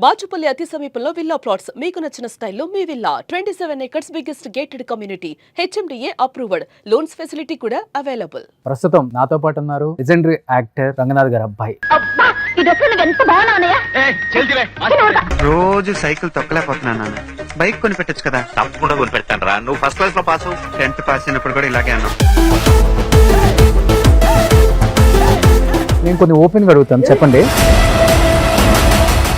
బాచుపల్లి అతి సమీపంలో villa plots మీకు నచ్చిన స్టైల్లో మీ villa 27 acres biggest gated community HMDA approved loans facility కూడా అవైలబుల్. ప్రస్తుతం నాతో పాటు ఉన్నారు లెజెండరీ యాక్టర్ రంగనాథ్ గారి అబ్బాయి. రోజు సైకిల్ తొక్కలేకపోతున్నాను నాన్న. బైక్ కొని పెట్టచ్చు కదా. తప్పకుండా కొని పెడతాను రా. నువ్వు ఫస్ట్ క్లాస్ లో పాస్ అవ్వు. 10th పాస్ అయినప్పుడు కూడా ఇలాగే అన్నావు. నేను కొన్ని ఓపెన్ గా అడుగుతాను, చెప్పండి.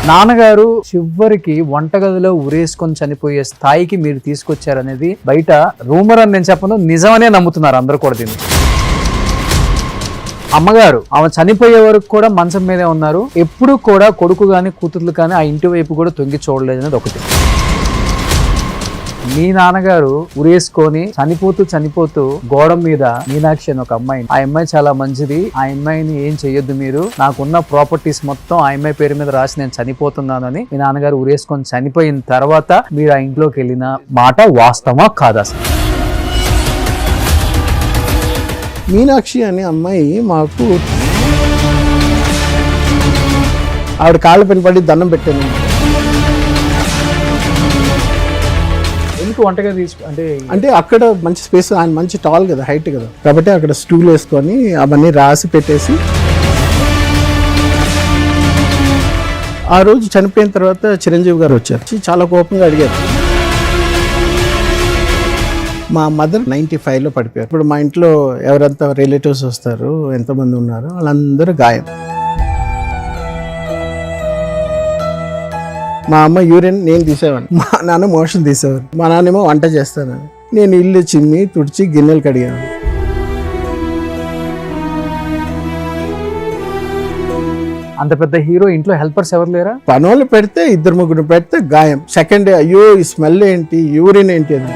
నాన్నగారు చివరికి వంటగదిలో ఉరేసుకొని చనిపోయే స్థాయికి మీరు తీసుకొచ్చారనేది బయట రూమర్ అని నేను చెప్పను, నిజమనే నమ్ముతున్నారు అందరూ కూడా దీన్ని. అమ్మగారు ఆమె చనిపోయే వరకు కూడా మంచం మీదే ఉన్నారు. ఎప్పుడు కూడా కొడుకు కానీ కూతుర్లు కానీ ఆ ఇంటి వైపు కూడా తొంగి చూడలేదు అనేది ఒకటి. మీ నాన్నగారు ఉరేసుకొని చనిపోతూ గోడ మీద మీనాక్షి అని ఒక అమ్మాయి, ఆ అమ్మాయి చాలా మంచిది, ఆ అమ్మాయిని ఏం చెయ్యొద్దు మీరు, నాకున్న ప్రాపర్టీస్ మొత్తం ఆ అమ్మాయి పేరు మీద రాసి నేను చనిపోతున్నానని మీ నాన్నగారు ఉరేసుకొని చనిపోయిన తర్వాత మీరు ఆ ఇంట్లోకి వెళ్ళిన మాట వాస్తవమా కాదా? మీనాక్షి అనే అమ్మాయి మాకు ఆవిడ కాళ్ళ పైన పడి దండం పెట్టాను. ఎందుకు వంటగా అంటే అక్కడ మంచి స్పేస్, ఆయన మంచి టాల్ కదా, హైట్ కదా, కాబట్టి అక్కడ స్టూల్ వేసుకొని అవన్నీ రాసి పెట్టేసి ఆ రోజు చనిపోయిన తర్వాత చిరంజీవి గారు వచ్చారు. చాలా కోపంగా అడిగారు. మా మదర్ 95లో పడిపోయారు. ఇప్పుడు మా ఇంట్లో ఎవరంతా రిలేటివ్స్ వస్తారు, ఎంతమంది ఉన్నారు, వాళ్ళందరూ గాయం. మా అమ్మ యూరిన్ నేను తీసేవాడిని, మా నాన్న మోషన్ తీసేవారు, మా నాన్నేమో వంట చేస్తానని, నేను ఇల్లు చిమ్మి తుడిచి గిన్నెలు కడిగాను. అంత పెద్ద హీరో ఇంట్లో హెల్పర్స్ ఎవరు లేరా? పనులు పెడితే 2-3 పెడితే గాయం. సెకండ్ డే అయ్యో ఈ స్మెల్ ఏంటి, యూరిన్ ఏంటి అని.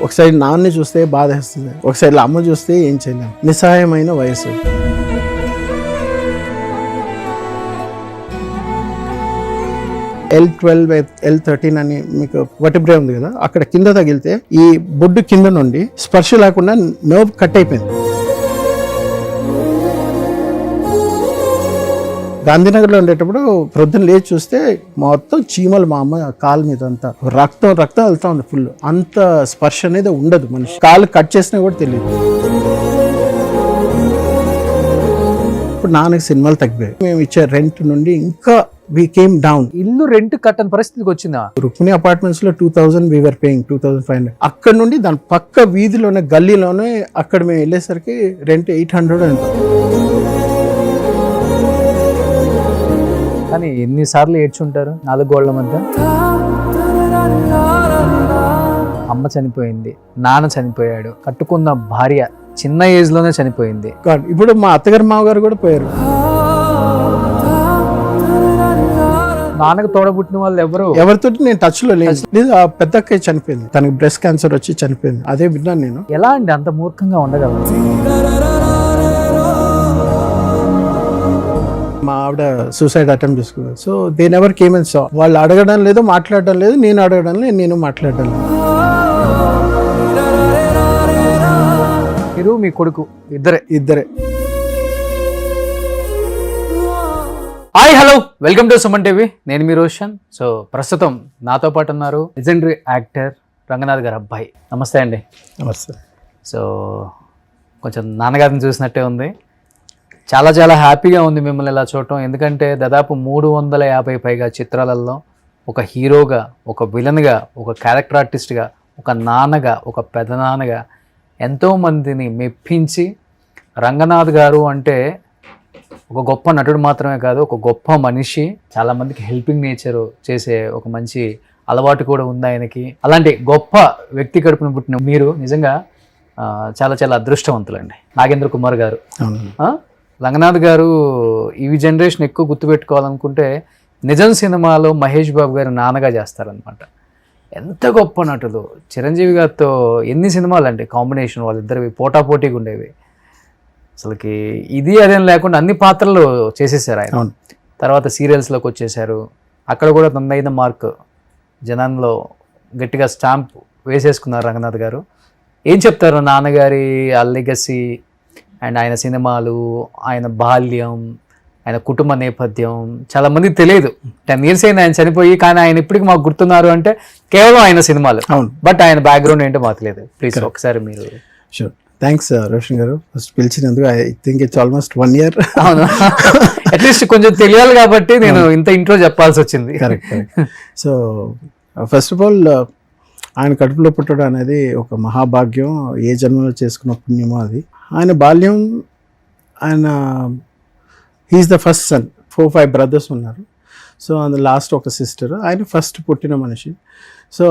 ఒకసారి నాన్నని చూస్తే బాధ వేస్తుంది, ఒకసారి అమ్మ చూస్తే ఏం చేయలేము. నిస్సహాయమైన వయసు. L12 L13 అని మీకు వర్టిబ్రే ఉంది కదా, అక్కడ కింద తగిలితే ఈ బొడ్డు కింద నుండి స్పర్శ లేకుండా నర్వ్ కట్ అయిపోయింది. గాంధీనగర్లో ఉండేటప్పుడు ప్రొద్దున లేచి చూస్తే మొత్తం చీమలు మా అమ్మ కాలు మీద అంతా రక్తం వెళ్తా ఉంది ఫుల్. అంత స్పర్శ అనేది ఉండదు మనిషి. కాలు కట్ చేసినా కూడా తెలియదు. ఇప్పుడు నాన్నకి సినిమాలు తగ్గిపోయాయి. మేము ఇచ్చే రెంట్ నుండి ఇంకా we came down. ఇల్లు రెంట్ కట్టని పరిస్థితికి వచ్చిందా? రుక్మిణి అపార్ట్మెంట్స్ లో 2000 we were paying 2500. అక్కడ నుండి దాని పక్క వీధిలోనే గల్లీలోనే అక్కడ మేము వెళ్ళేసరికి రెంట్ 800 అంట. కానీ ఎన్నిసార్లు ఏడ్చుంటారు 4 గోళ్ల మధ్య. అమ్మ చనిపోయింది, నాన్న చనిపోయాడు, కట్టుకున్న భార్య చిన్న ఏజ్ లోనే చనిపోయింది. ఇప్పుడు మా అత్తగారు మామగారు కూడా పోయారు. నాన్నకు తోడబుట్టిన వాళ్ళు ఎవరితో నేను టచ్ లో లేదు. ఆ పెద్ద అక్కయ్య చనిపోయింది, తనకి బ్రెస్ట్ క్యాన్సర్ వచ్చి చనిపోయింది. అదే విన్నాను నేను. ఎలా అండి అంత మూర్ఖంగా ఉండగలరు? మా ఆవిడ సూసైడ్ అటెంప్ట్ చేసుకున్నారు. So they never came and saw. వాళ్ళు అడగడం లేదు, మాట్లాడడం లేదు, నేను అడగడం లేదు, నేను మాట్లాడడం లేదు. మీరు మీ కొడుకు ఇద్దరే. Hi hello, welcome to Suman TV. నేను మీ రోషన్. సో ప్రస్తుతం నాతో పాటు ఉన్నారు లెజెండరీ యాక్టర్ రంగనాథ్ గారి అబ్బాయి. నమస్తే అండి. నమస్తే. సో కొంచెం నాన్నగారిని చూసినట్టే ఉంది. చాలా చాలా హ్యాపీగా ఉంది మిమ్మల్ని ఇలా చూడటం. ఎందుకంటే దాదాపు 350 పైగా చిత్రాలలో ఒక హీరోగా, ఒక విలన్గా, ఒక క్యారెక్టర్ ఆర్టిస్ట్గా, ఒక నాన్నగా, ఒక పెదనాన్నగా ఎంతోమందిని మెప్పించి, రంగనాథ్ గారు అంటే ఒక గొప్ప నటుడు మాత్రమే కాదు, ఒక గొప్ప మనిషి, చాలామందికి హెల్పింగ్ నేచర్ చేసే ఒక మంచి అలవాటు కూడా ఉంది ఆయనకి. అలాంటి గొప్ప వ్యక్తి కడుపున పుట్టిన మీరు నిజంగా చాలా చాలా అదృష్టవంతులండి. నాగేంద్ర కుమార్ గారు, రంగనాథ్ గారు ఈ జనరేషన్ ఎక్కువ గుర్తుపెట్టుకోవాలనుకుంటే నిజం సినిమాలో మహేష్ బాబు గారు నాన్నగా చేస్తారనమాట. ఎంత గొప్ప నటులు. చిరంజీవి గారితో ఎన్ని సినిమాలు అండి కాంబినేషన్, వాళ్ళిద్దరివి పోటాపోటీగా ఉండేవి. అసలుకి ఇది అదేం లేకుండా అన్ని పాత్రలు చేసేసారు ఆయన. తర్వాత సీరియల్స్లోకి వచ్చేసారు. అక్కడ కూడా తనదైన మార్క్ జనంలో గట్టిగా స్టాంప్ వేసేసుకున్నారు రంగనాథ్ గారు. ఏం చెప్తారు నాన్నగారి ఆ లెగసీ, అండ్ ఆయన సినిమాలు, ఆయన బాల్యం, ఆయన కుటుంబ నేపథ్యం చాలా మందికి తెలియదు. 10 years అయింది ఆయన చనిపోయి, కానీ ఆయన ఇప్పటికి మాకు గుర్తున్నారు అంటే కేవలం ఆయన సినిమాలు. అవును. బట్ ఆయన బ్యాక్గ్రౌండ్ ఏంటో మాకు తెలియదు. ప్లీజ్ ఒకసారి మీరు. Sure, thanks Roshan garu first పిలిచినందుకు. I think it's almost 1 year. అవును, అట్లీస్ట్ కొంచెం తెలియాలి కాబట్టి నేను ఇంత ఇంట్రో చెప్పాల్సి వచ్చింది. Correct. So first of all ఆయన కడుపులో పుట్టడం అనేది ఒక మహాభాగ్యం, ఏ జన్మలో చేసుకున్న పుణ్యమో అది. ఆయన బాల్యం, ఆయన he is the first son. 4-5 brothers ఉన్నారు. సో అందులో లాస్ట్ ఒక సిస్టర్. ఆయన ఫస్ట్ పుట్టిన మనిషి. సో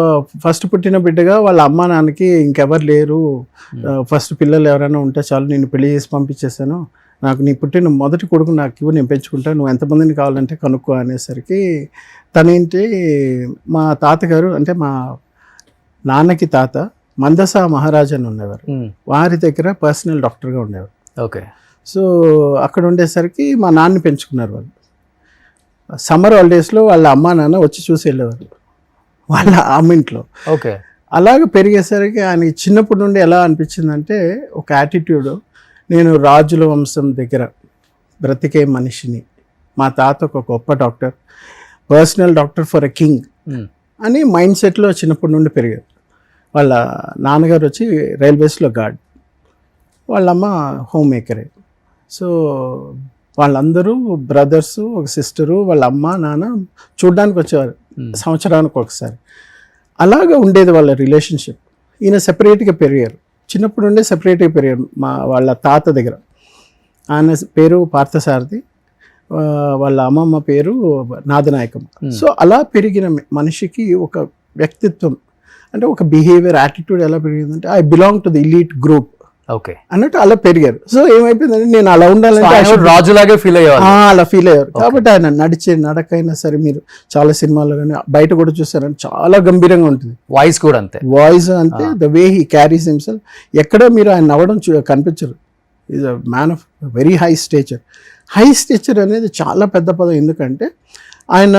ఫస్ట్ పుట్టిన బిడ్డగా వాళ్ళ అమ్మ నాన్నకి ఇంకెవరు లేరు, ఫస్ట్ పిల్లలు ఎవరైనా ఉంటే చాలు, నేను పెళ్లి చేసి పంపించేసాను, నాకు నీ పుట్టిన మొదటి కొడుకు నాకు ఇవ్వు, నేను పెంచుకుంటాను, నువ్వు ఎంతమందిని కావాలంటే కనుక్కో అనేసరికి తనేంటి, మా తాతగారు అంటే మా నాన్నకి తాత మందసా మహారాజ్ అని ఉండేవారు. వారి దగ్గర పర్సనల్ డాక్టర్గా ఉండేవారు. ఓకే. సో అక్కడ ఉండేసరికి మా నాన్నని పెంచుకున్నారు వాళ్ళు. సమ్మర్ హాలిడేస్లో వాళ్ళ అమ్మా నాన్న వచ్చి చూసి వెళ్ళేవారు వాళ్ళ అమ్మింట్లో. ఓకే. అలాగ పెరిగేసరికి ఆయనకి చిన్నప్పటి నుండి ఎలా అనిపించిందంటే ఒక యాటిట్యూడ్, నేను రాజుల వంశం దగ్గర బ్రతికే మనిషిని, మా తాత ఒక గొప్ప doctor, personal doctor for a king అని మైండ్ సెట్లో చిన్నప్పటి నుండి పెరిగారు. వాళ్ళ నాన్నగారు వచ్చి రైల్వేస్లో గార్డ్, వాళ్ళమ్మ హోమ్ మేకరే. సో వాళ్ళందరూ బ్రదర్స్, ఒక సిస్టరు, వాళ్ళ అమ్మ నాన్న చూడ్డానికి వచ్చేవారు సంవత్సరానికి ఒకసారి. అలాగా ఉండేది వాళ్ళ రిలేషన్షిప్. ఈయన సెపరేట్గా పెరిగారు, చిన్నప్పుడు ఉండే సెపరేట్గా పెరిగారు వాళ్ళ తాత దగ్గర. ఆయన పేరు పార్థసారథి, వాళ్ళ అమ్మమ్మ పేరు నాదనాయకమ్మ. సో అలా పెరిగిన మనిషికి ఒక వ్యక్తిత్వం అంటే ఒక బిహేవియర్, యాటిట్యూడ్ ఎలా పెరిగిందంటే I belong to the elite group okay అన్నట్టు అలా పెరిగారు. సో ఏమైపోయిందంటే నేను అలా ఉండాలంటే రాజులాగే ఫీల్ అయ్యేవారు, అలా ఫీల్ అయ్యారు. కాబట్టి ఆయన నడిచే నడకైనా సరే, మీరు చాలా సినిమాల్లో కానీ బయట కూడా చూసారంటే చాలా గంభీరంగా ఉంటుంది. వాయిస్ కూడా అంతే, వాయిస్ అంతే, the way he carries himself. ఎక్కడ మీరు ఆయన నవ్వడం కనిపించరు. Is a man of very high stature. High stature అనేది చాలా పెద్ద పదం. ఎందుకంటే ఆయన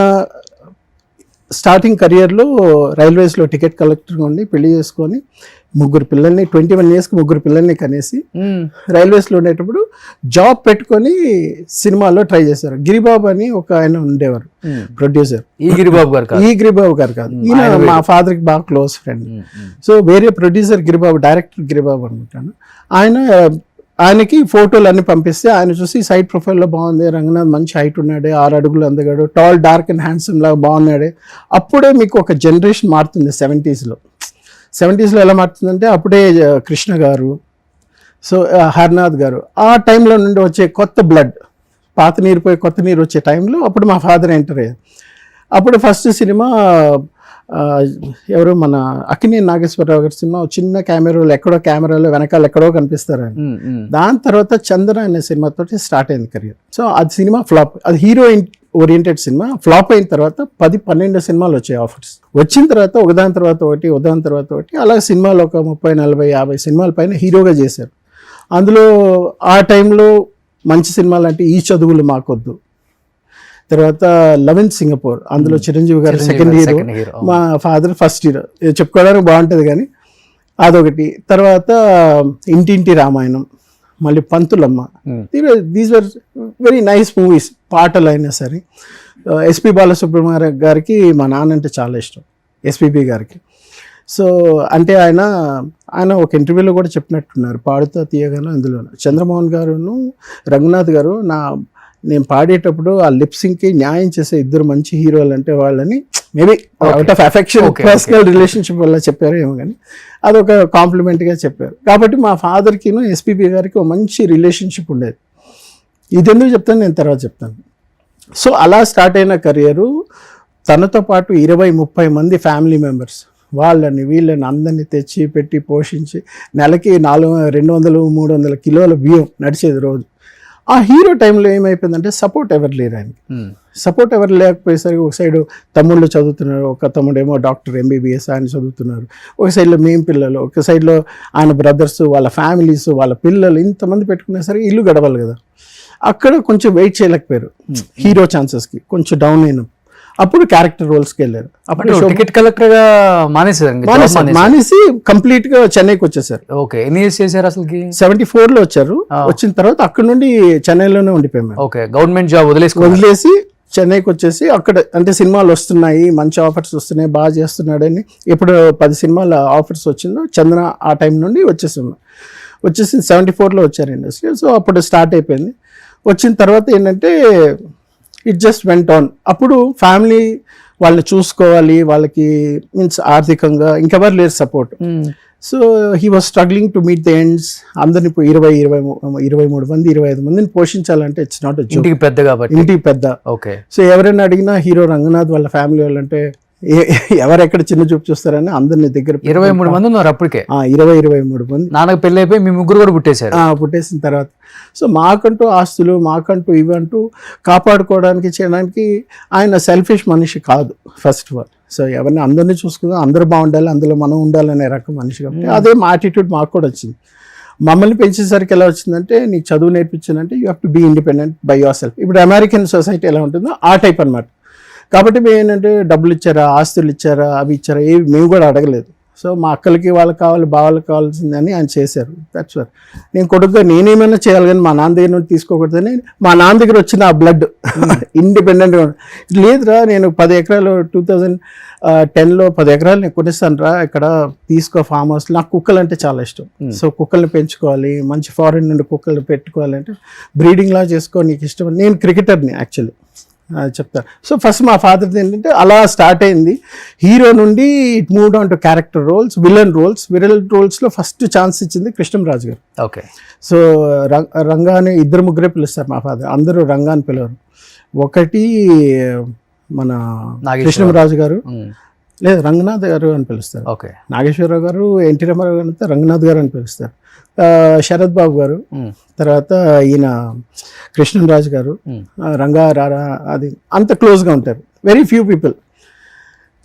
స్టార్టింగ్ కెరియర్లో రైల్వేస్లో టికెట్ కలెక్టర్గా ఉండి పెళ్లి చేసుకొని 3 పిల్లల్ని 21 yearsకి 3 పిల్లల్ని కనేసి రైల్వేస్లో ఉండేటప్పుడు జాబ్ పెట్టుకొని సినిమాలో ట్రై చేశారు. గిరిబాబు అని ఒక ఆయన ఉండేవారు ప్రొడ్యూసర్. ఈ గిరిబాబు గారు కాదు, ఈయన మా ఫాదర్కి బాగా క్లోజ్ ఫ్రెండ్. సో వేరే ప్రొడ్యూసర్ గిరిబాబు, డైరెక్టర్ గిరిబాబు అనుకుంటాను. ఆయనకి ఫోటోలు అన్ని పంపిస్తే ఆయన చూసి సైడ్ ప్రొఫైల్లో బాగుంది, రంగనాథ్ మంచి హైట్ ఉన్నాడే, 6 అడుగులు అందగాడు, టాల్ డార్క్ అండ్ హ్యాండ్సమ్ లాగా బాగున్నాడే. అప్పుడే మీకు ఒక జనరేషన్ మారుతుంది 70s ఎలా మారుతుందంటే అప్పుడే కృష్ణ గారు, సో హర్నాథ్ గారు, ఆ టైంలో నుండి వచ్చే కొత్త బ్లడ్, పాత నీరు పోయి కొత్త నీరు వచ్చే టైంలో అప్పుడు మా ఫాదర్ ఎంటర్ అయ్యారు. అప్పుడు ఫస్ట్ సినిమా ఎవరు మన అక్కినేని నాగేశ్వరరావు గారి సినిమా, చిన్న కెమెరాలో వెనకాల ఎక్కడో కనిపిస్తారు ఆయన. దాని తర్వాత చంద్ర అనే సినిమాతో స్టార్ట్ అయింది కెరియర్. సో అది సినిమా ఫ్లాప్, అది హీరోయిన్ ఓరియంటెడ్ సినిమా. ఫ్లాప్ అయిన తర్వాత 10-12 సినిమాలు వచ్చాయి ఆఫర్స్. వచ్చిన తర్వాత ఒకదాని తర్వాత ఒకటి అలా సినిమాలు ఒక 30-40-50 సినిమాల పైన హీరోగా చేశారు. అందులో ఆ టైంలో మంచి సినిమాలు అంటే ఈ చదువులు మాకొద్దు, తర్వాత లవ్ ఇన్ సింగపూర్, అందులో చిరంజీవి గారు సెకండ్ హీరో, మా ఫాదర్ ఫస్ట్ హీరో. చెప్పుకోవడానికి బాగుంటుంది కానీ అదొకటి. తర్వాత ఇంటింటి రామాయణం, మళ్ళీ Panthulamma. These were very nice movies. పాటలు అయినా సరే. ఎస్పి బాలసుబ్రహ్మణ్యం గారికి మా నాన్న అంటే చాలా ఇష్టం, ఎస్పిబి గారికి. సో అంటే ఆయన ఒక ఇంటర్వ్యూలో కూడా చెప్పినట్టున్నారు, పాడుతా తీయగాను. అందులో చంద్రమోహన్ గారును రంగనాథ్ గారు నేను పాడేటప్పుడు ఆ లిప్సింగ్కి న్యాయం చేసే 2 మంచి హీరోలు అంటే వాళ్ళని maybe out of affection, personal relationship వల్ల చెప్పారు ఏమో కానీ అదొక కాంప్లిమెంట్గా చెప్పారు. కాబట్టి మా ఫాదర్కిను ఎస్పీబీ గారికి ఒక మంచి రిలేషన్షిప్ ఉండేది. ఇది ఎందుకు చెప్తాను, నేను తర్వాత చెప్తాను. సో అలా స్టార్ట్ అయిన కెరియరు. తనతో పాటు 20-30 మంది ఫ్యామిలీ మెంబర్స్, వీళ్ళని అందరినీ తెచ్చి పెట్టి పోషించి నెలకి 200-300 కిలోల బియ్యం నడిచేది రోజు. ఆ హీరో టైంలో ఏమైపోయిందంటే సపోర్ట్ ఎవరు లేరు ఆయనకి. సపోర్ట్ ఎవరు లేకపోయేసరికి ఒక సైడు తమ్ముళ్ళు చదువుతున్నారు, ఒక తమ్ముడేమో డాక్టర్ MBBS ఆయన చదువుతున్నారు, ఒక సైడ్లో మేము పిల్లలు, ఒక సైడ్లో ఆయన బ్రదర్స్, వాళ్ళ ఫ్యామిలీస్, వాళ్ళ పిల్లలు, ఇంతమంది పెట్టుకునేసరికి ఇల్లు గడవాలి కదా. అక్కడ కొంచెం వెయిట్ చేయలేకపోయారు హీరో ఛాన్సెస్కి, కొంచెం డౌన్ అయినాం. అప్పుడు క్యారెక్టర్ రోల్స్కి వెళ్ళారు. అప్పుడు టికెట్ కలెక్టర్ గా మానేసారు ఇంకా, job మానేశారు. మానేసి కంప్లీట్ గా చెన్నైకి వచ్చేసారు. ఓకే, ఎన్ని ఇయర్స్ చేశారు అసలుకి? 74 లో వచ్చారు. వచ్చిన తర్వాత అక్కడ నుండి చెన్నైలోనే ఉండిపోయాం. ఓకే, గవర్నమెంట్ జాబ్ వదిలేసి చెన్నైకి వచ్చేసి అక్కడ అంటే సినిమాలు వస్తున్నాయి, మంచి ఆఫర్స్ వస్తున్నాయి, బాగా చేస్తున్నాడని ఎప్పుడు 10 సినిమాల ఆఫర్స్ వచ్చిందో చంద్ర ఆ టైం నుండి వచ్చేసి 74 లో వచ్చారు ఇండస్ట్రీ. సో అప్పుడు స్టార్ట్ అయిపోయింది. వచ్చిన తర్వాత ఏంటంటే ఇట్ జస్ట్ వెంట్ ఆన్. అప్పుడు ఫ్యామిలీ వాళ్ళని చూసుకోవాలి, వాళ్ళకి మీన్స్ ఆర్థికంగా ఇంకెవరు లేరు support. So he was struggling to meet the ends. అందరిని 23 మంది 25 మందిని పోషించాలంటే ఇట్స్ నాట్ ఇంటికి పెద్ద కాబట్టి, ఇంటికి పెద్ద. ఓకే. సో ఎవరైనా అడిగినా హీరో రంగనాథ్ వాళ్ళ ఫ్యామిలీ వాళ్ళంటే ఎవరెక్కడ చిన్న చూపు చూస్తారని అందరిని దగ్గర 23 మంది ఉన్నారు అప్పటికే. 23 మంది. నాన్నకు పెళ్లి అయిపోయి మీ ముగ్గురు కూడా పుట్టేశారు. పుట్టేసిన తర్వాత సో మాకంటూ ఆస్తులు, మాకంటూ ఇవంటూ కాపాడుకోవడానికి చేయడానికి ఆయన సెల్ఫిష్ మనిషి కాదు ఫస్ట్ ఆఫ్ ఆల్. సో ఎవరిని అందరినీ చూసుకుందాం, అందరూ బాగుండాలి, అందులో మనం ఉండాలనే రకం మనిషి కాబట్టి అదే మా యాటిట్యూడ్ మాకు కూడా వచ్చింది. మమ్మల్ని పెంచేసరికి ఎలా వచ్చిందంటే నీకు చదువు నేర్పించానంటే you have to be independent by your self. ఇప్పుడు అమెరికన్ సొసైటీ ఎలా ఉంటుందో ఆ టైప్ అనమాట. కాబట్టి మేము ఏంటంటే డబ్బులు ఇచ్చారా, ఆస్తులు ఇచ్చారా, అవి ఇచ్చారా, ఏవి మేము కూడా అడగలేదు. సో మా అక్కలకి వాళ్ళకి కావాలి, బావలకు కావాల్సిందని ఆయన చేశారు. దట్స్ వర్. నేను కొడుకుగా నేనేమైనా చేయాలి కానీ మా నాన్న దగ్గర నుండి తీసుకోకూడదని మా నాన్న దగ్గర వచ్చిన ఆ బ్లడ్ ఇండిపెండెంట్గా లేదురా. నేను 10 ఎకరాలు 2010లో 10 ఎకరాలు నేను కొనిస్తాను రా, ఇక్కడ తీసుకో ఫామ్ హౌస్. నాకు కుక్కలు అంటే చాలా ఇష్టం. సో కుక్కల్ని పెంచుకోవాలి, మంచి ఫారిన్ నుండి కుక్కలు పెట్టుకోవాలి అంటే బ్రీడింగ్ లా చేసుకో, నీకు ఇష్టం. నేను క్రికెటర్ని యాక్చువల్లీ చెప్తారు. సో ఫస్ట్ మా ఫాదర్ది ఏంటంటే అలా స్టార్ట్ అయింది. హీరో నుండి it moved on to character roles, villain రోల్స్లో ఫస్ట్ ఛాన్స్ ఇచ్చింది కృష్ణంరాజు గారు. ఓకే. సో రంగాని 2-3 పిలుస్తారు మా ఫాదర్, అందరూ రంగాని పిలవరు. ఒకటి మన కృష్ణంరాజు గారు, లేదు రంగనాథ్ గారు అని పిలుస్తారు. ఓకే. నాగేశ్వరరావు గారు, ఎన్టీ రామారావు గారు అంతా రంగనాథ్ గారు అని పిలుస్తారు. శరత్ బాబు గారు, తర్వాత ఈయన కృష్ణంరాజు గారు, రంగా రారా, అది అంత క్లోజ్గా ఉంటారు. Very few people.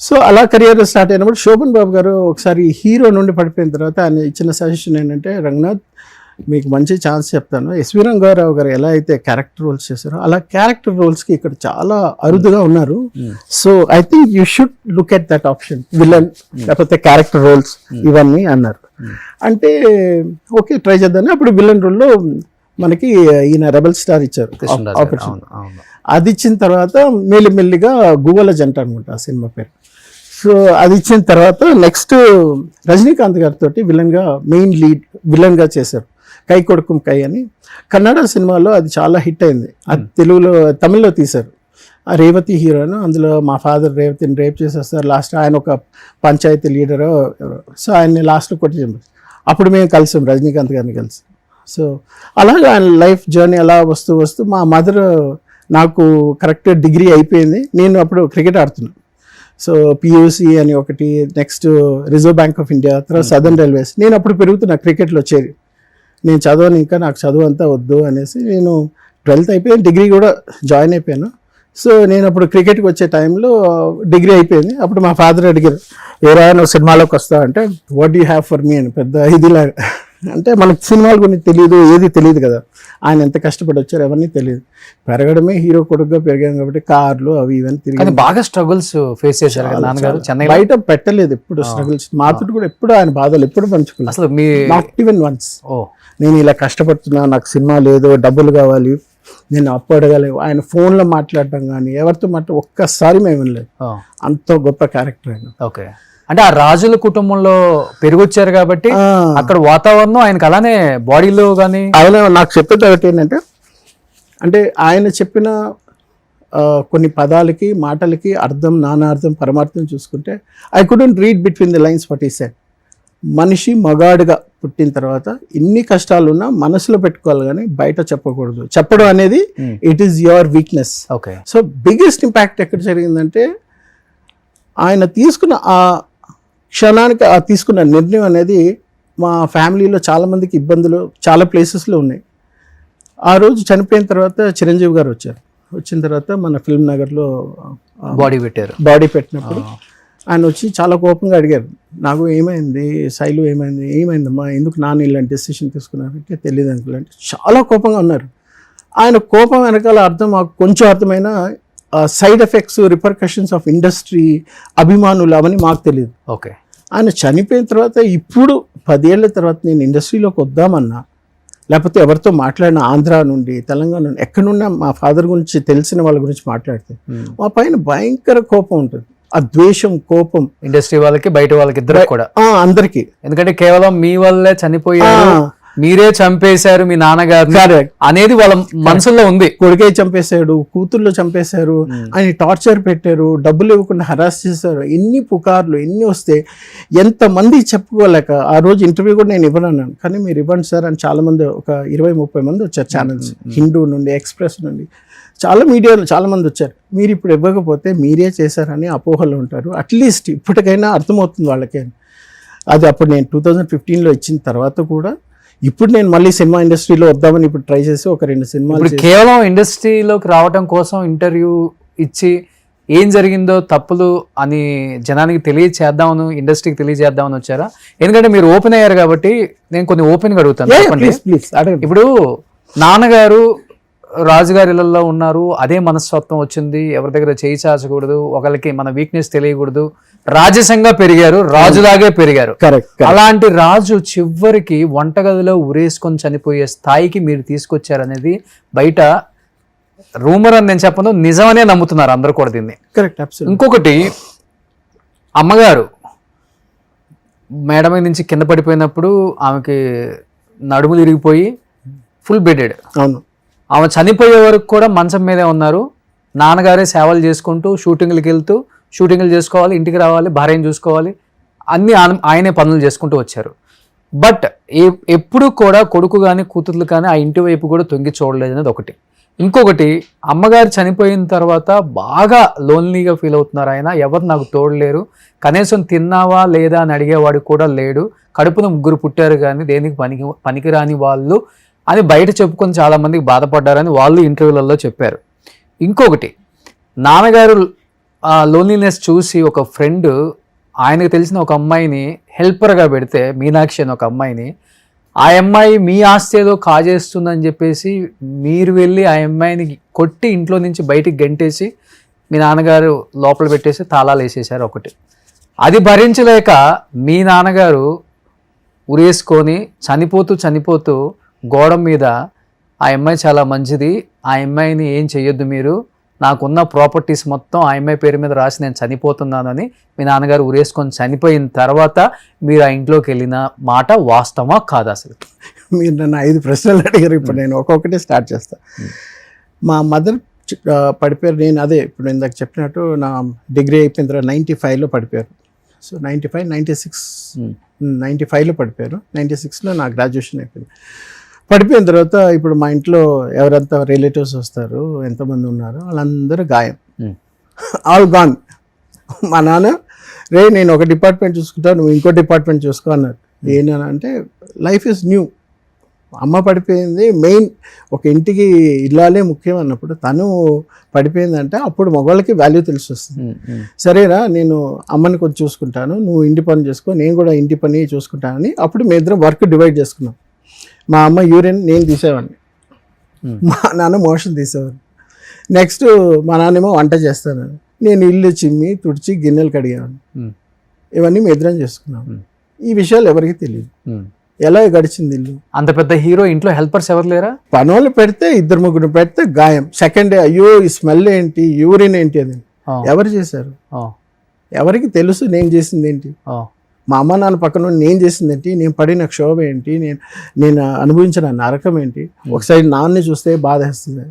సో అలా కెరియర్ స్టార్ట్ అయినప్పుడు శోభన్ బాబు గారు ఒకసారి హీరో నుండి పడిపోయిన తర్వాత ఆయన ఇచ్చిన సజెషన్ ఏంటంటే, రంగనాథ్ మీకు మంచి ఛాన్స్ చెప్తాను. ఎస్వి రంగారావు గారు ఎలా అయితే క్యారెక్టర్ రోల్స్ చేశారో అలా క్యారెక్టర్ రోల్స్కి ఇక్కడ చాలా అరుదుగా ఉన్నారు. So I think you should look at that option, villain లేకపోతే క్యారెక్టర్ రోల్స్ ఇవన్నీ అన్నారు. అంటే ఓకే ట్రై చేద్దామని అప్పుడు విలన్ రోల్లో మనకి ఈయన రెబల్ స్టార్ ఇచ్చారు ఆపర్చునిటీ. అది ఇచ్చిన తర్వాత మెల్లిమెల్లిగా గువ్వల జంట అనుకుంటా ఆ సినిమా పేరు. సో అది ఇచ్చిన తర్వాత నెక్స్ట్ రజనీకాంత్ గారితో విలన్గా మెయిన్ లీడ్ విలన్గా చేశారు. కై కొడుకుం కై అని కన్నడ సినిమాలో అది చాలా హిట్ అయింది. అది తమిళ్లో తీశారు. ఆ రేవతి హీరోను, అందులో మా ఫాదర్ రేవతిని రేప్ చేసేస్తారు. లాస్ట్ ఆయన ఒక పంచాయతీ లీడరు. సో ఆయన్ని లాస్ట్లో కొట్టి చంపారు. అప్పుడు మేము కలిసాం రజనీకాంత్ గారిని కలిసి. సో అలాగే ఆయన లైఫ్ జర్నీ అలా వస్తూ మా మదర్, నాకు కరెక్ట్ డిగ్రీ అయిపోయింది, నేను అప్పుడు క్రికెట్ ఆడుతున్నాను. సో పియూసి అని ఒకటి, next reserve bank of India, తర్వాత సదర్న్ రైల్వేస్. నేను అప్పుడు పెరుగుతున్నా క్రికెట్లో చేరి. నేను చదవను, ఇంకా నాకు చదువు అంతా వద్దు అనేసి నేను 12th అయిపోయాను, డిగ్రీ కూడా జాయిన్ అయిపోయాను. సో నేను అప్పుడు క్రికెట్కి వచ్చే టైంలో డిగ్రీ అయిపోయింది. అప్పుడు మా ఫాదర్ అడిగారు, ఏరా నువ్వు సినిమాలోకి వస్తావు అంటే, what do have for me అని పెద్ద ఇదిలాగా. అంటే మనకు సినిమాల గురించి తెలియదు, ఏది తెలియదు కదా. ఆయన ఎంత కష్టపడి వచ్చారు ఎవరిని తెలియదు. పెరగడమే హీరో కొడుకుగా పెరిగాం కాబట్టి కార్లు అవి ఇవన్నీ తిరిగి బాగా స్ట్రగుల్స్ ఫేస్ చేశారు నాన్నగారు. చెన్నై బయట పెట్టలేదు ఎప్పుడు స్ట్రగుల్స్. మాతో కూడా ఎప్పుడు ఆయన బాధలు ఎప్పుడు పంచుకున్నారు. అసలు మీ నాట్ ఈవెన్ వన్స్ నేను ఇలా కష్టపడుతున్నా, నాకు సినిమా లేదు, డబ్బులు కావాలి, నేను అప్పు అడగాలి, ఆయన ఫోన్లో మాట్లాడటం కానీ ఎవరితో ఒక్కసారి మేము వినలేదు. అంత గొప్ప క్యారెక్టర్ ఆయన. ఓకే. అంటే ఆ రాజుల కుటుంబంలో పెరిగొచ్చారు కాబట్టి అక్కడ వాతావరణం ఆయనకు అలానే బాడీలో కానీ. ఆయన నాకు చెప్పేది ఒకటి ఏంటంటే, అంటే ఆయన చెప్పిన కొన్ని పదాలకి మాటలకి అర్థం, నానార్థం, పరమార్థం చూసుకుంటే I couldn't read between the lines what he said. మనిషి మగాడుగా పుట్టిన తర్వాత ఎన్ని కష్టాలు ఉన్నా మనసులో పెట్టుకోవాలి కానీ బయట చెప్పకూడదు. చెప్పడం అనేది it is your weakness. Okay. So biggest impact ఎక్కడ జరిగిందంటే, ఆయన తీసుకున్న ఆ క్షణానికి ఆ తీసుకున్న నిర్ణయం అనేది మా ఫ్యామిలీలో చాలామందికి ఇబ్బందులు చాలా ప్లేసెస్లో ఉన్నాయి. ఆ రోజు చనిపోయిన తర్వాత చిరంజీవి గారు వచ్చారు. వచ్చిన తర్వాత మన ఫిల్మ్ నగర్లో బాడీ పెట్టినప్పుడు ఆయన వచ్చి చాలా కోపంగా అడిగారు, నాకు ఏమైంది శైలు, ఏమైందమ్మా, ఎందుకు నాన్న ఇలాంటి డెసిషన్ తీసుకున్నారంటే తెలియదు అంకుల్ అంటే చాలా కోపంగా ఉన్నారు. ఆయన కోపం వెనకాల అర్థం మాకు కొంచెం అర్థమైనా side effects, repercussions of industry, అభిమానులు అవన్నీ మాకు తెలియదు. ఓకే. ఆయన చనిపోయిన తర్వాత ఇప్పుడు 10 ఏళ్ల తర్వాత నేను ఇండస్ట్రీలోకి వద్దామన్నా, లేకపోతే ఎవరితో మాట్లాడిన ఆంధ్ర నుండి, తెలంగాణ నుండి, ఎక్కడున్నా మా ఫాదర్ గురించి తెలిసిన వాళ్ళ గురించి మాట్లాడితే మా పైన భయంకర కోపం ఉంటుంది. ఆ ద్వేషం, కోపం ఇండస్ట్రీ వాళ్ళకి బయట వాళ్ళకి ఇద్దరు కూడా, అందరికి. ఎందుకంటే కేవలం మీ వల్లే చనిపోయారు, మీరే చంపేశారు మీ నాన్నగారు అనేది వాళ్ళ మనసులో ఉంది. కొడుకే చంపేశాడు, కూతుర్లో చంపేశారు, ఆయన టార్చర్ పెట్టారు, డబ్బులు ఇవ్వకుండా హరాస్ చేశారు, ఎన్ని పుకార్లు ఎన్ని వస్తే ఎంతమంది చెప్పుకోలేక ఆ రోజు ఇంటర్వ్యూ కూడా నేను ఇవ్వనన్నాను. కానీ మీరు ఇవ్వండి సార్ అని చాలా మంది, ఒక 20-30 మంది వచ్చారు ఛానల్స్, హిందూ నుండి, ఎక్స్ప్రెస్ నుండి, చాలా మీడియాలో చాలా మంది వచ్చారు. మీరు ఇప్పుడు ఇవ్వకపోతే మీరే చేశారని అపోహలు ఉంటారు, అట్లీస్ట్ ఇప్పటికైనా అర్థమవుతుంది వాళ్ళకే. అది అప్పుడు నేను 2015లో ఇచ్చిన తర్వాత కూడా ఇప్పుడు నేను మళ్ళీ సినిమా ఇండస్ట్రీలో వద్దామని ఇప్పుడు ట్రై చేసి ఒక 2 సినిమాలు. కేవలం ఇండస్ట్రీలోకి రావడం కోసం ఇంటర్వ్యూ ఇచ్చి ఏం జరిగిందో తప్పులు అని జనానికి తెలియచేద్దామని, ఇండస్ట్రీకి తెలియజేద్దామని వచ్చారా? ఎందుకంటే మీరు ఓపెన్ అయ్యారు కాబట్టి నేను కొన్ని ఓపెన్గా అడుగుతాను. ప్లీజ్. ఇప్పుడు నాన్నగారు రాజుగారి ఇళ్లలో ఉన్నారు, అదే మనస్తత్వం వచ్చింది, ఎవరి దగ్గర చేయి చాచకూడదు, ఒకరికి మన వీక్నెస్ తెలియకూడదు, రాజసంగా పెరిగారు, రాజులాగే పెరిగారు. అలాంటి రాజు చివరికి వంటగదిలో ఉరేసుకొని చనిపోయే స్థాయికి మీరు తీసుకొచ్చారనేది బయట రూమర్ అని నేను చెప్పను, నిజమనే నమ్ముతున్నారు అందరూ కూడా దీన్ని. ఇంకొకటి, అమ్మగారు మేడ మీద నుంచి కింద పడిపోయినప్పుడు ఆమెకి నడుములు ఇరిగిపోయి ఫుల్ బెడెడ్. అవును. ఆమె చనిపోయే వరకు కూడా మంచం మీదే ఉన్నారు. నాన్నగారే సేవలు చేసుకుంటూ షూటింగ్లకి వెళ్తూ, షూటింగ్లు చేసుకోవాలి, ఇంటికి రావాలి, భార్యను చూసుకోవాలి, అన్నీ ఆయనే పనులు చేసుకుంటూ వచ్చారు. బట్ ఎప్పుడు కూడా కొడుకు కానీ కూతుర్లు కానీ ఆ ఇంటి వైపు కూడా తొంగి చూడలేదు అనేది ఒకటి. ఇంకొకటి, అమ్మగారు చనిపోయిన తర్వాత బాగా లోన్లీగా ఫీల్ అవుతున్నారు ఆయన. ఎవరు నాకు తోడలేరు, కనీసం తిన్నావా లేదా అని అడిగేవాడు కూడా లేడు, కడుపున 3 పుట్టారు కానీ దేనికి పనికిరాని వాళ్ళు అని బయట చెప్పుకొని చాలామందికి బాధపడ్డారని వాళ్ళు ఇంటర్వ్యూలలో చెప్పారు. ఇంకొకటి, నాన్నగారు లోన్లీనెస్ చూసి ఒక ఫ్రెండ్ ఆయనకు తెలిసిన ఒక అమ్మాయిని హెల్పర్గా పెడితే, మీనాక్షి అని ఒక అమ్మాయిని, ఆ అమ్మాయి మీ ఆస్తి ఏదో కాజేస్తుందని చెప్పేసి మీరు వెళ్ళి ఆ అమ్మాయిని కొట్టి ఇంట్లో నుంచి బయటికి గెంటేసి మీ నాన్నగారు లోపల పెట్టేసి తాళాలు వేసేసారు. ఒకటి, అది భరించలేక మీ నాన్నగారు ఉరేసుకొని చనిపోతూ గోడ మీద ఆ అమ్మాయి చాలా మంచిది, ఆ అమ్మాయిని ఏం చెయ్యొద్దు మీరు, నాకున్న ప్రాపర్టీస్ మొత్తం ఆ అమ్మాయి పేరు మీద రాసి నేను చనిపోతున్నాను అని మీ నాన్నగారు ఉరేసుకొని చనిపోయిన తర్వాత మీరు ఆ ఇంట్లోకి వెళ్ళిన మాట వాస్తవమా కాదా? అసలు మీరు నన్ను 5 ప్రశ్నలు అడిగారు. ఇప్పుడు నేను ఒక్కొక్కటి స్టార్ట్ చేస్తాను. మా మదర్ పడిపోయారు. నేను అదే ఇప్పుడు ఇందాక చెప్పినట్టు నా డిగ్రీ అయిపోయిన తర్వాత 95లో పడిపోయారు. సో 95లో పడిపోయారు. 96లో నా గ్రాడ్యుయేషన్ అయిపోయింది. పడిపోయిన తర్వాత ఇప్పుడు మా ఇంట్లో ఎవరంతా రిలేటివ్స్ వస్తారు, ఎంతమంది ఉన్నారు, వాళ్ళందరూ గాయం, ఆల్ గాన్. మా నాన్న, నేను ఒక డిపార్ట్మెంట్ చూసుకుంటాను, నువ్వు ఇంకో డిపార్ట్మెంట్ చూసుకో అన్నారు. ఏంటంటే లైఫ్ ఈజ్ న్యూ. అమ్మ పడిపోయింది, మెయిన్ ఒక ఇంటికి ఇల్లాలే ముఖ్యం అన్నప్పుడు తను పడిపోయిందంటే అప్పుడు మగవాళ్ళకి వాల్యూ తెలిసి వస్తుంది. సరేరా, నేను అమ్మని కొంచెం చూసుకుంటాను, నువ్వు ఇంటి పని చేసుకో, నేను కూడా ఇంటి పని చూసుకుంటానని అప్పుడు మీ ఇద్దరం వర్క్ డివైడ్ చేసుకున్నాం. మా అమ్మ యూరిన్ నేను తీసేవాడిని, మా నాన్న మోషన్ తీసేవాడిని. నెక్స్ట్ మా నాన్నేమో వంట చేస్తాను, నేను ఇల్లు చిమ్మి తుడిచి గిన్నెలు కడిగేవాడిని. ఇవన్నీ మీ ఇద్దరం చేసుకున్నాం. ఈ విషయాలు ఎవరికి తెలియదు. ఎలా గడిచింది ఇల్లు. అంత పెద్ద హీరో ఇంట్లో హెల్పర్స్ ఎవరు లేరా? పనులు పెడితే 2-3 పెడితే గాయం. సెకండ్ డే అయ్యో ఈ స్మెల్ ఏంటి, యూరిన్ ఏంటి అని ఎవరు చేశారు? ఎవరికి తెలుసు నేను చేసింది ఏంటి? మా అమ్మ నాన్న పక్కన నేను చేసింది ఏంటి, నేను పడిన క్షోభ ఏంటి, నేను అనుభవించిన నరకం ఏంటి. ఒకసారి నాన్నని చూస్తే బాధ వేస్తుంది,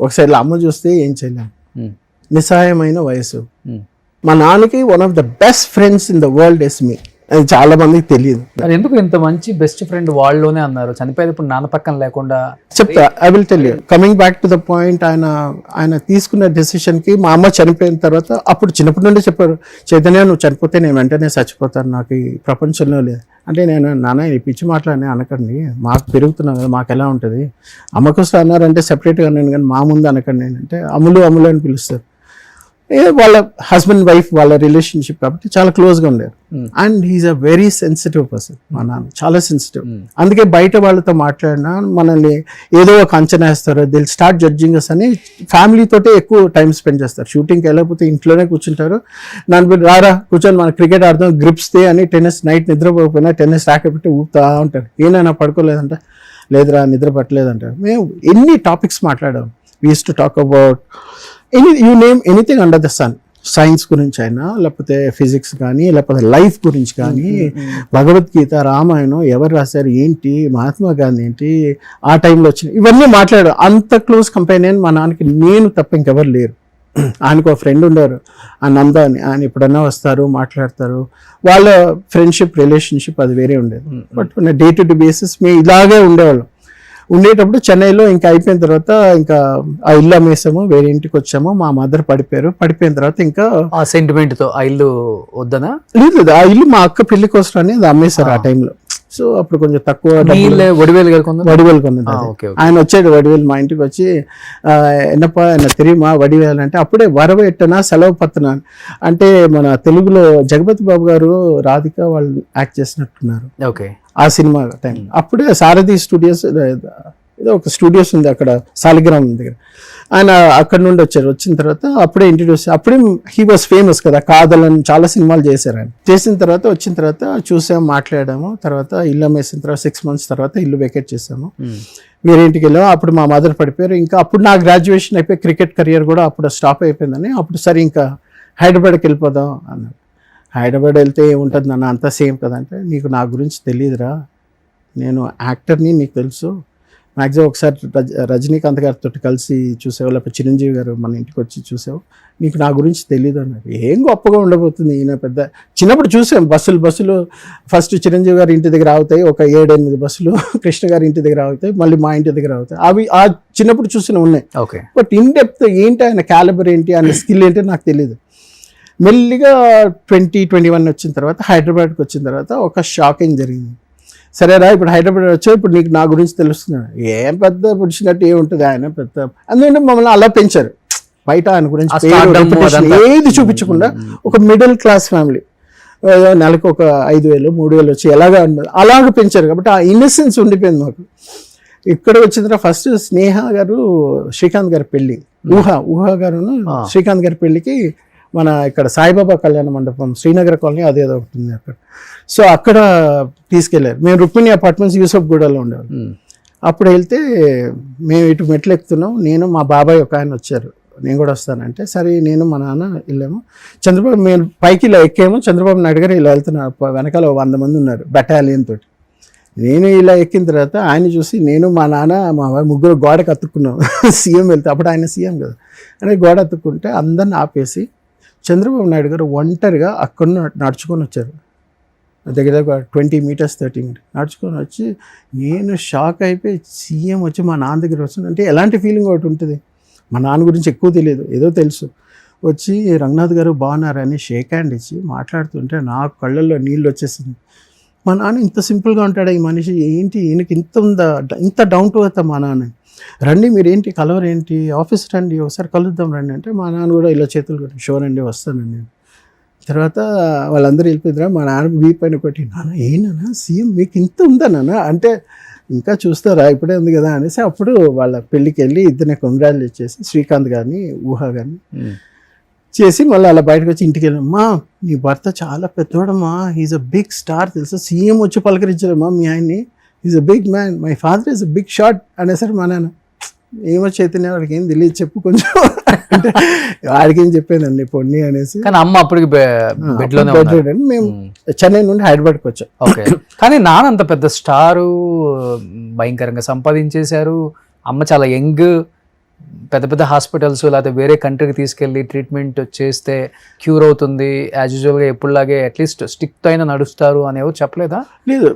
ఒకసారి అమ్మ చూస్తే ఏం చేయలేము. నిస్సహాయమైన వయసు. మా నాన్నకి one of the best friends in the world is me. అది చాలా మందికి తెలియదు. ఎందుకు ఇంత మంచి బెస్ట్ ఫ్రెండ్ వాళ్ళలోనే అన్నారు? చనిపోయేటప్పుడు నాన్న పక్కన లేకుండా. చెప్తా, I will tell you. Coming back to the point, ఆయన తీసుకున్న డెసిషన్కి మా అమ్మ చనిపోయిన తర్వాత అప్పుడు చిన్నప్పటి నుండి చెప్పారు, చైతన్య నువ్వు చనిపోతే నేను వెంటనే చచ్చిపోతాను, నాకు ఈ ప్రపంచంలో లేదు అంటే. నేను నాన్న ఈ పిచ్చి మాటలని అనకండి, మాకు పెరుగుతున్నాం కదా, మాకు ఎలా ఉంటుంది, అమ్మకోసం అన్నారంటే సెపరేట్గా అన్నాను కానీ మా ముందు అనకండి. అంటే అమ్ములు అని పిలుస్తారు. వాళ్ళ హస్బెండ్ వైఫ్ వాళ్ళ రిలేషన్షిప్ కాబట్టి చాలా క్లోజ్గా ఉండేది. And he is a very sensitive person. మా నాన్న చాలా సెన్సిటివ్. అందుకే బయట వాళ్ళతో మాట్లాడినా మనల్ని ఏదో ఒక అంచనా వేస్తారు, దిల్ స్టార్ట్ జడ్జింగ్ అస్ అని ఫ్యామిలీతోటే ఎక్కువ టైం స్పెండ్ చేస్తారు. షూటింగ్కి వెళ్ళకపోతే ఇంట్లోనే కూర్చుంటారు. నన్ను రారా కూర్చొని మన క్రికెట్ ఆడదాం గ్రిప్స్ దే అని టెన్నిస్ నైట్ నిద్రపోకపోయినా టెన్నిస్ ర్యాకెట్ పెట్టి ఊపుతా ఉంటారు. ఏనైనా పడుకోలేదంట, లేదురా నిద్ర పట్టలేదంటారు. మేము ఎన్ని టాపిక్స్ మాట్లాడాం. We use to talk about you name anything under the sun. Science గురించి అయినా, లేకపోతే ఫిజిక్స్ కానీ, లేకపోతే లైఫ్ గురించి కానీ, భగవద్గీత, రామాయణం ఎవరు రాశారు ఏంటి, మహాత్మా గాంధీ ఏంటి, ఆ టైంలో వచ్చిన ఇవన్నీ మాట్లాడారు. అంత క్లోజ్ కంపెనీయన్ మా నాన్నకి నేను తప్ప ఇంకెవరు లేరు. ఆయనకు ఒక ఫ్రెండ్ ఉండేవారు, ఆ నంద అని. ఆయన ఎప్పుడన్నా వస్తారు, మాట్లాడతారు. వాళ్ళ ఫ్రెండ్షిప్ రిలేషన్షిప్ అది వేరే ఉండేది. But day to day basis మేము ఇలాగే ఉండేవాళ్ళం. ఉండేటప్పుడు చెన్నైలో ఇంకా అయిపోయిన తర్వాత ఇంకా ఆ ఇల్లు అమ్మేసాము, వేరే ఇంటికి వచ్చాము. మా మదర్ పడిపోయిన తర్వాత ఇంకా ఆ సెంటిమెంట్ తో ఆ ఇల్లు వద్దనా? లేదు, ఆ ఇల్లు మా అక్క పెళ్లి కోసం అని అది అమ్మేశారు ఆ టైంలో. సో అప్పుడు కొంచెం తక్కువ వడివేలు కొన్నది. ఆయన వచ్చాడు వడివేలు మా ఇంటికి వచ్చి, ఎన్నప్ప ఆయన తెలియమా వడివేలు అంటే, అప్పుడే వరవెట్టనా సెలవు పత్తనా అంటే మన తెలుగులో జగపతి బాబు గారు రాధిక వాళ్ళు యాక్ట్ చేసినట్టున్నారు ఓకే ఆ సినిమా టైం. అప్పుడే సారథి స్టూడియోస్ ఏదో ఒక స్టూడియోస్ ఉంది అక్కడ సాలిగ్రామం దగ్గర. ఆయన అక్కడ నుండి వచ్చారు. వచ్చిన తర్వాత అప్పుడే ఇంట్రడ్యూస్, అప్పుడే హీ వాజ్ ఫేమస్ కదా, కాదలని చాలా సినిమాలు చేశారు ఆయన. చేసిన తర్వాత వచ్చిన తర్వాత చూసాము, మాట్లాడాము. తర్వాత ఇల్లు అమ్మేసిన తర్వాత 6 months తర్వాత ఇల్లు వెకేట్ చేసాము. వేరే ఇంటికి వెళ్ళాము. అప్పుడు మా మదర్ పడిపోయారు. ఇంకా అప్పుడు నా గ్రాడ్యుయేషన్ అయిపోయి క్రికెట్ కెరియర్ కూడా అప్పుడు స్టాప్ అయిపోయిందని, అప్పుడు సరే ఇంకా హైదరాబాద్కి వెళ్ళిపోదాం అన్నారు. హైదరాబాద్ వెళ్తే ఏముంటుంది నాన్న, అంతా సేమ్ కదంటే, నీకు నా గురించి తెలియదురా, నేను యాక్టర్ని, నీకు తెలుసు. మ్యాక్సిమం ఒకసారి రజనీకాంత్ గారితో కలిసి చూసావు, లేకపోతే చిరంజీవి గారు మన ఇంటికి వచ్చి చూసావు, నీకు నా గురించి తెలియదు అన్నారు. ఏం గొప్పగా ఉండబోతుంది, ఈయన పెద్ద. చిన్నప్పుడు చూసాం బస్సులు ఫస్ట్ చిరంజీవి గారి ఇంటి దగ్గర ఆగుతాయి, ఒక 7-8 బస్సులు కృష్ణ గారి ఇంటి దగ్గర ఆగుతాయి, మళ్ళీ మా ఇంటి దగ్గర ఆగుతాయి. అవి ఆ చిన్నప్పుడు చూసిన ఉన్నాయి. బట్ ఇన్ డెప్త్ ఏంటి, ఆయన క్యాలిబర్ ఏంటి, ఆయన స్కిల్ ఏంటి నాకు తెలియదు. మెల్లిగా 2021 వచ్చిన తర్వాత హైదరాబాద్కి వచ్చిన తర్వాత ఒక షాకింగ్ జరిగింది. సరేరా ఇప్పుడు హైదరాబాద్ వచ్చావు, ఇప్పుడు నీకు నా గురించి తెలుస్తున్నాడు. ఏం పెద్ద పుడిచినట్టు ఏముంటుంది, ఆయన పెద్ద. అందుకంటే మమ్మల్ని అలా పెంచారు. బయట ఆయన గురించి ఏది చూపించకుండా ఒక మిడిల్ క్లాస్ ఫ్యామిలీ, నెలకు ఒక 5,000 3,000 వచ్చి అలాగ పెంచారు. కాబట్టి ఆ ఇన్నసెన్స్ ఉండిపోయింది మాకు. ఇక్కడ వచ్చిన తర్వాత ఫస్ట్ స్నేహ గారు శ్రీకాంత్ గారి పెళ్ళి, ఊహ గారు శ్రీకాంత్ గారి పెళ్ళికి మన ఇక్కడ సాయిబాబా కళ్యాణ మండపం శ్రీనగర్ కాలనీ అదేదో ఒకటి ఉంది అక్కడ. సో అక్కడ తీసుకెళ్లారు. మేము రుక్మిణి అపార్ట్మెంట్స్ యూసఫ్ గూడలో ఉండేవాళ్ళం. అప్పుడు వెళ్తే మేము ఇటు మెట్లు ఎక్కుతున్నాం, నేను మా బాబాయ్ ఒక ఆయన వచ్చారు, నేను కూడా వస్తానంటే సరే నేను మా నాన్న వెళ్ళాము. చంద్రబాబు మేము పైకి ఇలా ఎక్కాము, చంద్రబాబు నాయుడు గారు ఇలా వెళ్తున్నారు, వెనకాల 100 మంది ఉన్నారు బెటాలియన్ తోటి. నేను ఇలా ఎక్కిన తర్వాత ఆయన చూసి నేను మా నాన్న మా ముగ్గురు గోడకు అతుక్కున్నాం. సీఎం వెళ్తే అప్పుడు ఆయన సీఎం కదా అంటే గోడ అతుక్కుంటే అందరిని ఆపేసి చంద్రబాబు నాయుడు గారు ఒంటరిగా అక్కడ నడుచుకొని వచ్చారు. దగ్గర 20 meters 30 meters నడుచుకొని వచ్చి, నేను షాక్ అయిపోయి సీఎం వచ్చి మా నాన్న దగ్గర వస్తుంది అంటే ఎలాంటి ఫీలింగ్ ఒకటి ఉంటుంది. మా నాన్న గురించి ఎక్కువ తెలియదు, ఏదో తెలుసు. వచ్చి రంగనాథ్ గారు బాగున్నారని షేక్ హ్యాండ్ ఇచ్చి మాట్లాడుతుంటే నా కళ్ళల్లో నీళ్ళు వచ్చేసింది. మా నాన్న ఇంత సింపుల్గా ఉంటాడా ఈ మనిషి, ఏంటి ఈయనకి ఇంత ఉందా, ఇంత డౌన్ టు ఎర్త్ మా నాన్న. రండి మీరేంటి కలవరు ఏంటి, ఆఫీస్ రండి ఒకసారి కలుద్దాం రండి అంటే మా నాన్న కూడా ఇలా చేతులు కొట్టి షోర్ అండి వస్తానండి. తర్వాత వాళ్ళందరూ వెళ్ళిపోయిద్దరా, మా నాన్న వీపు పైన కొట్టి, నాన్న ఏనా సీఎం మీకు ఇంత ఉందా నాన్న అంటే, ఇంకా చూస్తారా ఇప్పుడే ఉంది కదా అనేసి అప్పుడు వాళ్ళ పెళ్ళికి వెళ్ళి ఇద్దరిని కంగ్రాచులేట్ చేసి శ్రీకాంత్ గారిని ఊహ గారిని చేసి మళ్ళీ అలా బయటకు వచ్చి ఇంటికి వెళ్ళాం. మా నీ భర్త చాలా పెద్దోడమ్మా, హీఈస్ అ బిగ్ స్టార్ తెలుసా, సీఎం వచ్చి పలకరించారమ్మా మీ ఆయన్ని, is a big man, my father is a big shot అనేసరి మా నాన్న. ఏమో చైతన్య వాడికి ఏం తెలియదు చెప్పు కొంచెం అంటే వాడికి ఏం చెప్పానండి పొన్ని అనేసి. కానీ అమ్మ అప్పటికి మేము చెన్నై నుండి హైదరాబాద్కి వచ్చాం. ఓకే, కానీ నాన్న అంత పెద్ద స్టారు, భయంకరంగా సంపాదించేశారు. అమ్మ చాలా యంగ్, పెద్ద పెద్ద హాస్పిటల్స్ లేకపోతే వేరే కంట్రీకి తీసుకెళ్ళి ట్రీట్మెంట్ చేస్తే క్యూర్ అవుతుంది, యాజ్ యూజువల్గా ఎప్పుడులాగే అట్లీస్ట్ స్టిక్తో అయినా నడుస్తారు అనేవి చెప్పలేదా? లేదు,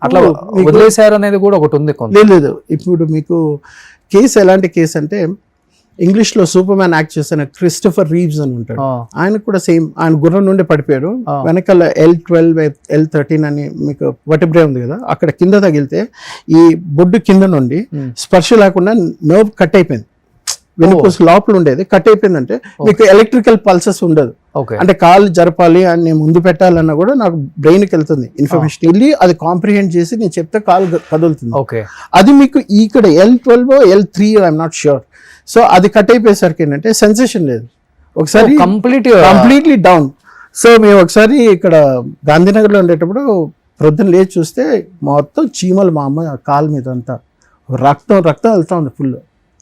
అట్లా వదిలేశారు అనేది కూడా ఒకటి ఉంది. లేదు, ఇప్పుడు మీకు కేసు ఎలాంటి కేసు అంటే, ఇంగ్లీష్లో సూపర్ మ్యాన్ యాక్ట్ చేసిన క్రిస్టోఫర్ రీవ్స్ అని ఉంటాడు. ఆయన కూడా సేమ్, ఆయన గుర్రం నుండి పడిపోయాడు. వెనకాల L12 L13 అని మీకు వర్టిబ్రే ఉంది కదా, అక్కడ కింద తగిలితే ఈ బొడ్డు కింద నుండి స్పర్శ లేకుండా నర్వ్ కట్ అయిపోయింది. వెనుపూస లోపల ఉండేది కట్ అయిపోయిందంటే మీకు ఎలక్ట్రికల్ పల్సెస్ ఉండదు. ఓకే. అంటే కాలు జరపాలి అని నేను ముందు పెట్టాలన్నా కూడా నాకు బ్రెయిన్కి వెళ్తుంది ఇన్ఫర్మేషన్, వెళ్ళి అది కాంప్రిహెండ్ చేసి నేను చెప్తే కాలు కదులుతుంది. ఓకే. అది మీకు ఇక్కడ L12 L3 I'm not sure. So అది కట్ అయిపోయేసరికి ఏంటంటే సెన్సేషన్ లేదు, ఒకసారి కంప్లీట్లీ డౌన్. సో మేము ఒకసారి ఇక్కడ గాంధీనగర్లో ఉండేటప్పుడు ప్రొద్దున లేచి చూస్తే మొత్తం చీమలు మా అమ్మ కాలు మీద అంతా రక్తం వెళ్తా ఉంది ఫుల్.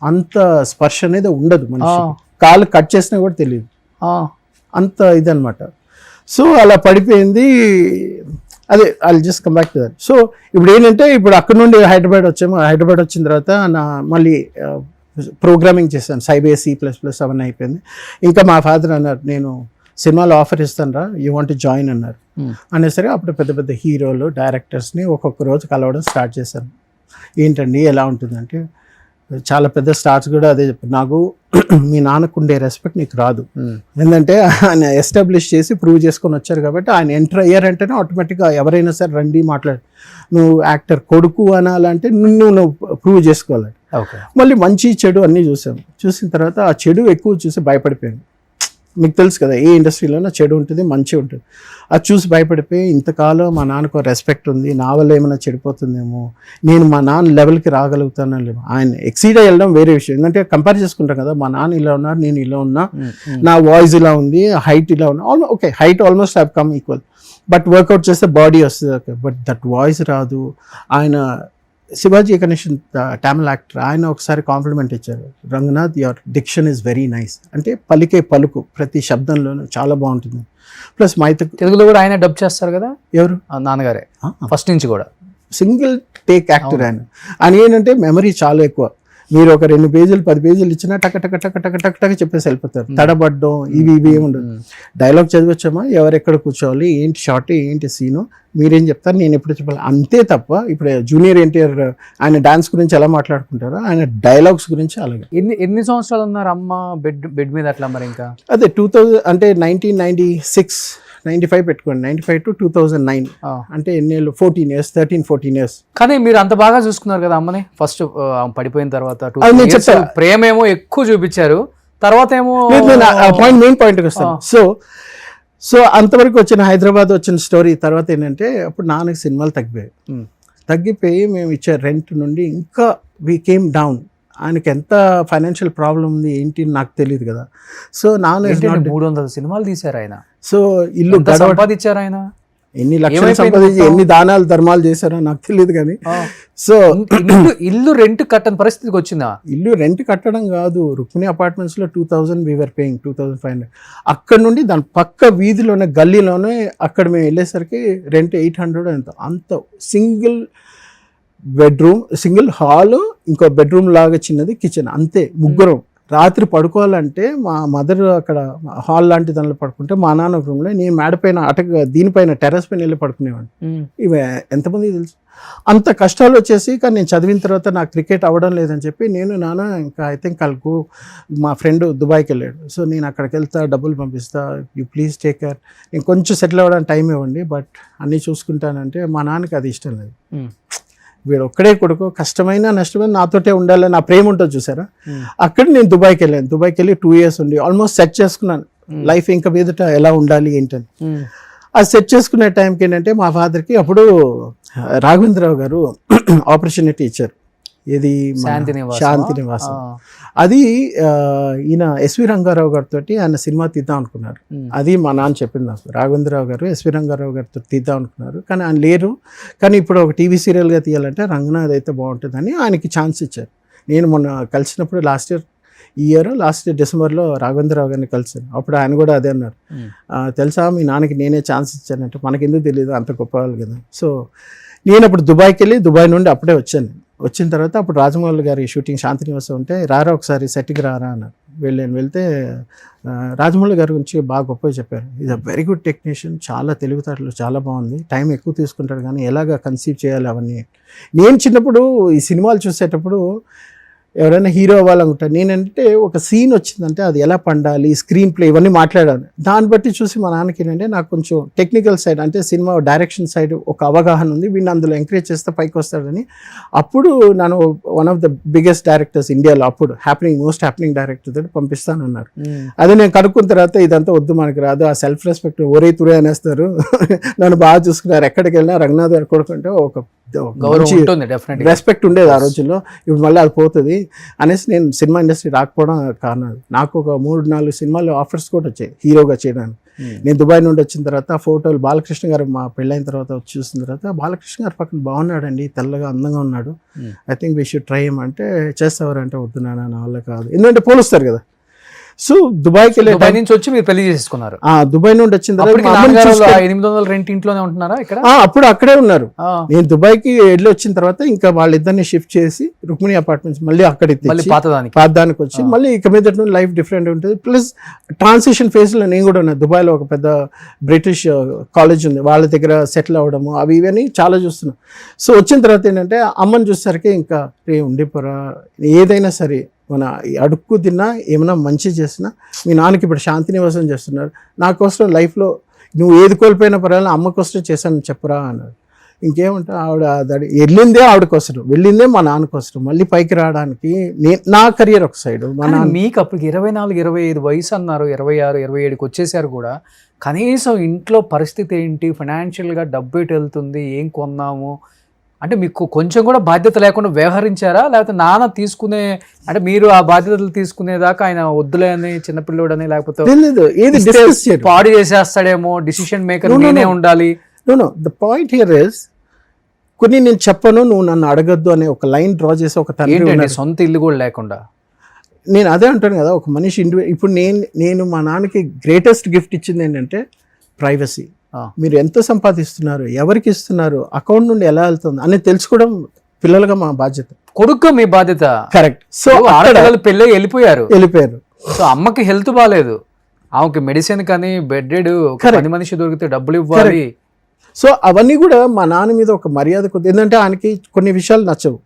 అంత స్పర్శ అనేది ఉండదు మనిషి, కాలు కట్ చేసినా కూడా తెలియదు, అంత ఇదనమాట. సో అలా పడిపోయింది. అదే I just come back to that. So ఇప్పుడు ఏంటంటే ఇప్పుడు అక్కడ నుండి హైదరాబాద్ వచ్చాము. హైదరాబాద్ వచ్చిన తర్వాత మళ్ళీ ప్రోగ్రామింగ్ చేశాను, సైబే C++ అవన్నీ అయిపోయింది. ఇంకా మా ఫాదర్ అన్నారు, నేను సినిమాలో ఆఫర్ ఇస్తాను రా, యూ వాంట్ జాయిన్ అన్నారు. అనేసరికి అప్పుడు పెద్ద పెద్ద హీరోలు డైరెక్టర్స్ని ఒక్కొక్క రోజు కలవడం స్టార్ట్ చేశాను. ఏంటండి ఎలా ఉంటుందంటే, చాలా పెద్ద స్టార్స్ కూడా అదే చెప్పారు, నాకు మీ నాన్నకు ఉండే రెస్పెక్ట్ నీకు రాదు. ఎందుకంటే ఆయన ఎస్టాబ్లిష్ చేసి ప్రూవ్ చేసుకొని వచ్చారు కాబట్టి ఆయన ఎంటర్ అయ్యారంటేనే ఆటోమేటిక్గా ఎవరైనా సరే రండి మాట్లాడు, నువ్వు యాక్టర్ కొడుకు అనాలంటే నువ్వు ప్రూవ్ చేసుకోవాలి. మళ్ళీ మంచి చెడు అన్నీ చూసిన తర్వాత ఆ చెడు ఎక్కువ చూసి భయపడిపోయాను. మీకు తెలుసు కదా, ఏ ఇండస్ట్రీలోనో చెడు ఉంటుంది మంచి ఉంటుంది. అది చూసి భయపడిపోయి ఇంతకాలం మా నాన్నకు రెస్పెక్ట్ ఉంది, నా వల్ల ఏమైనా చెడిపోతుందేమో, నేను మా నాన్న లెవెల్కి రాగలుగుతానో లేమో. ఆయన ఎక్సీడ్ వెళ్ళడం వేరే విషయం, ఎందుకంటే కంపేర్ చేసుకుంటాం కదా, మా నాన్న ఇలా ఉన్నారు, నేను ఇలా ఉన్నా, నా వాయిస్ ఇలా ఉంది, హైట్ ఇలా ఉన్నా, okay height almost have come equal, but workout చేస్తే బాడీ వస్తుంది. ఓకే, బట్ దట్ వాయిస్ రాదు. ఆయన శివాజీ గణేషన్ తమిళ యాక్టర్, ఆయన ఒకసారి కాంప్లిమెంట్ ఇచ్చారు, Ranganath your diction is very nice, అంటే పలికే పలుకు ప్రతి శబ్దంలోనూ చాలా బాగుంటుంది. ప్లస్ తెలుగులో కూడా ఆయన డబ్ చేస్తారు కదా, ఎవరు నాన్నగారే ఫస్ట్ నుంచి కూడా సింగిల్ టేక్ యాక్టర్ ఆయన. ఆయన ఏంటంటే మెమరీ చాలా ఎక్కువ. మీరు ఒక 2 పేజీలు 10 పేజీలు ఇచ్చినా టక టక టక టక టక టక చెప్పేసి వెళ్ళిపోతారు. తడబడ్డం ఇవి ఏమి ఉండదు. డైలాగ్ చదివచ్చామా, ఎవరెక్కడ కూర్చోవాలి, ఏంటి షార్ట్, ఏంటి సీను, మీరేం చెప్తారు, నేను ఎప్పుడు చెప్పాలి, అంతే తప్ప. ఇప్పుడు జూనియర్ ఎన్టీఆర్ ఆయన డాన్స్ గురించి ఎలా మాట్లాడుకుంటారో ఆయన డైలాగ్స్ గురించి అలాగే. ఎన్ని సంవత్సరాలు ఉన్నారు అమ్మ బెడ్ మీద అట్లా మరి? ఇంకా అదే 2000 అంటే 1995 పెట్టుకోండి, 95 to 2009 అంటే ఎన్నేళ్ళు, 14 years. కానీ మీరు అంత బాగా చూసుకున్నారు కదా అమ్మని, ఫస్ట్ పడిపోయిన తర్వాత ప్రేమ ఏమో ఎక్కువ చూపించారు, తర్వాత ఏమో మెయిన్ పాయింట్కి వస్తాను. సో అంతవరకు వచ్చిన హైదరాబాద్ వచ్చిన స్టోరీ తర్వాత ఏంటంటే, అప్పుడు నాన్నకి సినిమాలు తగ్గిపోయి మేము ఇచ్చే రెంట్ నుండి ఇంకా వీ కేమ్ డౌన్. ఆయనకి ఎంత ఫైనాన్షియల్ ప్రాబ్లం ఉంది ఏంటి నాకు తెలియదు కదా. సో నాన్న 300 సినిమాలు తీశారు ఆయన. సో ఇల్లు సంపాదించారు ఆయన, ఎన్ని లక్షలు సంపాదించి ఎన్ని దానాలు ధర్మాలు చేశారో నాకు తెలియదు కానీ. సో ఇల్లు రెంట్ కట్టని పరిస్థితికి వచ్చిందా? ఇల్లు రెంట్ కట్టడం కాదు, రుక్మిణి అపార్ట్మెంట్స్ లో 2000 వీఆర్ పేయింగ్ 2500. అక్కడ నుండి దాని పక్క వీధిలోనే గల్లీలోనే అక్కడ మేము వెళ్ళేసరికి రెంట్ 800 అంత సింగిల్ బెడ్రూమ్, సింగిల్ హాల్, ఇంకో బెడ్రూమ్ లాగా చిన్నది, కిచెన్, అంతే. ముగ్గురం రాత్రి పడుకోవాలంటే మా మదర్ అక్కడ హాల్ లాంటి దానిలో పడుకుంటే, మా నాన్న ఒక రూమ్లో, నేను మేడపైన దీనిపైన టెర్రస్ పైన వెళ్ళి పడుకునేవాడిని. ఇవి ఎంతమంది తెలుసు. అంత కష్టాలు వచ్చేసి, కానీ నేను చదివిన తర్వాత నాకు క్రికెట్ అవ్వడం లేదని చెప్పి నేను నాన్న ఇంకా ఐ థింక్ కలుగు మా ఫ్రెండ్ దుబాయ్కి వెళ్ళాడు. సో నేను అక్కడికి వెళ్తా, డబ్బులు పంపిస్తా, యూ ప్లీజ్ టేక్ కేర్, నేను కొంచెం సెటిల్ అవ్వడానికి టైం ఇవ్వండి, బట్ అన్నీ చూసుకుంటానంటే మా నాన్నకి అది ఇష్టం లేదు. వీడు ఒక్కడే కొడుకు, కష్టమైన నష్టమైన నాతోటే ఉండాలి, నా ప్రేమ ఉంటుంది చూసారా. అక్కడ నేను దుబాయ్కి వెళ్ళాను. దుబాయ్కి వెళ్ళి 2 years ఉండి ఆల్మోస్ట్ సెట్ చేసుకున్నాను లైఫ్ ఇంకా మీదట ఎలా ఉండాలి ఏంటని. అది సెట్ చేసుకునే టైంకి ఏంటంటే మా ఫాదర్కి అప్పుడు రాఘవేంద్రరావు గారు ఆపర్చునిటీ ఇచ్చారు, ఏది శాంతి నివాసం. అది ఈయన ఎస్వి రంగారావు గారితో ఆయన సినిమా తీద్దాం అనుకున్నారు. అది మా నాన్న చెప్పింది నాకు, రాఘవేంద్రరావు గారు ఎస్వి రంగారావు గారితో తీద్దాం అనుకున్నారు, కానీ ఆయన లేరు. కానీ ఇప్పుడు ఒక టీవీ సీరియల్గా తీయాలంటే రంగనాథ్ అయితే బాగుంటుందని ఆయనకి ఛాన్స్ ఇచ్చారు. నేను మొన్న కలిసినప్పుడు లాస్ట్ ఇయర్ డిసెంబర్లో రాఘవేంద్రరావు గారిని కలిసాను. అప్పుడు ఆయన కూడా అదే అన్నారు, తెలుసా మీ నాన్నకి నేనే ఛాన్స్ ఇచ్చానంటే, మనకెందుకు తెలియదు, అంత గొప్ప వాళ్ళు కదా. సో నేను అప్పుడు దుబాయ్కి వెళ్ళి దుబాయ్ నుండి అప్పుడే వచ్చాను. వచ్చిన తర్వాత అప్పుడు రాజమౌళి గారి షూటింగ్ శాంతినివాసం ఉంటే, రారా ఒకసారి సెట్కి రారా అన్నారు. వెళ్తే రాజమౌళి గారి గురించి బాగా గొప్పగా చెప్పారు. Is a very good technician, చాలా తెలివితేటలు చాలా బాగుంది, టైం ఎక్కువ తీసుకుంటాడు కానీ ఎలాగ కన్సీవ్ చేయాలి అవన్నీ. నేను చిన్నప్పుడు ఈ సినిమాలు చూసేటప్పుడు ఎవరైనా హీరో అవ్వాలనుకుంటారు. నేనంటే ఒక సీన్ వచ్చిందంటే అది ఎలా పండాలి, స్క్రీన్ ప్లే ఇవన్నీ మాట్లాడాలి. దాన్ని బట్టి చూసి మా నాన్నకి ఏంటంటే నాకు కొంచెం టెక్నికల్ సైడ్ అంటే సినిమా డైరెక్షన్ సైడ్ ఒక అవగాహన ఉంది, వీడిని అందులో ఎంకరేజ్ చేస్తే పైకి వస్తాడని. అప్పుడు నన్ను one of the biggest directors ఇండియాలో అప్పుడు మోస్ట్ హ్యాపెనింగ్ డైరెక్టర్ తోటి పంపిస్తానన్నారు. అది నేను కనుక్కున్న తర్వాత ఇదంతా వద్దు, మనకి రాదు, ఆ సెల్ఫ్ రెస్పెక్ట్ ఒరే తురే అనేస్తారు, నన్ను బాగా చూసుకున్నారు, ఎక్కడికి వెళ్ళినా రంగనాథ్ గారు కొడుకుంటే ఒక రెస్పెక్ట్ ఉండేది ఆ రోజుల్లో. ఇప్పుడు మళ్ళీ అది పోతుంది అనేసి నేను సినిమా ఇండస్ట్రీ రాకపోవడం కారణం. నాకు ఒక 3-4 సినిమాలు ఆఫర్స్ కూడా వచ్చాయి హీరోగా చేయడానికి. నేను దుబాయ్ నుండి వచ్చిన తర్వాత ఫోటోలు బాలకృష్ణ గారు మా పెళ్ళైన తర్వాత వచ్చి చూసిన తర్వాత బాలకృష్ణ గారు పక్కన బాగున్నాడండి, తెల్లగా అందంగా ఉన్నాడు, I think we should try అంటే చేస్తావారంటే వద్దు నాన్న నా వల్ల కాదు, ఎందుకంటే పోలుస్తారు కదా. సో దుబాయ్కి వెళ్ళే దుబాయ్ నుంచి వచ్చి మీరు పెళ్లి చేసుకున్నారు. దుబాయ్ నుండి వచ్చిన తర్వాత 800 రెంట్ ఇంట్లోనే ఉంటున్నారా ఇక్కడ? అప్పుడు అక్కడే ఉన్నారు. నేను దుబాయ్కి వెళ్ళి వచ్చిన తర్వాత ఇంకా వాళ్ళిద్దరిని షిఫ్ట్ చేసి రుక్మిణి అపార్ట్మెంట్స్ మళ్ళీ అక్కడికి పాతదానికి వచ్చి మళ్ళీ ఇక మీద లైఫ్ డిఫరెంట్ ఉంటుంది. ప్లస్ ట్రాన్సిషన్ ఫేజ్ లో నేను కూడా ఉన్నా. దుబాయ్లో ఒక పెద్ద బ్రిటిష్ కాలేజ్ ఉంది, వాళ్ళ దగ్గర సెటిల్ అవ్వడము అవి ఇవన్నీ చాలా చూస్తున్నాం. సో వచ్చిన తర్వాత ఏంటంటే అమ్మని చూసేసరికి ఇంకా ఉండిపోరా, ఏదైనా సరే మన అడుక్కు తిన్నా ఏమైనా మంచి చేసినా, మీ నాన్నకి ఇప్పుడు శాంతి నివాసం చేస్తున్నారు, నా కోసం లైఫ్లో నువ్వు ఏది కోల్పోయినా పర్వాలేదు అమ్మ కోసం చేశాను చెప్పరా అన్నాడు. ఇంకేమంటా ఆవిడ వెళ్ళిందే ఆవిడ కోసం, వెళ్ళిందే మా నాన్న కోసం, మళ్ళీ పైకి రావడానికి నా కెరియర్ ఒక సైడ్. మీకు అప్పటికి 24-25 వయసు అన్నారు, 26-27కి వచ్చేసారు కూడా. కనీసం ఇంట్లో పరిస్థితి ఏంటి, ఫైనాన్షియల్గా డబ్బు ఎటు వెళ్తుంది, ఏం కొన్నాము అంటే మీకు కొంచెం కూడా బాధ్యత లేకుండా వ్యవహరించారా? లేకపోతే నాన్న తీసుకునే అంటే మీరు ఆ బాధ్యతలు తీసుకునేదాకా ఆయన వద్దులే అని చిన్నపిల్లోడని, లేకపోతే పాడు చేసేస్తాడేమో, డిసిషన్ మేకర్ నేనే ఉండాలి? Know the point here is కొన్ని నేను చెప్పను, నువ్వు నన్ను అడగద్దు అనే ఒక లైన్ డ్రా చేసి ఒక తండ్రి సొంత ఇల్లు కూడా లేకుండా. నేను అదే అంటాను కదా, ఒక మనిషి ఇప్పుడు నేను మా నాన్నకి గ్రేటెస్ట్ గిఫ్ట్ ఇచ్చింది ఏంటంటే ప్రైవసీ. మీరు ఎంత సంపాదిస్తున్నారు, ఎవరికి ఇస్తున్నారు, అకౌంట్ నుండి ఎలా వెళ్తుంది అనేది తెలుసుకోవడం పిల్లలుగా మా బాధ్యత, కొడుకు మీ బాధ్యత. కరెక్ట్. సో పెళ్ళి వెళ్ళిపోయారు. సో అమ్మకి హెల్త్ బాగాలేదు, ఆమెకి మెడిసిన్ కానీ బెడ్డెడ్, పని మనిషి దొరికితే డబ్బులు ఇవ్వాలి. సో అవన్నీ కూడా మా నాన్న మీద ఒక మర్యాద కొద్ది, ఏంటంటే ఆయనకి కొన్ని విషయాలు నచ్చవు.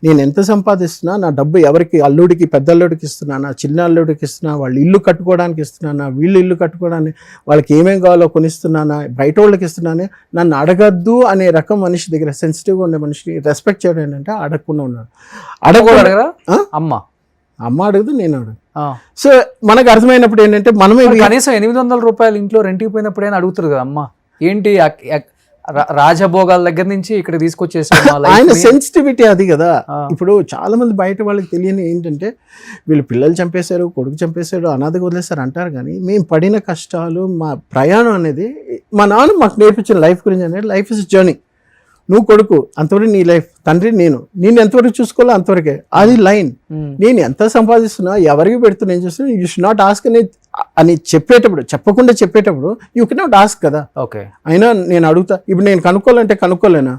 నేను ఎంత సంపాదిస్తున్నా, నా డబ్బు ఎవరికి, అల్లుడికి పెద్ద అల్లుడికి ఇస్తున్నానా, చిన్న అల్లుడికి ఇస్తున్నా, వాళ్ళు ఇల్లు కట్టుకోవడానికి ఇస్తున్నానా, వీళ్ళు ఇల్లు కట్టుకోవడానికి వాళ్ళకి ఏమేం కావాలో కొనిస్తున్నానా, బయట వాళ్ళకి ఇస్తున్నానే, నన్ను అడగద్దు అనే రకం మనిషి దగ్గర, సెన్సిటివ్గా ఉండే మనిషిని రెస్పెక్ట్ చేయడం ఏంటంటే అడగకుండా ఉన్నాడు. అడగరా అమ్మ అడగదు, నేను అడగదు. సో మనకు అర్థమైనప్పుడు ఏంటంటే మనమే కనీసం 800 రూపాయలు ఇంట్లో రెంట్కి పోయినప్పుడు అయినా అడుగుతారు కదా, అమ్మ ఏంటి రాజభోగాల దగ్గర నుంచి ఇక్కడ తీసుకొచ్చేసారు. ఆయన సెన్సిటివిటీ అది కదా. ఇప్పుడు చాలా మంది బయట వాళ్ళకి తెలియని ఏంటంటే వీళ్ళు పిల్లలు చంపేశారు, కొడుకు చంపేశాడు, అనాథగా వదిలేశారు అంటారు. కానీ మేము పడిన కష్టాలు, మా ప్రయాణం అనేది మా నాన్న మాకు నేర్పించిన లైఫ్ గురించి అనేది లైఫ్ ఇస్ జర్నీ. నువ్వు కొడుకు అంతవరకు నీ లైఫ్, తండ్రి నేను ఎంతవరకు చూసుకోవాలో అంతవరకే, అది లైన్. నేను ఎంత సంపాదిస్తున్నా, ఎవరికి పెడుతున్నా, ఏం చేస్తున్నా, యూ షుడ్ నాట్ ఆస్క్ అని చెప్పేటప్పుడు, చెప్పకుండా చెప్పేటప్పుడు యూ కెన్ నాట్ ఆస్క్ కదా. ఓకే, అయినా నేను అడుగుతా. ఇప్పుడు నేను కనుక్కోవాలంటే కనుక్కోలేనా?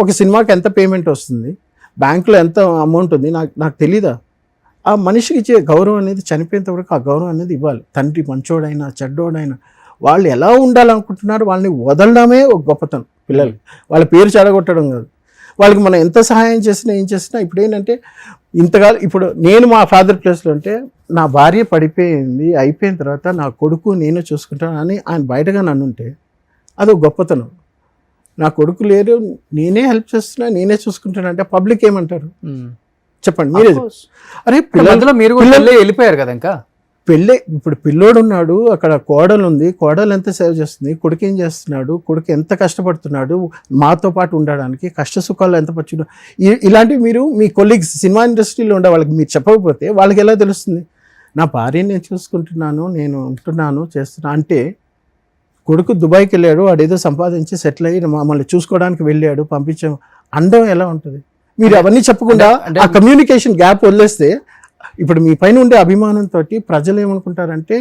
ఒక సినిమాకి ఎంత పేమెంట్ వస్తుంది, బ్యాంకులో ఎంత అమౌంట్ ఉంది, నాకు తెలీదా? ఆ మనిషికి ఇచ్చే గౌరవం అనేది చనిపోయేంత వరకు ఆ గౌరవం అనేది ఇవ్వాలి. తండ్రి మంచోడైనా చెడ్డోడైనా వాళ్ళు ఎలా ఉండాలనుకుంటున్నారు, వాళ్ళని వదలడమే ఒక గొప్పతనం. పిల్లలు వాళ్ళ పేరు చెడగొట్టడం కాదు. వాళ్ళకి మనం ఎంత సహాయం చేసినా ఏం చేసినా, ఇప్పుడు ఏంటంటే ఇంతకాలం ఇప్పుడు నేను మా ఫాదర్ ప్లేస్లో ఉంటే నా భార్య పడిపోయింది, అయిపోయిన తర్వాత నా కొడుకు నేను చూసుకుంటాను అని ఆయన బయటగా నన్ను ఉంటే అది ఒక గొప్పతనం. నా కొడుకు లేరు, నేనే హెల్ప్ చేస్తున్నా, నేనే చూసుకుంటాను అంటే పబ్లిక్ ఏమంటారు చెప్పండి మీరే. అరే పిల్లలు మీరు వెళ్ళిపోయారు కదా, ఇంకా పెళ్ళి ఇప్పుడు పిల్లోడు ఉన్నాడు, అక్కడ కోడలు ఉంది, కోడలు ఎంత సేవ్ చేస్తుంది, కొడుకు ఏం చేస్తున్నాడు, కొడుకు ఎంత కష్టపడుతున్నాడు మాతో పాటు ఉండడానికి, కష్ట సుఖాలు ఎంత పచ్చుడు, ఇలాంటివి మీరు మీ కొలీగ్స్ సినిమా ఇండస్ట్రీలో ఉండే వాళ్ళకి మీరు చెప్పకపోతే వాళ్ళకి ఎలా తెలుస్తుంది? నా భార్యని నేను చూసుకుంటున్నాను, నేను ఉంటున్నాను, చేస్తున్నా అంటే. కొడుకు దుబాయ్కి వెళ్ళాడు, వాడేదో సంపాదించి సెటిల్ అయ్యి మమ్మల్ని చూసుకోవడానికి వెళ్ళాడు, పంపించాము, అందం ఎలా ఉంటుంది? మీరు అవన్నీ చెప్పకుండా ఆ కమ్యూనికేషన్ గ్యాప్ వదిలేస్తే, ఇప్పుడు మీ పైన ఉండే అభిమానంతో ప్రజలు ఏమనుకుంటారంటే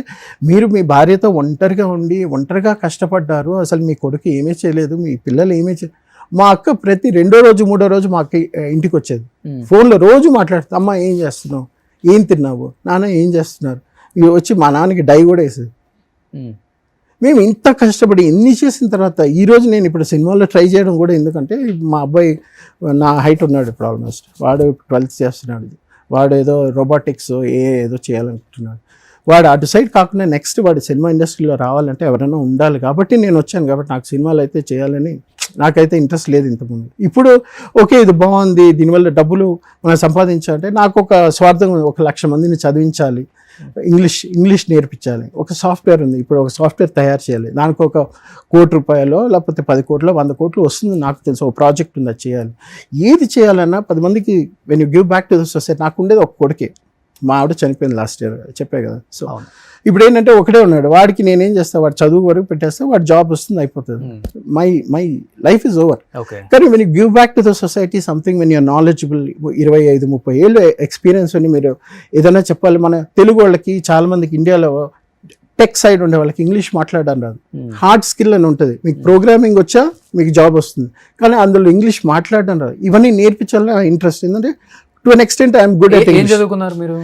మీరు మీ భార్యతో ఒంటరిగా ఉండి ఒంటరిగా కష్టపడ్డారు, అసలు మీ కొడుకు ఏమీ చేయలేదు, మీ పిల్లలు ఏమీ చేయలేదు. మా అక్క ప్రతి 2వ రోజు 3వ రోజు మా అక్క ఇంటికి వచ్చేది, ఫోన్లో రోజు మాట్లాడుతుంది, అమ్మ ఏం చేస్తున్నావు, ఏం తిన్నావు, నాన్న ఏం చేస్తున్నారు, ఇవి వచ్చి మా నాన్నకి డై కూడా వేసేది. మేము ఇంత కష్టపడి ఎన్ని చేసిన తర్వాత ఈరోజు నేను ఇప్పుడు సినిమాలో ట్రై చేయడం కూడా ఎందుకంటే మా అబ్బాయి నా హైట్ ఉన్నాడు ఇప్పుడు ఆల్మోస్ట్, వాడు 12th చేస్తున్నాడు, వాడు ఏదో రోబోటిక్స్ ఏదో చేయాలనుకుంటున్నాడు. వాడు అటు సైడ్ కాకుండా నెక్స్ట్ వాడు సినిమా ఇండస్ట్రీలో రావాలంటే ఎవరైనా ఉండాలి. కాబట్టి నేను వచ్చాను. కాబట్టి నాకు సినిమాలు అయితే చేయాలని నాకైతే ఇంట్రెస్ట్ లేదు ఇంతకుముందు. ఇప్పుడు ఓకే ఇది బాగుంది, దీనివల్ల డబ్బులు మనం సంపాదించాలంటే నాకు ఒక స్వార్థం, 1,00,000 మందిని చదివించాలి, ఇంగ్లీష్ నేర్పించాలి. ఒక సాఫ్ట్వేర్ ఉంది, ఇప్పుడు ఒక సాఫ్ట్వేర్ తయారు చేయాలి, దానికి ఒక ₹1,00,00,000 లేకపోతే 10 కోట్లు 100 కోట్లు వస్తుంది నాకు తెలుసు. ఒక ప్రాజెక్ట్ ఉంది, అది చేయాలి. ఏది చేయాలన్నా 10 మందికి when you give back to the society. నాకు ఉండేది ఒక కొడుకే, మా ఆవిడ చనిపోయింది లాస్ట్ ఇయర్, చెప్పే కదా. సో ఇప్పుడు ఏంటంటే ఒకటే ఉన్నాడు, వాడికి నేనేం చేస్తాను, వాడు చదువు వరకు పెట్టేస్తే వాడు జాబ్ వస్తుంది, అయిపోతుంది. My life is over. కానీ when you give back to the society something, when you're knowledgeable, 25-30 ఏళ్ళు ఎక్స్పీరియన్స్ అని మీరు ఏదైనా చెప్పాలి. మన తెలుగు వాళ్ళకి చాలా మందికి ఇండియాలో టెక్ సైడ్ ఉండే వాళ్ళకి ఇంగ్లీష్ మాట్లాడడం రాదు. హార్డ్ స్కిల్ అని ఉంటుంది. మీకు ప్రోగ్రామింగ్ వచ్చా మీకు జాబ్ వస్తుంది, కానీ అందులో ఇంగ్లీష్ మాట్లాడడం రాదు. ఇవన్నీ నేర్పించాలని ఇంట్రెస్ట్. ఏంటంటే to an extent I'm good at English. చదువుకున్నారు మీరు?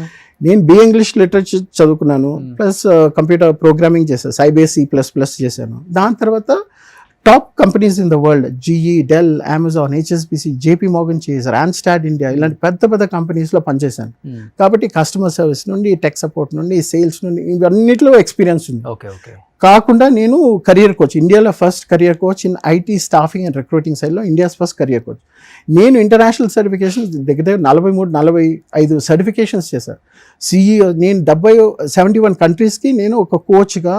నేను BA ఇంగ్లీష్ లిటరేచర్ చదువుకున్నాను, ప్లస్ కంప్యూటర్ ప్రోగ్రామింగ్ చేశాను, Sybase C++ చేశాను. దాని తర్వాత top companies in the world, GE, Dell, Amazon, HSBC, JP Morgan Chase, Randstad India, ఇలాంటి పెద్ద పెద్ద కంపెనీస్లో పనిచేశాను. కాబట్టి కస్టమర్ సర్వీస్ నుండి, టెక్ సపోర్ట్ నుండి, సేల్స్ నుండి, ఇవన్నిటిలో ఎక్స్పీరియన్స్ ఉంది. కాకుండా నేను కెరియర్ కోచ్, ఇండియాలో first career coach in IT staffing and recruiting సైడ్లో ఇండియాస్ ఫస్ట్ కెరియర్ కోచ్. నేను ఇంటర్నేషనల్ సర్టిఫికేషన్స్ దగ్గర 43-45 సర్టిఫికేషన్స్ చేశాను. CEO నేను 71 కంట్రీస్కి నేను ఒక కోచ్గా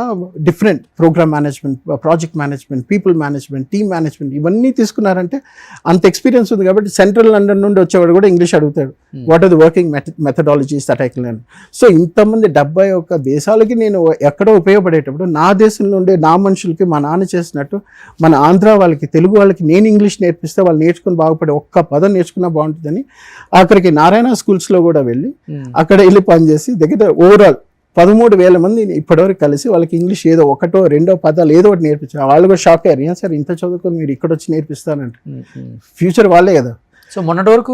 different program management, project management, people management, team management ఇవన్నీ తీసుకున్నారంటే అంత ఎక్స్పీరియన్స్ ఉంది. కాబట్టి సెంట్రల్ లండన్ నుండి వచ్చేవాడు కూడా ఇంగ్లీష్ అడుగుతాడు, what are the working methodologies that I can learn. So ఇంతమంది 71 దేశాలకి నేను ఎక్కడో ఉపయోగపడేటప్పుడు నా దేశం నుండి నా మనుషులకి మా నాన్న చేసినట్టు మన ఆంధ్ర వాళ్ళకి, తెలుగు వాళ్ళకి నేను ఇంగ్లీష్ నేర్పిస్తే వాళ్ళు నేర్చుకుని బాగుపడే ఒక్క పదం నేర్చుకున్నా బాగుంటుందని అక్కడికి నారాయణ స్కూల్స్లో కూడా వెళ్ళి అక్కడ వెళ్ళి పనిచేసి దగ్గర ఓవరాల్ 13,000 మంది ఇప్పటివరకు కలిసి వాళ్ళకి ఇంగ్లీష్ ఏదో 1-2 పదాలు ఏదో ఒకటి నేర్పించారు. వాళ్ళు కూడా షాక్ అయ్యారు, ఏం సార్ ఇంత చదువుకొని మీరు ఇక్కడ వచ్చి నేర్పిస్తానంటే. ఫ్యూచర్ వాళ్ళే కదా. సో మొన్నటి వరకు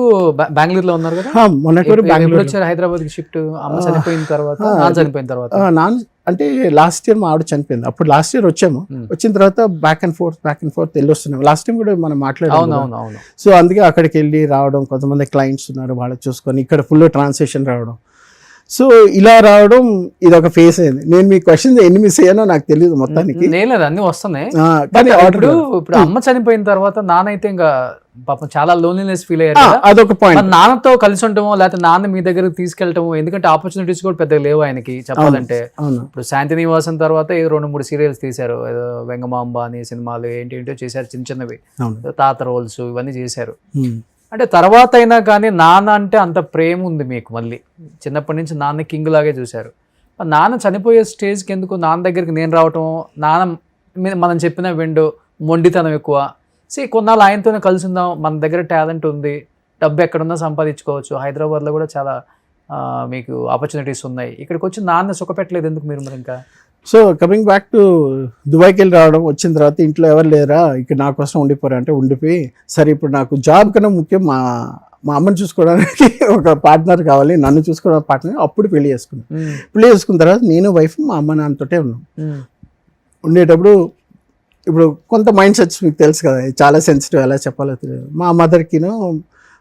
బెంగళూరులో ఉన్నారు కదా? మొన్నటి వరకు బెంగళూరు వచ్చారు, హైదరాబాద్ కి షిఫ్ట్. అమ్మ చనిపోయిన తర్వాత, నాన్న చనిపోయిన తర్వాత. నాన్న అంటే లాస్ట్ ఇయర్ మా ఆవిడ చనిపోయింది, అప్పుడు లాస్ట్ ఇయర్ వచ్చాము. వచ్చిన తర్వాత బ్యాక్ అండ్ ఫోర్త్ వెళ్ళి వస్తున్నాం. లాస్ట్ టైం కూడా మనం మాట్లాడాము. సో అందుకే అక్కడికి వెళ్ళి రావడం, కొంతమంది క్లయింట్స్ ఉన్నారు వాళ్ళకి చూసుకొని ఇక్కడ ఫుల్ ట్రాన్సాక్షన్ రావడం. సో ఇలా రావడం ఇది ఒక ఫేస్ అయింది. నేను మీ క్వశ్చన్ ఎన్ని మిస్ అయ్యానో నాకు తెలియదు మొత్తానికి. లేదు, అన్ని వస్తున్నాయి. కానీ ఇప్పుడు అమ్మ చనిపోయిన తర్వాత నాన్న అయితే ఇంకా పాపం చాలా లోన్లీనెస్ ఫీల్ అయ్యారు. అదొక పాయింట్. నాన్నతో కలిసి ఉండటమో లేకపోతే నాన్న మీ దగ్గరకు తీసుకెళ్ళటమో, ఎందుకంటే ఆపర్చునిటీస్ కూడా పెద్దగా లేవు ఆయనకి చెప్పాలంటే. ఇప్పుడు శాంతి నివాసం తర్వాత ఏదో 2-3 సీరియల్స్ తీశారు, ఏదో వెంగమాంబ అని సినిమాలు ఏంటో చేశారు, చిన్న చిన్నవి తాత రోల్స్ ఇవన్నీ చేశారు. అంటే తర్వాత అయినా కానీ నాన్న అంటే అంత ప్రేమ ఉంది మీకు. మళ్ళీ చిన్నప్పటి నుంచి నాన్న కింగ్ లాగే చూశారు. నాన్న చనిపోయే స్టేజ్కి ఎందుకు నాన్న దగ్గరికి నేను రావటం, నాన్న మనం చెప్పిన విండో, మొండితనం ఎక్కువ. కొన్నాళ్ళు ఆయనతోనే కలిసి ఉందాం, మన దగ్గర టాలెంట్ ఉంది, డబ్బు ఎక్కడున్నా సంపాదించుకోవచ్చు, హైదరాబాద్లో కూడా చాలా మీకు ఆపర్చునిటీస్ ఉన్నాయి, ఇక్కడికి వచ్చి నాన్న సుఖపెట్టలేదు ఎందుకు మీరు మరి ఇంకా? సో కమింగ్ బ్యాక్ టు దుబాయ్కి వెళ్ళి రావడం, వచ్చిన తర్వాత ఇంట్లో ఎవరు లేరా ఇక్కడ నా కోసం ఉండిపోరా అంటే ఉండిపోయి, సరే ఇప్పుడు నాకు జాబ్ కన్నా ముఖ్యం మా అమ్మని చూసుకోవడానికి ఒక పార్ట్నర్ కావాలి, నన్ను చూసుకోవడానికి పార్ట్నర్. అప్పుడు పెళ్లి చేసుకున్నాను. పెళ్లి చేసుకున్న తర్వాత నేను వైఫ్ మా అమ్మ నాన్నతోటే ఉన్నాం. ఉండేటప్పుడు ఇప్పుడు కొంత మైండ్ సెట్స్ మీకు తెలుసు కదా, చాలా సెన్సిటివ్, ఎలా చెప్పాలో తెలియదు. మా మదర్కిను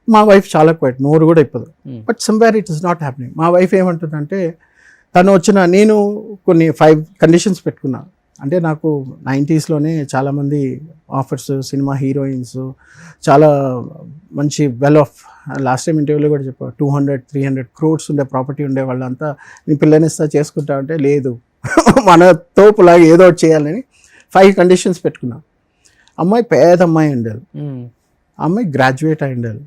మా వైఫ్ చాలా క్వైట్, నోరు కూడా ఇప్పదు. But somewhere it is not happening. మా వైఫ్ ఏమంటుందంటే, తను నేను కొన్ని 5 కండిషన్స్ పెట్టుకున్నా. అంటే నాకు 90sలోనే చాలామంది ఆఫర్స్, సినిమా హీరోయిన్స్, చాలా మంచి వెల్ ఆఫ్, లాస్ట్ టైం ఇంటర్వ్యూలో కూడా చెప్పారు, 200-300 crores ఉండే ప్రాపర్టీ ఉండే వాళ్ళంతా నీ పిల్లనిస్తా చేసుకుంటా అంటే లేదు, మన తోపులాగా ఏదో ఒకటి చేయాలని 5 కండిషన్స్ పెట్టుకున్నా. అమ్మాయి పేద అమ్మాయి ఉండాలి, అమ్మాయి గ్రాడ్యుయేట్ అయి ఉండాలి,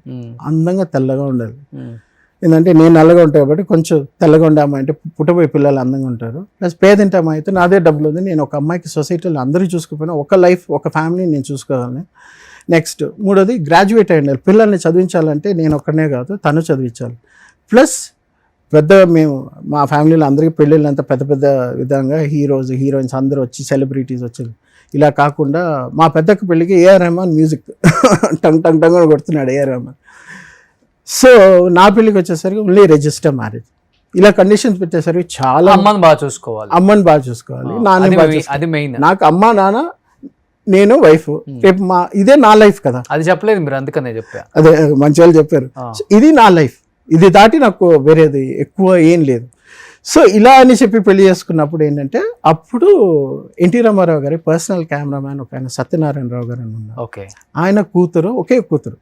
అందంగా తెల్లగా ఉండాలి. ఏంటంటే నేను నల్లగా ఉంటాయి కాబట్టి కొంచెం తెల్లగా ఉండే అమ్మాయి అంటే పుట్టబోయే పిల్లలు అందంగా ఉంటారు. ప్లస్ పేదింటి అమ్మాయి అయితే నాదే డబ్బులు ఉంది, నేను ఒక అమ్మాయికి సొసైటీలో అందరూ చూసుకోకపోయినా ఒక లైఫ్, ఒక ఫ్యామిలీని నేను చూసుకోవాలని. నెక్స్ట్ 3వది గ్రాడ్యుయేట్ అయి ఉండాలి. పిల్లల్ని చదివించాలంటే నేను ఒక్కనే కాదు, తను చదివించాలి. ప్లస్ మేము మా ఫ్యామిలీలో అందరికీ పెళ్ళిళ్ళు అంతా పెద్ద పెద్ద విధంగా హీరోయిన్స్ అందరూ వచ్చి, సెలబ్రిటీస్ వచ్చారు. ఇలా కాకుండా మా పెద్దక్క పెళ్ళికి AR రెహమాన్ మ్యూజిక్ టంగ్ టంగ్ టంగ్ అని కొడుతున్నాడు AR రెహమాన్. సో నా పెళ్ళికి వచ్చేసరికి ఓన్లీ రిజిస్టర్ మ్యారేజ్. ఇలా కండిషన్స్ పెట్టేసరికి చాలా అమ్మని బాగా చూసుకోవాలి, నాన్న నాకు అమ్మ నాన్న నేను వైఫ్, రేపు ఇదే నా లైఫ్ కదా. అది చెప్పలేదు మీరు, అందుకనే చెప్పా. అదే మంచి వాళ్ళు చెప్పారు, ఇది నా లైఫ్. ఇది దాటి నాకు వేరేది ఎక్కువ ఏం లేదు. సో ఇలా అని చెప్పి పెళ్లి చేసుకున్నప్పుడు ఏంటంటే అప్పుడు ఎన్టీ రామారావు గారి పర్సనల్ కెమెరామ్యాన్ ఒక ఆయన సత్యనారాయణరావు గారు అని ఉన్నారు. ఓకే. ఆయన కూతురు, ఒకే కూతురు,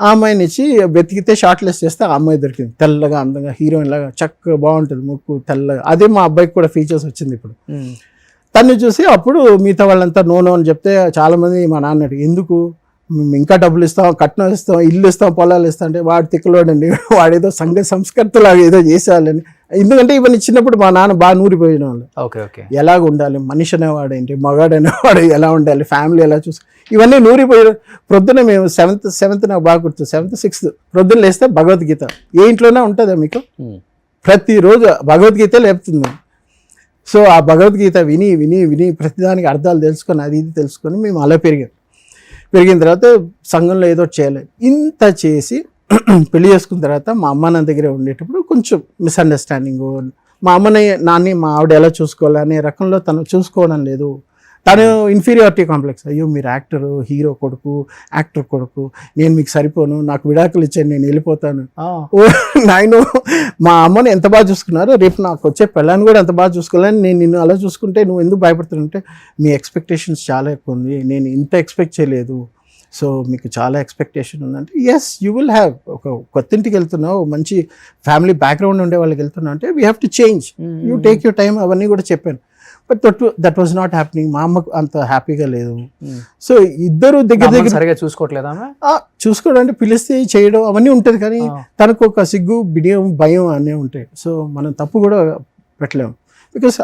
ఆ అమ్మాయిని ఇచ్చి వెతికితే షార్ట్ లిస్ట్ చేస్తే ఆ అమ్మాయి దొరికింది. తెల్లగా అందంగా హీరోయిన్ లాగా చక్కగా బాగుంటుంది, ముక్కు తెల్లగా. అదే మా అబ్బాయికి కూడా ఫీచర్స్ వచ్చింది ఇప్పుడు. తను చూసి అప్పుడు మిగతా వాళ్ళంతా నో అని చెప్తే చాలామంది మా నాన్న ఎందుకు ఇంకా డబ్బులు ఇస్తాం, కట్నం ఇస్తాం, ఇల్లు ఇస్తాం, పొలాలు ఇస్తాం అంటే వాడు తిక్కలోడండి, వాడేదో సంఘ సంస్కృతిలాగా ఏదో చేసేవాళ్ళని. ఎందుకంటే ఇవన్నీ చిన్నప్పుడు మా నాన్న బాగా నూరిపోయిన వాళ్ళు. Okay okay. ఎలాగ ఉండాలి, మనిషి అనేవాడు ఏంటి, మగాడు అనేవాడు ఎలా ఉండాలి, ఫ్యామిలీ ఎలా చూసి ఇవన్నీ నూరిపోయి. ప్రొద్దున మేము సెవెంత్ నాకు బాగా గుర్తు, 7th 6th ప్రొద్దున లేస్తే భగవద్గీత ఏ ఇంట్లోనే ఉంటుందా మీకు, ప్రతిరోజు భగవద్గీత లేపుతుంది. సో ఆ భగవద్గీత విని విని విని ప్రతిదానికి అర్థాలు తెలుసుకొని అది ఇది తెలుసుకొని మేము అలా పెరిగిన తర్వాత సంఘంలో ఏదో చేయాలి. ఇంత చేసి పెళ్లి చేసుకున్న తర్వాత మా అమ్మ నాన్న దగ్గరే ఉండేటప్పుడు కొంచెం మిస్అండర్స్టాండింగ్, మా అమ్మని నాన్ని మా ఆవిడ ఎలా చూసుకోవాలి అనే రకంలో తను చూసుకోవడం లేదు. తను ఇన్ఫీరియారిటీ కాంప్లెక్స్, అయ్యో మీరు యాక్టర్, హీరో కొడుకు, యాక్టర్ కొడుకు, నేను మీకు సరిపోను, నాకు విడాకులు ఇచ్చాను, నేను వెళ్ళిపోతాను. ఓ నాయన, మా అమ్మని ఎంత బాగా చూసుకున్నారో రేపు నాకు వచ్చే పిల్లని కూడా ఎంత బాగా చూసుకోవాలని, నేను నిన్ను అలా చూసుకుంటే నువ్వు ఎందుకు భయపడుతుంటే మీ ఎక్స్పెక్టేషన్స్ చాలా ఎక్కువ ఉంది, నేను ఇంత ఎక్స్పెక్ట్ చేయలేదు, సో మీకు చాలా ఎక్స్పెక్టేషన్ ఉందంటే ఎస్ యూ విల్ హ్యావ్. ఒక కొత్త ఇంటికి వెళ్తున్నావు, మంచి ఫ్యామిలీ బ్యాక్గ్రౌండ్ ఉండే వాళ్ళకి వెళ్తున్నావు అంటే we have to change, you take your time, అవన్నీ కూడా చెప్పాను. But that was not happening. మా అమ్మకు అంత హ్యాపీగా లేదు. సో ఇద్దరు దగ్గర సరిగా చూసుకోవట్లేదా? చూసుకోవడం అంటే పిలిస్తే చేయడం అవన్నీ ఉంటుంది, కానీ తనకు ఒక సిగ్గు, బిడియం, భయం అన్నీ ఉంటాయి. సో మనం తప్పు కూడా పెట్టలేము. బికాస్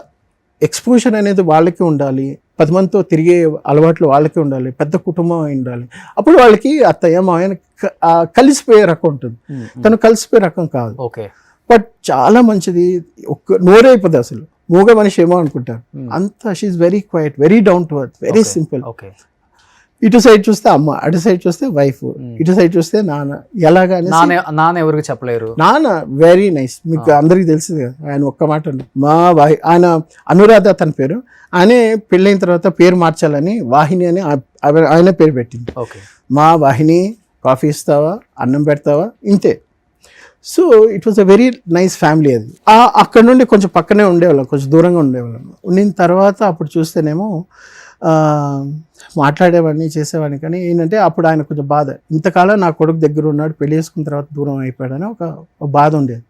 ఎక్స్పోజర్ అనేది వాళ్ళకి ఉండాలి, 10 మందితో తిరిగే అలవాట్లు వాళ్ళకి ఉండాలి, పెద్ద కుటుంబం ఉండాలి. అప్పుడు వాళ్ళకి అత్తయ్య మాయన కలిసిపోయే రకం ఉంటుంది. తను కలిసిపోయే రకం కాదు. ఓకే. బట్ చాలా మంచిది, ఒక్క నోరే అయిపోతుంది అసలు. మూగ మనిషి ఏమో అనుకుంటారు, అంత she is very quiet, very down to earth, very simple. ఇటు సైడ్ చూస్తే అమ్మ, అటు సైడ్ చూస్తే వైఫ్, ఇటు సైడ్ చూస్తే నాన్న. ఎలాగానే నాన్న ఎవరికి చెప్పలేరు. నాన్న వెరీ నైస్, మీకు అందరికి తెలిసింది కదా. ఆయన ఒక్క మాట మా ఆయన అనురాధ తన పేరు, ఆయనే పెళ్ళైన తర్వాత పేరు మార్చాలని వాహిని అని ఆయన పేరు పెట్టింది. మా వాహిని, కాఫీ ఇస్తావా, అన్నం పెడతావా, ఇంతే. So it was a very nice family. అది అక్కడ నుండి కొంచెం పక్కనే ఉండేవాళ్ళం, కొంచెం దూరంగా ఉండేవాళ్ళం. ఉండిన తర్వాత అప్పుడు చూస్తేనేమో మాట్లాడేవాడిని, చేసేవాడిని. కానీ ఏంటంటే అప్పుడు ఆయన కొంచెం బాధ, ఇంతకాలం నా కొడుకు దగ్గర ఉన్నాడు, పెళ్లి చేసుకున్న తర్వాత దూరం అయిపోయాడని ఒక బాధ ఉండేది.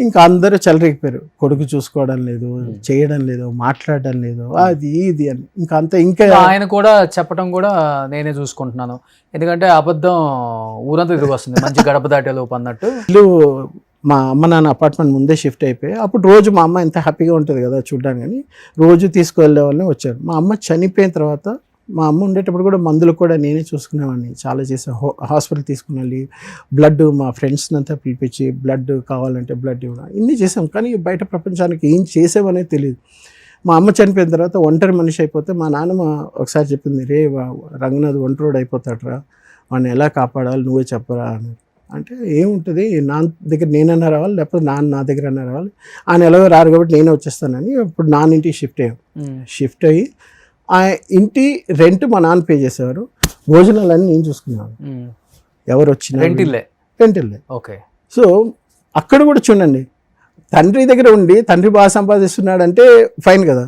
ఇంకా అందరూ చెలరేగిపోయారు, కొడుకు చూసుకోవడం లేదు, చేయడం లేదు, మాట్లాడడం లేదు, అది ఇది అని. ఇంకా ఆయన కూడా చెప్పడం కూడా నేనే చూసుకుంటున్నాను, ఎందుకంటే అబద్ధం ఊరంతా తిరిగి వస్తుంది, మంచి గడప దాటే లోపు అన్నట్టు. ఇల్లు మా అమ్మ నాన్న అపార్ట్మెంట్ ముందే షిఫ్ట్ అయిపోయి, అప్పుడు రోజు మా అమ్మ ఎంత హ్యాపీగా ఉంటుంది కదా చూడడానికి, కానీ రోజు తీసుకువెళ్ళే వాళ్ళని వచ్చారు. మా అమ్మ చనిపోయిన తర్వాత మా అమ్మ ఉండేటప్పుడు కూడా మందులు కూడా నేనే చూసుకునేవాడిని, చాలా చేసాను. హాస్పిటల్ తీసుకుని వెళ్ళి బ్లడ్, మా ఫ్రెండ్స్ని అంతా పిలిపించి బ్లడ్ కావాలంటే బ్లడ్ ఇవ్వడం, ఇన్ని చేసాం. కానీ బయట ప్రపంచానికి ఏం చేసామనేది తెలియదు. మా అమ్మ చనిపోయిన తర్వాత ఒంటరి మనిషి అయిపోతే మా నాన్నమ్మ ఒకసారి చెప్పింది, రే రంగనాథ్ ఒంటరోడు అయిపోతాడరా, వాడిని ఎలా కాపాడాలి నువ్వే చెప్పరా అని. అంటే ఏముంటుంది, నా దగ్గర నేనన్నా రావాలి, లేకపోతే నా దగ్గర అన్నా రావాలి, ఆయన ఎలాగో రారు కాబట్టి నేనే వచ్చేస్తానని ఇప్పుడు నాన్న ఇంటికి షిఫ్ట్ అయ్యి ఆ ఇంటి రెంట్ మా నాన్న పే చేసేవారు, భోజనాలన్నీ నేను చూసుకున్నాను. ఎవరు వచ్చినా రెంటిల్లే. ఓకే. సో అక్కడ కూడా చూడండి, తండ్రి దగ్గర ఉండి తండ్రి బాగా సంపాదిస్తున్నాడంటే ఫైన్ కదా.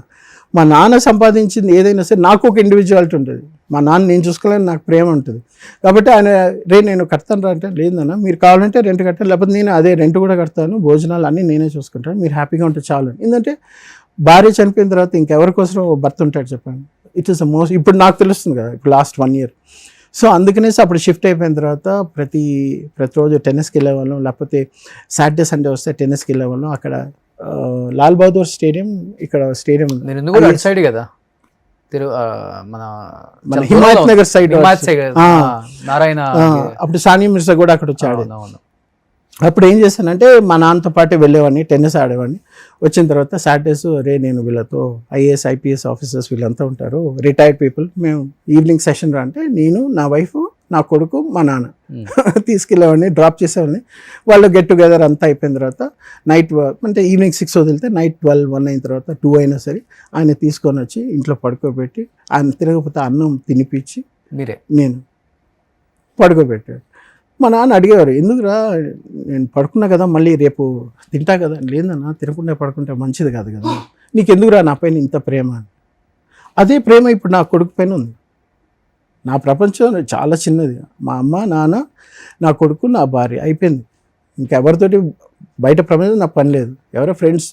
మా నాన్న సంపాదించింది ఏదైనా సరే నాకు ఒక ఇండివిజువాలిటీ ఉంటుంది, మా నాన్న నేను చూసుకోవాలని నాకు ప్రేమ ఉంటుంది. కాబట్టి ఆయన నేను కడతాను రా అంటే, లేదన్నా మీరు కావాలంటే రెంట్ కట్టాను, లేకపోతే నేను అదే రెంట్ కూడా కడతాను, భోజనాలు అన్నీ నేనే చూసుకుంటాను, మీరు హ్యాపీగా ఉంటే చాలు. ఎందుకంటే భార్య చనిపోయిన తర్వాత ఇంకెవరి కోసం భర్త ఉంటాడు చెప్పండి. ఇట్ ఈస్ ద మోస్ట్, ఇప్పుడు నాకు తెలుస్తుంది కదా, ఇప్పుడు లాస్ట్ 1 year. సో అందుకనేసి అప్పుడు షిఫ్ట్ అయిపోయిన తర్వాత ప్రతిరోజు టెన్నిస్కి వెళ్ళేవాళ్ళం, లేకపోతే సాటర్డే సండే వస్తే టెన్నిస్కి వెళ్ళేవాళ్ళం. అక్కడ లాల్ బహదూర్ స్టేడియం, ఇక్కడ స్టేడియం సైడ్ కదా, మన హిమాయత్ నగర్ సైడ్ నారాయణ, అప్పుడు సానియా మిర్జా కూడా అక్కడ వచ్చాడు. అప్పుడు ఏం చేశానంటే మా నాన్నతో పాటే వెళ్ళేవాడిని, టెన్నిస్ ఆడేవాడిని. వచ్చిన తర్వాత సాటర్డేస్ నేను వీళ్ళతో IAS IPS ఆఫీసర్స్ వీళ్ళంతా ఉంటారు, రిటైర్డ్ పీపుల్, మేము ఈవినింగ్ సెషన్ రా అంటే నేను, నా వైఫ్, నా కొడుకు, మా నాన్న తీసుకెళ్ళేవాడిని, డ్రాప్ చేసేవాడిని. వాళ్ళు గెట్ టుగెదర్ అంతా అయిపోయిన తర్వాత నైట్ అంటే ఈవినింగ్ 6 వదిలితే నైట్ 12, 1 అయిన తర్వాత 2 అయినా సరే ఆయన తీసుకొని వచ్చి ఇంట్లో పడుకోబెట్టి, ఆయన తిరగకపోతే అన్నం తినిపించి నేను పడుకోబెట్టాడు. మా నాన్న అడిగేవారు, ఎందుకురా నేను పడుకున్నా కదా, మళ్ళీ రేపు తింటా కదా. లేదన్నా, తినకుండా పడుకుంటే మంచిది కాదు కదా, నీకెందుకురా నా పైన ఇంత ప్రేమ అని. అదే ప్రేమ ఇప్పుడు నా కొడుకు పైన ఉంది. నా ప్రపంచం చాలా చిన్నది, మా అమ్మ నాన్న నా కొడుకు నా భార్య, అయిపోయింది. ఇంకెవరితోటి బయట ప్రపంచం నాకు పని లేదు. ఎవరో ఫ్రెండ్స్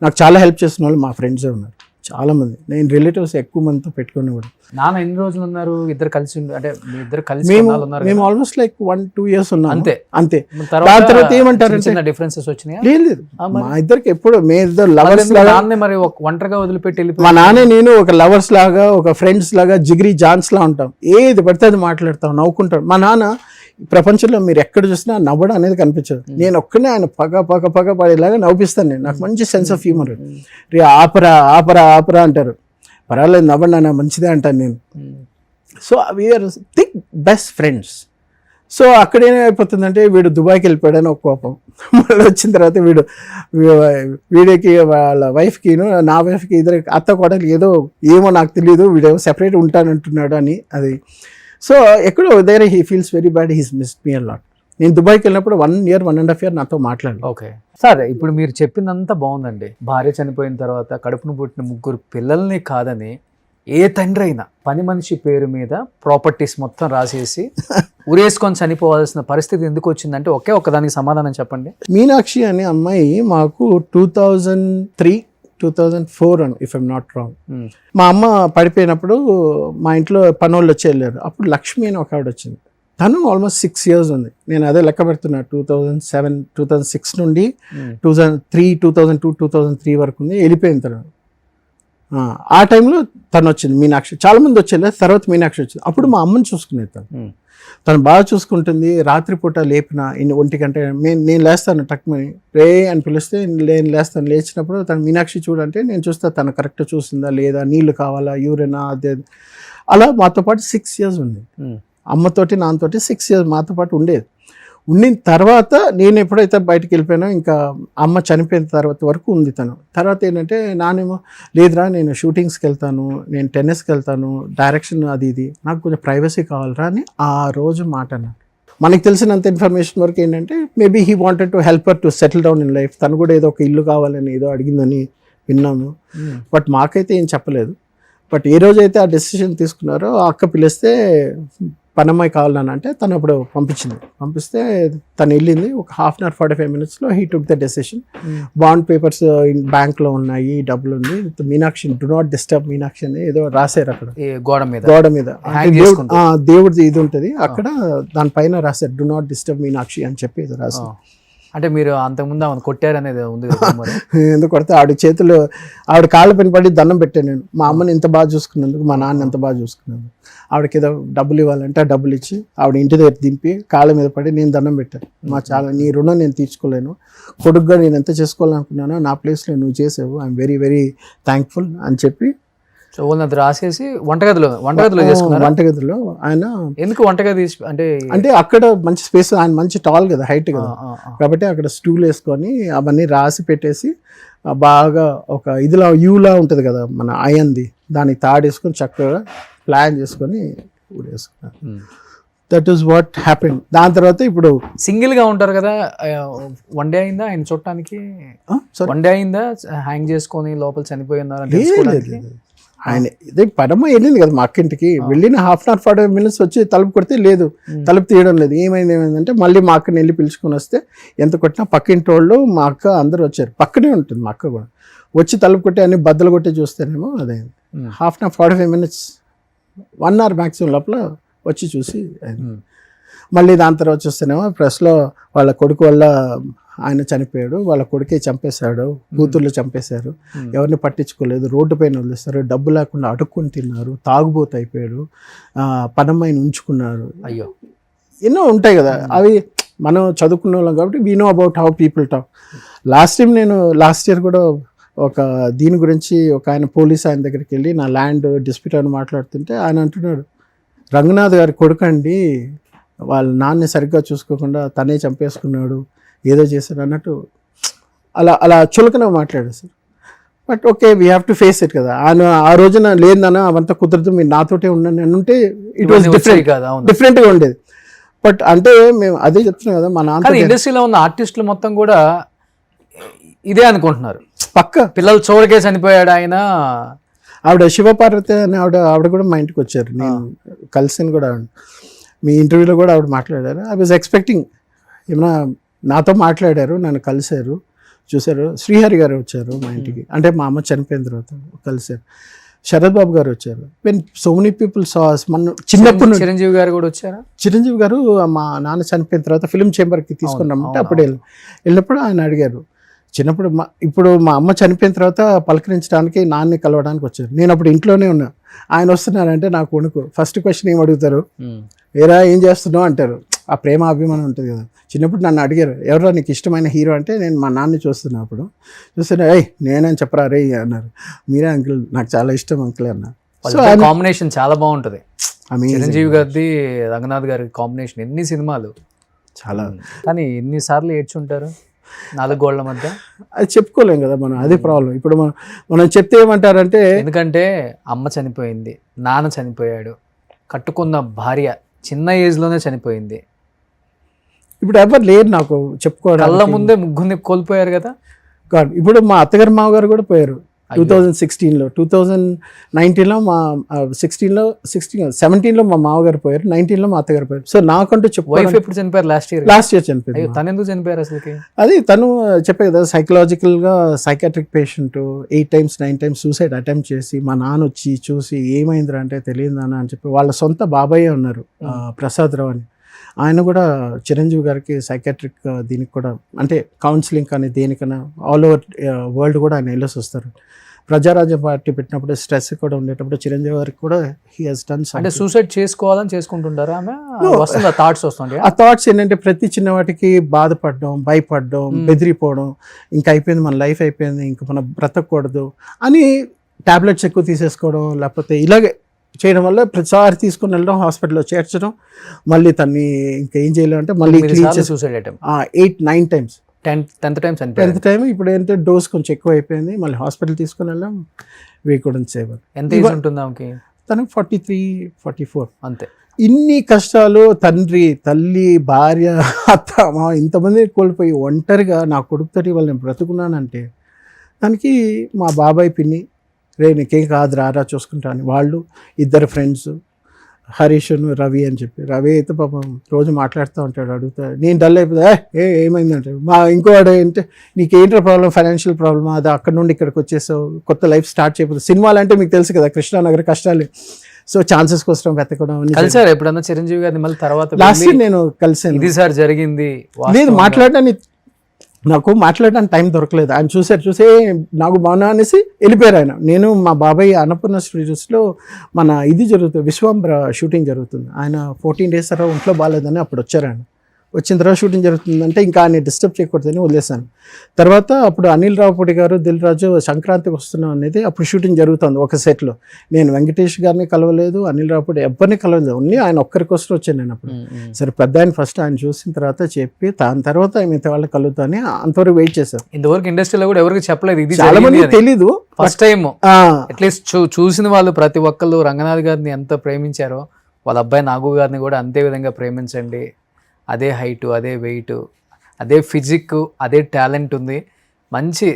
నాకు చాలా హెల్ప్ చేస్తున్న వాళ్ళు మా ఫ్రెండ్సే ఉన్నారు చాలామంది. నేను రిలేటివ్స్ ఎక్కువ మందితో పెట్టుకుని కూడా. నాన్న ఎన్ని రోజులు ఉన్నారు ఇద్దరు కలిసి? అంటే మీ ఇద్దరు కలిసి ఉన్నారు? మేము ఆల్మోస్ట్ లైక్ 1-2 years ఉన్నాం అంతే. దాని తర్వాత ఏమంటారంటే డిఫరెన్సెస్ వచ్చినాయి. లేదు, మా ఇద్దరికి ఎప్పుడు మేము ఇద్దరు లవర్స్ లాగా, మరి ఒంటరిగా వదిలిపెట్టి వెళ్ళిపోయి మా నాన్న నేను ఒక లవర్స్ లాగా, ఒక ఫ్రెండ్స్ లాగా, జిగిరి జాన్స్ లా ఉంటాం. ఏది పడితే అది మాట్లాడతాం, నవ్వుకుంటాం. మా నాన్న ప్రపంచంలో మీరు ఎక్కడ చూసినా నవ్వడం అనేది కనిపించదు. నేను ఒక్కనే ఆయన పగ పడేలాగా నవ్విస్తాను. నేను నాకు మంచి సెన్స్ ఆఫ్ హ్యూమర్. రే ఆపరా ఆపరా ఆపరా అంటారు, పర్వాలేదు నవ్వండి అన్న, మంచిదే అంటాను నేను. So we are thick best friends. So అక్కడ ఏమైపోతుందంటే వీడు దుబాయ్కి వెళ్ళిపోయాడని ఒక కోపం, మళ్ళీ వచ్చిన తర్వాత వీడికి వాళ్ళ వైఫ్కి నా వైఫ్కి ఇద్దరు అత్త కోడలు ఏమో నాకు తెలియదు, వీడేమో సెపరేట్ ఉంటానంటున్నాడు అని. అది సో ఎక్కడో దగ్గర he feels very bad, he's miss me a lot. నేను దుబాయ్కి వెళ్ళినప్పుడు 1 year 1.5 year నాతో మాట్లాడాను. ఓకే సార్, ఇప్పుడు మీరు చెప్పిందంతా బాగుందండి. భార్య చనిపోయిన తర్వాత కడుపును పుట్టిన 3 పిల్లల్ని కాదని ఏ తండ్రి అయినా పని మనిషి పేరు మీద ప్రాపర్టీస్ మొత్తం రాసేసి ఉరేసుకొని చనిపోవాల్సిన పరిస్థితి ఎందుకు వచ్చిందంటే ఒకే ఒక్కదానికి సమాధానం చెప్పండి. మీనాక్షి అనే అమ్మాయి మాకు 2003-2004 అని, ఇఫ్ ఐమ్ నాట్ రాంగ్. మా అమ్మ పడిపోయినప్పుడు మా ఇంట్లో పనోళ్ళు వచ్చి వెళ్ళారు. అప్పుడు లక్ష్మి అని ఒక ఆవిడ వచ్చింది. తను ఆల్మోస్ట్ 6 years ఉంది. నేను అదే లెక్క పెడుతున్నా, 2007-2006 నుండి 2002-2003 వరకు ఉంది. వెళ్ళిపోయిన తర్వాత ఆ టైంలో తను వచ్చింది మీనాక్షి. చాలా మంది వచ్చేది, తర్వాత మీనాక్షి వచ్చింది. అప్పుడు మా అమ్మని చూసుకునేది తను బాగా చూసుకుంటుంది. రాత్రిపూట లేపిన 1 గంట నేను లేస్తాను, టక్మని రే అని పిలిస్తే నేను లేస్తాను. లేచినప్పుడు తను మీనాక్షి చూడంటే నేను చూస్తా తను కరెక్ట్గా చూస్తుందా లేదా, నీళ్లు కావాలా, యూరినా, అదే. అలా మాతో పాటు 6 years ఉంది. అమ్మతోటి నాన్నతోటి 6 years మాతో పాటు ఉండేది. ఉండిన తర్వాత నేను ఎప్పుడైతే బయటకు వెళ్ళిపోయినా, ఇంకా అమ్మ చనిపోయిన తర్వాత వరకు ఉంది తను. తర్వాత ఏంటంటే నానేమో లేదురా నేను షూటింగ్స్కి వెళ్తాను, నేను టెన్నిస్కి వెళ్తాను, డైరెక్షన్ అది ఇది, నాకు కొంచెం ప్రైవసీ కావాలరా అని ఆ రోజు మాట అన్నాను. మనకు తెలిసినంత ఇన్ఫర్మేషన్ వరకు ఏంటంటే maybe he wanted to help her to settle down in life. తను కూడా ఏదో ఒక ఇల్లు కావాలని ఏదో అడిగిందని విన్నాము, బట్ మాకైతే ఏం చెప్పలేదు. బట్ ఏ రోజైతే ఆ డెసిషన్ తీసుకున్నారో ఆ అక్క పిలిస్తే పనమ్మాయి కావాలని అంటే తను అప్పుడు పంపిస్తే తను వెళ్ళింది. ఒక 1/2 hour 45 minutes he took the decision. Bond papers బ్యాంక్లో ఉన్నాయి, డబ్బులు ఉంది, Meenakshi do not disturb Meenakshi అని ఏదో రాశారు అక్కడ గోడ మీద. దేవుడిది ఇది ఉంటుంది అక్కడ, దానిపైన రాశారు డు నాట్ డిస్టర్బ్ మీనాక్షి అని చెప్పి ఏదో రాశారు. అంటే మీరు అంతకుముందు ఆమెను కొట్టారనేది ఉంది. ఎందుకు కొడితే ఆవిడ కాళ్ళ పైన పడి దండం పెట్టాను నేను. మా అమ్మని ఎంత బాగా చూసుకున్నందుకు, మా నాన్న ఎంత బాగా చూసుకున్నందుకు. ఆవిడకి ఏదో డబ్బులు ఇవ్వాలంటే ఆ డబ్బులు ఇచ్చి ఆవిడ ఇంటి దగ్గర దింపి కాళ్ళ మీద పడి నేను దండం పెట్టాను. నీ రుణం నేను తీర్చుకోలేను, కొడుకుగా నేను ఎంత చేసుకోవాలనుకున్నానో నా ప్లేస్లో నువ్వు చేసావు, ఐఎమ్ వెరీ వెరీ థ్యాంక్ఫుల్ అని చెప్పి అది రాసేసి వంటగదిలో చేసుకున్నారు. వంటగదిలో ఆయన ఎందుకు వంటగది అంటే అక్కడ మంచి స్పేస్, ఆయన మంచి టాల్ కదా, హైట్ కదా, కాబట్టి అక్కడ స్టూల్ వేసుకొని అవన్నీ రాసి పెట్టేసి బాగా ఒక ఇదిలా యూలా ఉంటుంది కదా మన అయంది, దానికి తాడేసుకొని చక్కగా ప్లాన్ చేసుకొని ఊరేసుకున్నారు. That is what happen. దాని తర్వాత ఇప్పుడు సింగిల్ గా ఉంటారు కదా, 1 day అయిందా ఆయన చూడటానికి? 1 day అయిందా హ్యాంగ్ చేసుకొని లోపల చనిపోయి ఉన్నారు? ఆయన ఇదే పరమ వెళ్ళింది కదా మా అక్కింటికి. వెళ్ళిన 1/2 hour 45 minutes వచ్చి తలుపు కొడితే లేదు, తలుపు తీయడం లేదు. ఏమైందంటే మళ్ళీ మా అక్కని వెళ్ళి పిలుచుకొని వస్తే ఎంత కొట్టినా పక్కింటి వాళ్ళు మా అక్క అందరూ వచ్చారు. పక్కనే ఉంటుంది మా అక్క కూడా. వచ్చి తలుపు కొట్టి అన్ని బద్దలు కొట్టి చూస్తేనేమో అదే 1/2 hour 45 minutes 1 hour మ్యాక్సిమం లోపల వచ్చి చూసి మళ్ళీ దాని తర్వాత చూస్తేనేమో ప్రెస్లో వాళ్ళ కొడుకు వల్ల ఆయన చనిపోయాడు, వాళ్ళ కొడుకే చంపేశాడు, కూతుర్లు చంపేశారు, ఎవరిని పట్టించుకోలేదు, రోడ్డు పైన వదిలేస్తారు, డబ్బు లేకుండా అడుక్కొని తిన్నారు, తాగుబోతు అయిపోయాడు, పనమ్మాయిని ఉంచుకున్నారు. అయ్యో ఎన్నో ఉంటాయి కదా, అవి మనం చదువుకున్న వాళ్ళం కాబట్టి we know about how people talk. Last year కూడా ఒక దీని గురించి ఒక ఆయన పోలీస్ ఆయన దగ్గరికి వెళ్ళి నా ల్యాండ్ డిస్ప్యూట్ అని మాట్లాడుతుంటే ఆయన అంటున్నాడు, రంగనాథ్ గారి కొడుకండి, వాళ్ళ నాన్నని సరిగ్గా చూసుకోకుండా తనే చంపేసుకున్నాడు, ఏదో చేశాడు అన్నట్టు అలా చులకన మాట్లాడారు sir. But okay, we have to face it కదా. ఆయన ఆ రోజున లేదన్నా అవంతా కుదరదు, మీరు నాతోటే ఉండండి అని ఉంటే ఇట్ వాజ్ డిఫరెంట్గా ఉండేది. బట్ అంటే మేము అదే చెప్తున్నాం కదా మా నాన్న కానీ ఇండస్ట్రీలో ఉన్న ఆర్టిస్టులు మొత్తం కూడా ఇదే అనుకుంటున్నారు, పక్క పిల్లలు చూడకే చనిపోయాడు ఆయన. ఆవిడ శివపార్వతి అని ఆవిడ కూడా మా ఇంటికి వచ్చారు, నేను కలిసాను కూడా. మీ ఇంటర్వ్యూలో కూడా ఆవిడ మాట్లాడారు. ఐ వాజ్ ఎక్స్పెక్టింగ్ ఏమన్నా నాతో మాట్లాడారు, నన్ను కలిశారు, చూశారు. శ్రీహరి గారు వచ్చారు మా ఇంటికి, అంటే మా అమ్మ చనిపోయిన తర్వాత కలిశారు. శరత్ బాబు గారు వచ్చారు. When so many people sauce. మన చిన్నప్పుడు చిరంజీవి గారు కూడా వచ్చారా? చిరంజీవి గారు మా నాన్న చనిపోయిన తర్వాత ఫిల్మ్ ఛాంబర్కి తీసుకుని రమ్మంటే అప్పుడు వెళ్ళినప్పుడు ఆయన అడిగారు. చిన్నప్పుడు ఇప్పుడు మా అమ్మ చనిపోయిన తర్వాత పలకరించడానికి నాన్నని కలవడానికి వచ్చారు. నేను అప్పుడు ఇంట్లోనే ఉన్నా. ఆయన వస్తున్నారంటే నాకు వణుకు. ఫస్ట్ క్వశ్చన్ ఏం అడుగుతారు, ఏరా ఏం చేస్తున్నావు అంటారు. ఆ ప్రేమ అభిమానం ఉంటుంది కదా. చిన్నప్పుడు నన్ను అడిగారు, ఎవరో నీకు ఇష్టమైన హీరో అంటే నేను మా నాన్నని చూస్తున్నా. అప్పుడు చూస్తున్నా, నేనని చెప్పరా రే అన్నారు. మీరే అంకుల్, నాకు చాలా ఇష్టం అంకుల్ అన్నారు. సో కాంబినేషన్ చాలా బాగుంటుంది. చిరంజీవి గారిది రంగనాథ్ గారి కాంబినేషన్ ఎన్ని సినిమాలు చాలా. కానీ ఎన్నిసార్లు ఏడ్చుంటారు 4 గోళ్ల మధ్య. అది చెప్పుకోలేం కదా మనం, అదే ప్రాబ్లం. ఇప్పుడు మనం చెప్తే ఏమంటారంటే, ఎందుకంటే అమ్మ చనిపోయింది, నాన్న చనిపోయాడు, కట్టుకున్న భార్య చిన్న ఏజ్లోనే చనిపోయింది. ఇప్పుడు ఎవరు లేరు నాకు చెప్పుకోవడం. కళ్ళ ముందే ముగ్గురిని కోల్పోయారు కదా. కాదు, ఇప్పుడు మా అత్తగారు మామగారు కూడా పోయారు 2016లో. 2019లో మా 17లో మా మామగారు పోయారు, 19లో మా అత్తగారు పోయారు. సో నాకంటూ వైఫ్ చెప్పుకోవాలి. ఎప్పుడు చనిపోయారు? లాస్ట్ ఇయర్ చనిపోయింది. తను ఎందుకు చనిపోయారు అసలుకి? అది తను చెప్పే కదా, సైకలాజికల్గా psychiatric patient 8 times 9 times suicide attempt చేసి మా నాన్న వచ్చి చూసి ఏమైందిరా అంటే తెలియదు నాన్న అని చెప్పి, వాళ్ళ సొంత బాబాయే ఉన్నారు ప్రసాద్ రావు అని. ఆయన కూడా చిరంజీవి గారికి సైకాట్రిక్ దీనికి కూడా అంటే కౌన్సిలింగ్ కానీ దేనికైనా ఆల్ ఓవర్ వరల్డ్ కూడా ఆయన వెళ్ళేసి వస్తారు. ప్రజారాజ్యం పార్టీ పెట్టినప్పుడు స్ట్రెస్ కూడా ఉండేటప్పుడు చిరంజీవి గారికి కూడా హీ హాస్ డన్. అంటే సూసైడ్ చేసుకోవాలని చేసుకుంటుంటారా ఆమె? వస్తుందా థాట్స్? వస్తుండే ఆ థాట్స్ ఏంటంటే ప్రతి చిన్న వాటికి బాధపడడం, భయపడడం, బెదిరిపోవడం, ఇంకా అయిపోయింది మన లైఫ్ అయిపోయింది, ఇంకా మనం బ్రతకూడదు అని టాబ్లెట్స్ ఎక్కువ తీసేసుకోవడం, లేకపోతే ఇలాగే చేయడం వల్ల ప్రతిసారి తీసుకుని వెళ్ళడం, హాస్పిటల్లో చేర్చడం, మళ్ళీ తన్ని ఇంకా ఏం చేయలేము అంటే మళ్ళీ suicide attempt 8-9 times. 10th time 10th time. ఇప్పుడు ఏంటంటే డోస్ కొంచెం ఎక్కువ అయిపోయింది, మళ్ళీ హాస్పిటల్ తీసుకుని వెళ్ళాం. We couldn't save. ఎంత ఏజ్ ఉంటుంది ఆమెకి? తనకు 43-44 అంతే. ఇన్ని కష్టాలు, తండ్రి, తల్లి, భార్య, అత్త, మా ఇంతమంది కోల్పోయి ఒంటరిగా నా కొడుకుతోటి వాళ్ళు నేను బ్రతుకున్నానంటే దానికి మా బాబాయ్ పిన్ని, రే నీకేం కాదు రారా చూసుకుంటాను, వాళ్ళు 2 ఫ్రెండ్స్ హరీష్ రవి అని చెప్పి. రవి అయితే పాపం రోజు మాట్లాడుతూ ఉంటాడు, అడుగుతాడు. నేను డల్ అయిపోతా, ఏమైందంటే మా ఇంకోవాడు ఏంటంటే నీకేంట్రా ప్రాబ్లం, ఫైనాన్షియల్ ప్రాబ్లమ్, అది అక్కడ నుండి ఇక్కడికి వచ్చేసావు, కొత్త లైఫ్ స్టార్ట్ చేయకపోతే. సినిమాలు అంటే మీకు తెలుసు కదా, కృష్ణానగర్ కష్టాలు. సో ఛాన్సెస్ కోసం వెతకడం. కలిసారు ఎప్పుడన్నా చిరంజీవి గారిని? మళ్ళీ తర్వాత లాస్ట్ ఇయర్ నేను కలిసాను. ఇది సార్ జరిగింది లేదు, నాకు మాట్లాడడానికి టైం దొరకలేదు. ఆయన చూసే నాకు బాగున్నా అనేసి వెళ్ళిపోయారు ఆయన. నేను మా బాబాయ్ అన్నపూర్ణ స్టూడియోస్లో మన ఇది జరుగుతుంది, విశ్వాంబర షూటింగ్ జరుగుతుంది. ఆయన 14 days తర్వాత ఒంట్లో బాగాలేదని అప్పుడు వచ్చారు. ఆయన వచ్చిన తర్వాత షూటింగ్ జరుగుతుందంటే ఇంకా ఆయన డిస్టర్బ్ చేయకూడదని వదిలేశాను. తర్వాత అప్పుడు అనిల్ రావుపూడి గారు, దిల్ రాజు సంక్రాంతికి వస్తున్నాం అనేది అప్పుడు షూటింగ్ జరుగుతుంది ఒక సెట్లో. నేను వెంకటేష్ గారిని కలవలేదు, అనిల్ రావుపూడి ఎవరిని కలవలేదు, ఓన్లీ ఆయన ఒక్కరికోసం వచ్చాను నేను అప్పుడు. సరే పెద్ద ఆయన ఫస్ట్ ఆయన చూసిన తర్వాత చెప్పి దాని తర్వాత మిగతా వాళ్ళని కలుగుతాని అంతవరకు వెయిట్ చేశారు. ఇంతవరకు ఇండస్ట్రీలో కూడా ఎవరికి చెప్పలేదు, ఇది చాలా మంది తెలీదు. ఫస్ట్ టైం అట్లీస్ట్ చూసిన వాళ్ళు ప్రతి ఒక్కళ్ళు రంగనాథ్ గారిని ఎంత ప్రేమించారో వాళ్ళ అబ్బాయి నాగు గారిని కూడా అంతే విధంగా ప్రేమించండి. అదే హైటు, అదే వెయిట్, అదే ఫిజిక్, అదే టాలెంట్ ఉంది. మంచి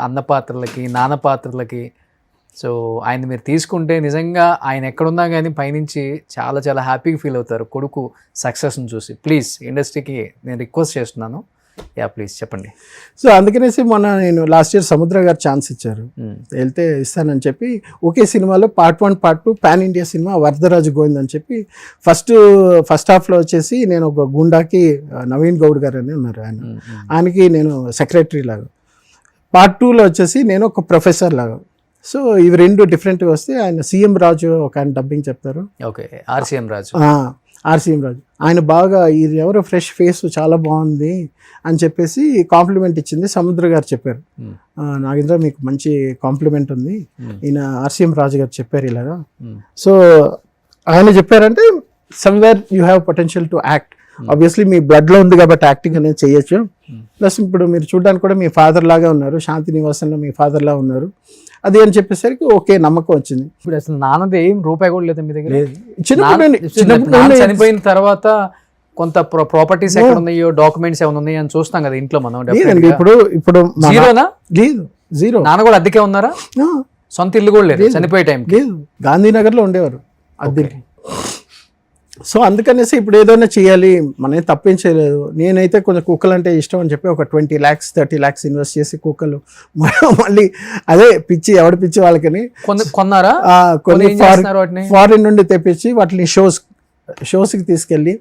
అన్న పాత్రలకి, నాన్న పాత్రలకి. సో ఆయన మీరు తీసుకుంటే నిజంగా ఆయన ఎక్కడున్నా కానీ పైనుంచి చాలా చాలా హ్యాపీగా ఫీల్ అవుతారు కొడుకు సక్సెస్ని చూసి. ప్లీజ్ ఇండస్ట్రీకి నేను రిక్వెస్ట్ చేస్తున్నాను, ప్లీజ్ చెప్పండి. సో అందుకనేసి మొన్న నేను లాస్ట్ ఇయర్ సముద్ర గారు ఛాన్స్ ఇచ్చారు, వెళ్తే ఇస్తానని చెప్పి ఒకే సినిమాలో Part 1 Part 2 pan India cinema Varadaraju Govind అని చెప్పి ఫస్ట్ హాఫ్లో వచ్చేసి నేను ఒక గుండాకి నవీన్ గౌడ్ గారు అని ఉన్నారు, ఆయనకి నేను సెక్రటరీ లాగా. Part 2లో వచ్చేసి నేను ఒక ప్రొఫెసర్ లాగా. సో ఇవి 2 డిఫరెంట్గా వస్తే ఆయన సీఎం రాజు ఒక ఆయన డబ్బింగ్ చెప్తారు. ఓకే, ఆర్సీఎం రాజు. ఆయన బాగా ఇది ఎవరో ఫ్రెష్ ఫేస్ చాలా బాగుంది అని చెప్పేసి కాంప్లిమెంట్ ఇచ్చింది. సముద్ర గారు చెప్పారు, నాగేంద్ర మీకు మంచి కాంప్లిమెంట్ ఉంది, ఈయన ఆర్సీఎం రాజు గారు చెప్పారు ఇలాగా. సో ఆయన చెప్పారంటే somewhere you have potential to act. Obviously మీ బ్లడ్లో ఉంది కాబట్టి యాక్టింగ్ అనేది చేయొచ్చు. ప్లస్ ఇప్పుడు మీరు చూడడానికి కూడా మీ ఫాదర్ లాగా ఉన్నారు, శాంతి నివాసంలో మీ ఫాదర్ లా ఉన్నారు, అది అని చెప్పేసరికి ఓకే నమ్మకం వచ్చింది. ఇప్పుడు అసలు నాన్నది ఏం రూపాయి కూడా లేదు మీ దగ్గర? చిన్నప్పుడు చనిపోయిన తర్వాత కొంత ప్రాపర్టీస్ ఎక్కడ ఉన్నాయో, డాక్యుమెంట్స్ ఏమైనా ఉన్నాయో అని చూస్తాం కదా ఇంట్లో మనం. లేదండి, ఇప్పుడు జీరోనా? లేదు, జీరో. నాన్న కూడా అద్దెకే ఉన్నారా? సొంత ఇల్లు కూడా లేదు చనిపోయే టైం? లేదు, గాంధీనగర్లో ఉండేవారు అద్దెకి. సో అందుకనేసి ఇప్పుడు ఏదైనా చేయాలి, మనం తప్పేం చేయలేదు. నేనైతే కొంచెం కుక్కలు అంటే ఇష్టం అని చెప్పి ఒక 20 lakhs 30 lakhs ఇన్వెస్ట్ చేసి కుక్కలు మళ్ళీ అదే పిచ్చి, ఎవడి పిచ్చి వాళ్ళకని కొన్నారా? కొన్ని ఫారిన్ నుండి తెప్పించి వాటిని షోస్కి తీసుకెళ్ళి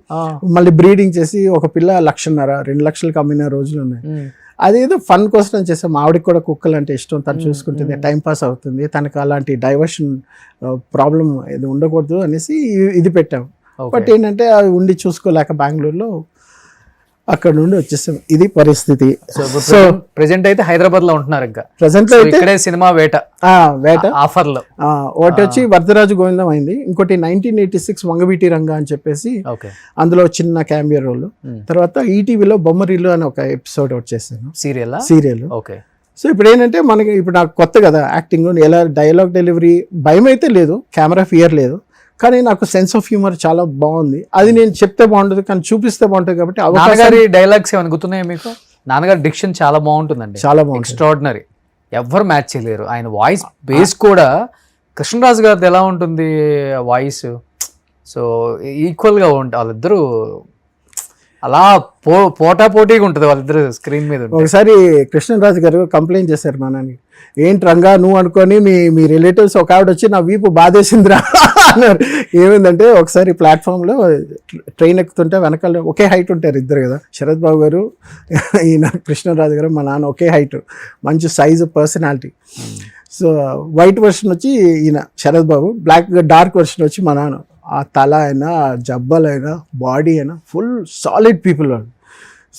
మళ్ళీ బ్రీడింగ్ చేసి ఒక పిల్ల 1,50,000 2 లక్షలకు అమ్మిన రోజులు ఉన్నాయి. అదేదో ఫన్ కోసం చేసాం. ఆవిడకి కూడా కుక్కలు అంటే ఇష్టం, తను చూసుకుంటుంది, టైం పాస్ అవుతుంది, తనకు అలాంటి డైవర్షన్ ప్రాబ్లం ఇది ఉండకూడదు అనేసి ఇది పెట్టాం. బట్ ఏంటంటే అవి ఉండి చూసుకోలేక బెంగళూరులో అక్కడ నుండి వచ్చేసాం. ఇది పరిస్థితి. సో ప్రెసెంట్ అయితే హైదరాబాద్ లో ఉంటున్నారు. ఇంకా ప్రెసెంట్ ఇక్కడే సినిమా వేట ఆఫర్ లో ఒకటి వచ్చి వరదరాజు గోవిందం అయింది, ఇంకోటి 1986 వంగవీటి రంగా అని చెప్పేసి అందులో చిన్న క్యామియో రోల్. తర్వాత ఈటీవీలో బొమ్మరిల్లు అని ఒక ఎపిసోడ్ వచ్చేసాను, సీరియల్. సో ఇప్పుడు ఏంటంటే మనకి ఇప్పుడు నాకు కొత్త కదా యాక్టింగ్, ఎలా డైలాగ్ డెలివరీ భయం అయితే లేదు, కెమెరా ఫియర్ లేదు, కానీ నాకు సెన్స్ ఆఫ్ హ్యూమర్ చాలా బాగుంది. అది నేను చెప్తే బాగుంటుంది కానీ చూపిస్తే బాగుంటుంది కాబట్టి. నాన్నగారి డైలాగ్స్ ఏమైనా గుర్తున్నాయా మీకు? నాన్నగారి డిక్షన్ చాలా బాగుంటుందండి, చాలా బాగుంది, ఎక్స్ట్రాడినరీ, ఎవ్వరు మ్యాచ్ చేయలేరు. ఆయన వాయిస్ బేస్ కూడా కృష్ణరాజు గారిది ఎలా ఉంటుంది వాయిస్, సో ఈక్వల్గా ఉంటుంది. వాళ్ళిద్దరూ అలా పోటాపోటీగా ఉంటుంది వాళ్ళిద్దరు స్క్రీన్ మీద. ఒకసారి కృష్ణరాజు గారు కంప్లైంట్ చేశారు మా నాన్నకి, ఏంటి రంగా నువ్వు అనుకొని మీ రిలేటివ్స్ ఒక ఆవిడ వచ్చి నా వీపు బాధేసిందిరా అన్నారు. ఏమైందంటే ఒకసారి ప్లాట్ఫామ్లో ట్రైన్ ఎక్కుతుంటే వెనకాల ఒకే హైట్ ఉంటారు ఇద్దరు కదా, శరత్ బాబు గారు ఈయన కృష్ణరాజు గారు, మా నాన్న ఒకే హైట్, మంచి size, personality. So white version వచ్చి ఈయన శరత్ బాబు, డార్క్ వర్షన్ వచ్చి మా నాన్న. ఆ తల అయినా, జబ్బలైనా, బాడీ అయినా ఫుల్ సాలిడ్ పీపుల్ వాళ్ళు.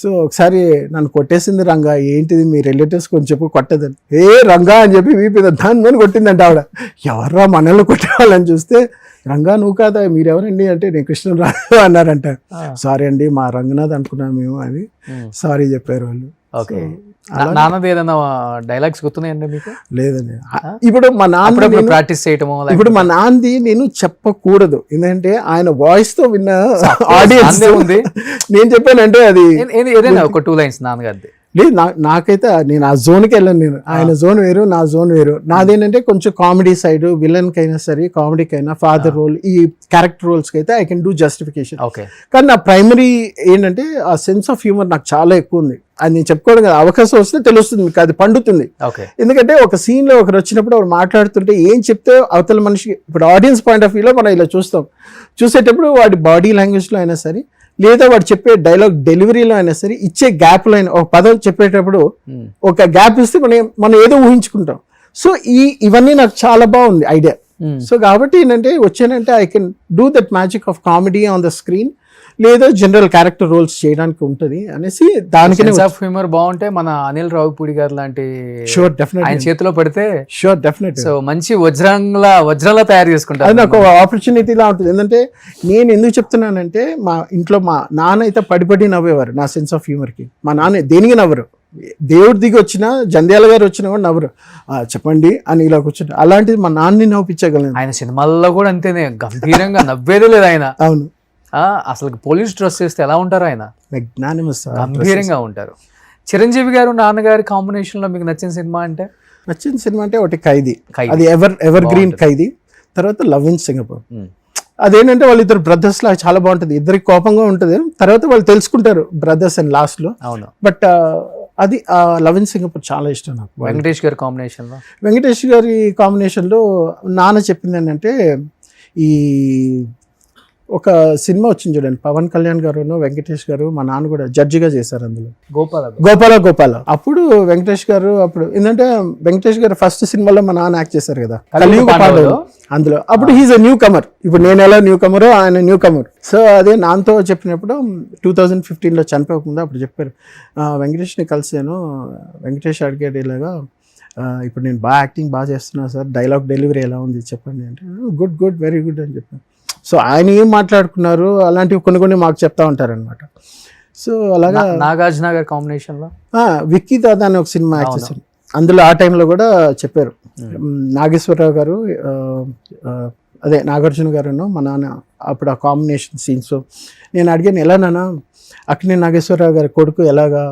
సో ఒకసారి నన్ను కొట్టేసింది రంగా, ఏంటిది మీ రిలేటివ్స్ కొంచెం చెప్పు కొట్టదని. రంగా అని చెప్పి వీపీ దాన్ని కొట్టిందంట ఆవిడ. ఎవర్రా మనల్ని కొట్టేవాళ్ళని చూస్తే, రంగా నువ్వు కాదా, మీరెవరండి అంటే నేను కృష్ణరాజు అన్నారంట. సారీ అండి మా రంగనాథ్ అనుకున్నాం మేము అని సారీ చెప్పారు వాళ్ళు. నాన్నది ఏదైనా డైలాగ్స్ గుర్తున్నాయండి మీకు? లేదండి, ఇప్పుడు మా నాన్న ప్రాక్టీస్ చేయటము. ఇప్పుడు మా నాన్నది నేను చెప్పకూడదు, ఎందుకంటే ఆయన వాయిస్ తో విన్న ఆడియన్స్ ఉంది. నేను చెప్పానంటే అది ఏదైనా ఒక 2 lines నాన్నగారిది. లేదు, నాకైతే నేను ఆ జోన్కి వెళ్ళాను. నేను ఆయన జోన్ వేరు, నా జోన్ వేరు. నాదేంటంటే కొంచెం కామెడీ సైడ్, విలన్ కైనా సరే, కామెడీకి అయినా, ఫాదర్ రోల్, ఈ క్యారెక్టర్ రోల్స్కి అయితే ఐ కెన్ డూ జస్టిఫికేషన్. కానీ నా ప్రైమరీ ఏంటంటే ఆ సెన్స్ ఆఫ్ హ్యూమర్ నాకు చాలా ఎక్కువ ఉంది. అది నేను చెప్పుకోవడం కదా, అవకాశం వస్తే తెలుస్తుంది మీకు, అది పండుతుంది. ఎందుకంటే ఒక సీన్లో ఒకరు వచ్చినప్పుడు వాడు మాట్లాడుతుంటే ఏం చెప్తే అవతల మనిషికి, ఇప్పుడు ఆడియన్స్ పాయింట్ ఆఫ్ వ్యూలో మనం ఇలా చూసేటప్పుడు వాడి బాడీ లాంగ్వేజ్లో అయినా సరే, లేదా వాడు చెప్పే డైలాగ్ డెలివరీలో అయినా సరే, ఇచ్చే గ్యాప్లో అయినా, ఒక పదం చెప్పేటప్పుడు ఒక గ్యాప్ ఇస్తే మనం ఏదో ఊహించుకుంటాం. సో ఇవన్నీ నాకు చాలా బాగుంది ఐడియా. సో కాబట్టి ఏంటంటే వచ్చానంటే I can do that magic of comedy on the screen, లేదా జనరల్ క్యారెక్టర్ రోల్స్ చేయడానికి ఉంటుంది అనేసి దానికి హ్యూమర్ బాగుంటే మన అనిల్ రావుపూడి గారు లాంటి షూర్ డెఫినెట్ ఆయన చేతిలో పడితే షూర్ డెఫినెట్ సో మంచి వజ్రంలా తయారు చేసుకుంటారు. అది నాకు ఆపర్చునిటీలా ఉంటుంది. ఎందుకంటే నేను ఎందుకు చెప్తున్నానంటే మా ఇంట్లో మా నాన్న అయితే పడిపడి నవ్వేవారు నా సెన్స్ ఆఫ్ హ్యూమర్కి. మా నాన్న దేనికి నవ్వరు, దేవుడి దిగి వచ్చినా, జంధ్యాల గారు వచ్చినా కూడా నవ్వరు, చెప్పండి అని ఇలా కూర్చుంటారు. అలాంటిది మా నాన్నని నవ్వించగలను. ఆయన సినిమాల్లో కూడా అంతేనే, గంభీరంగా నవ్వేదే లేదు ఆయన. అవును, అసలు పోలీస్ డ్రెస్ చేస్తే ఎలా ఉంటారు ఆయన, మెగ్నానిమస్, గంభీరంగా ఉంటారు. చిరంజీవి గారు నాన్నగారి కాంబినేషన్ లో మీకు నచ్చిన సినిమా అంటే? ఒకటి ఖైదీ, అది ఎవర్ గ్రీన్ ఖైదీ. తర్వాత లవ్ ఇన్ సింగపూర్. అదేంటంటే వాళ్ళిద్దరు బ్రదర్స్ లా చాలా బాగుంటుంది, ఇద్దరికి కోపంగా ఉంటుంది, తర్వాత వాళ్ళు తెలుసుకుంటారు బ్రదర్స్ అండ్ లాస్ట్ లో. బట్ అది లవ్ ఇన్ సింగపూర్ చాలా ఇష్టం నాకు. వెంకటేష్ గారి కాంబినేషన్ లో, వెంకటేష్ గారి కాంబినేషన్ లో నాన్న చెప్పింది ఏంటంటే, ఈ ఒక సినిమా వచ్చింది చూడండి, పవన్ కళ్యాణ్ గారు, వెంకటేష్ గారు, మా నాన్న కూడా జడ్జిగా చేశారు అందులో, గోపాల. అప్పుడు వెంకటేష్ గారు, అప్పుడు ఏంటంటే వెంకటేష్ గారు ఫస్ట్ సినిమాలో మా నాన్న యాక్ట్ చేశారు కదా అందులో. అప్పుడు హీజ్ అ న్యూ కమర్. ఇప్పుడు నేను ఎలా న్యూ కమరో ఆయన న్యూ కమర్. సో అదే నాన్నతో చెప్పినప్పుడు 2015లో చనిపోకుండా అప్పుడు చెప్పారు, వెంకటేష్ని కలిసాను, వెంకటేష్ అడిగాడు ఇలాగా, ఇప్పుడు నేను యాక్టింగ్ బాగా చేస్తున్నాను సార్, డైలాగ్ డెలివరీ ఎలా ఉంది చెప్పండి అంటే, గుడ్ వెరీ గుడ్ అని చెప్పాను. సో ఆయన ఏం మాట్లాడుకున్నారు అలాంటివి కొన్ని మాకు చెప్తా ఉంటారనమాట. సో అలాగా నాగార్జున గారి కాంబినేషన్ లో విక్కీ దాదా అని ఒక సినిమా యాక్ట్ చేశారు, అందులో ఆ టైంలో కూడా చెప్పారు. నాగేశ్వరరావు గారు అదే నాగార్జున గారును మా నాన్న అప్పుడు ఆ కాంబినేషన్ సీన్స్ నేను అడిగాను, ఎలా నాన్న అక్కినే నాగేశ్వరరావు గారి కొడుకు ఎలాగా,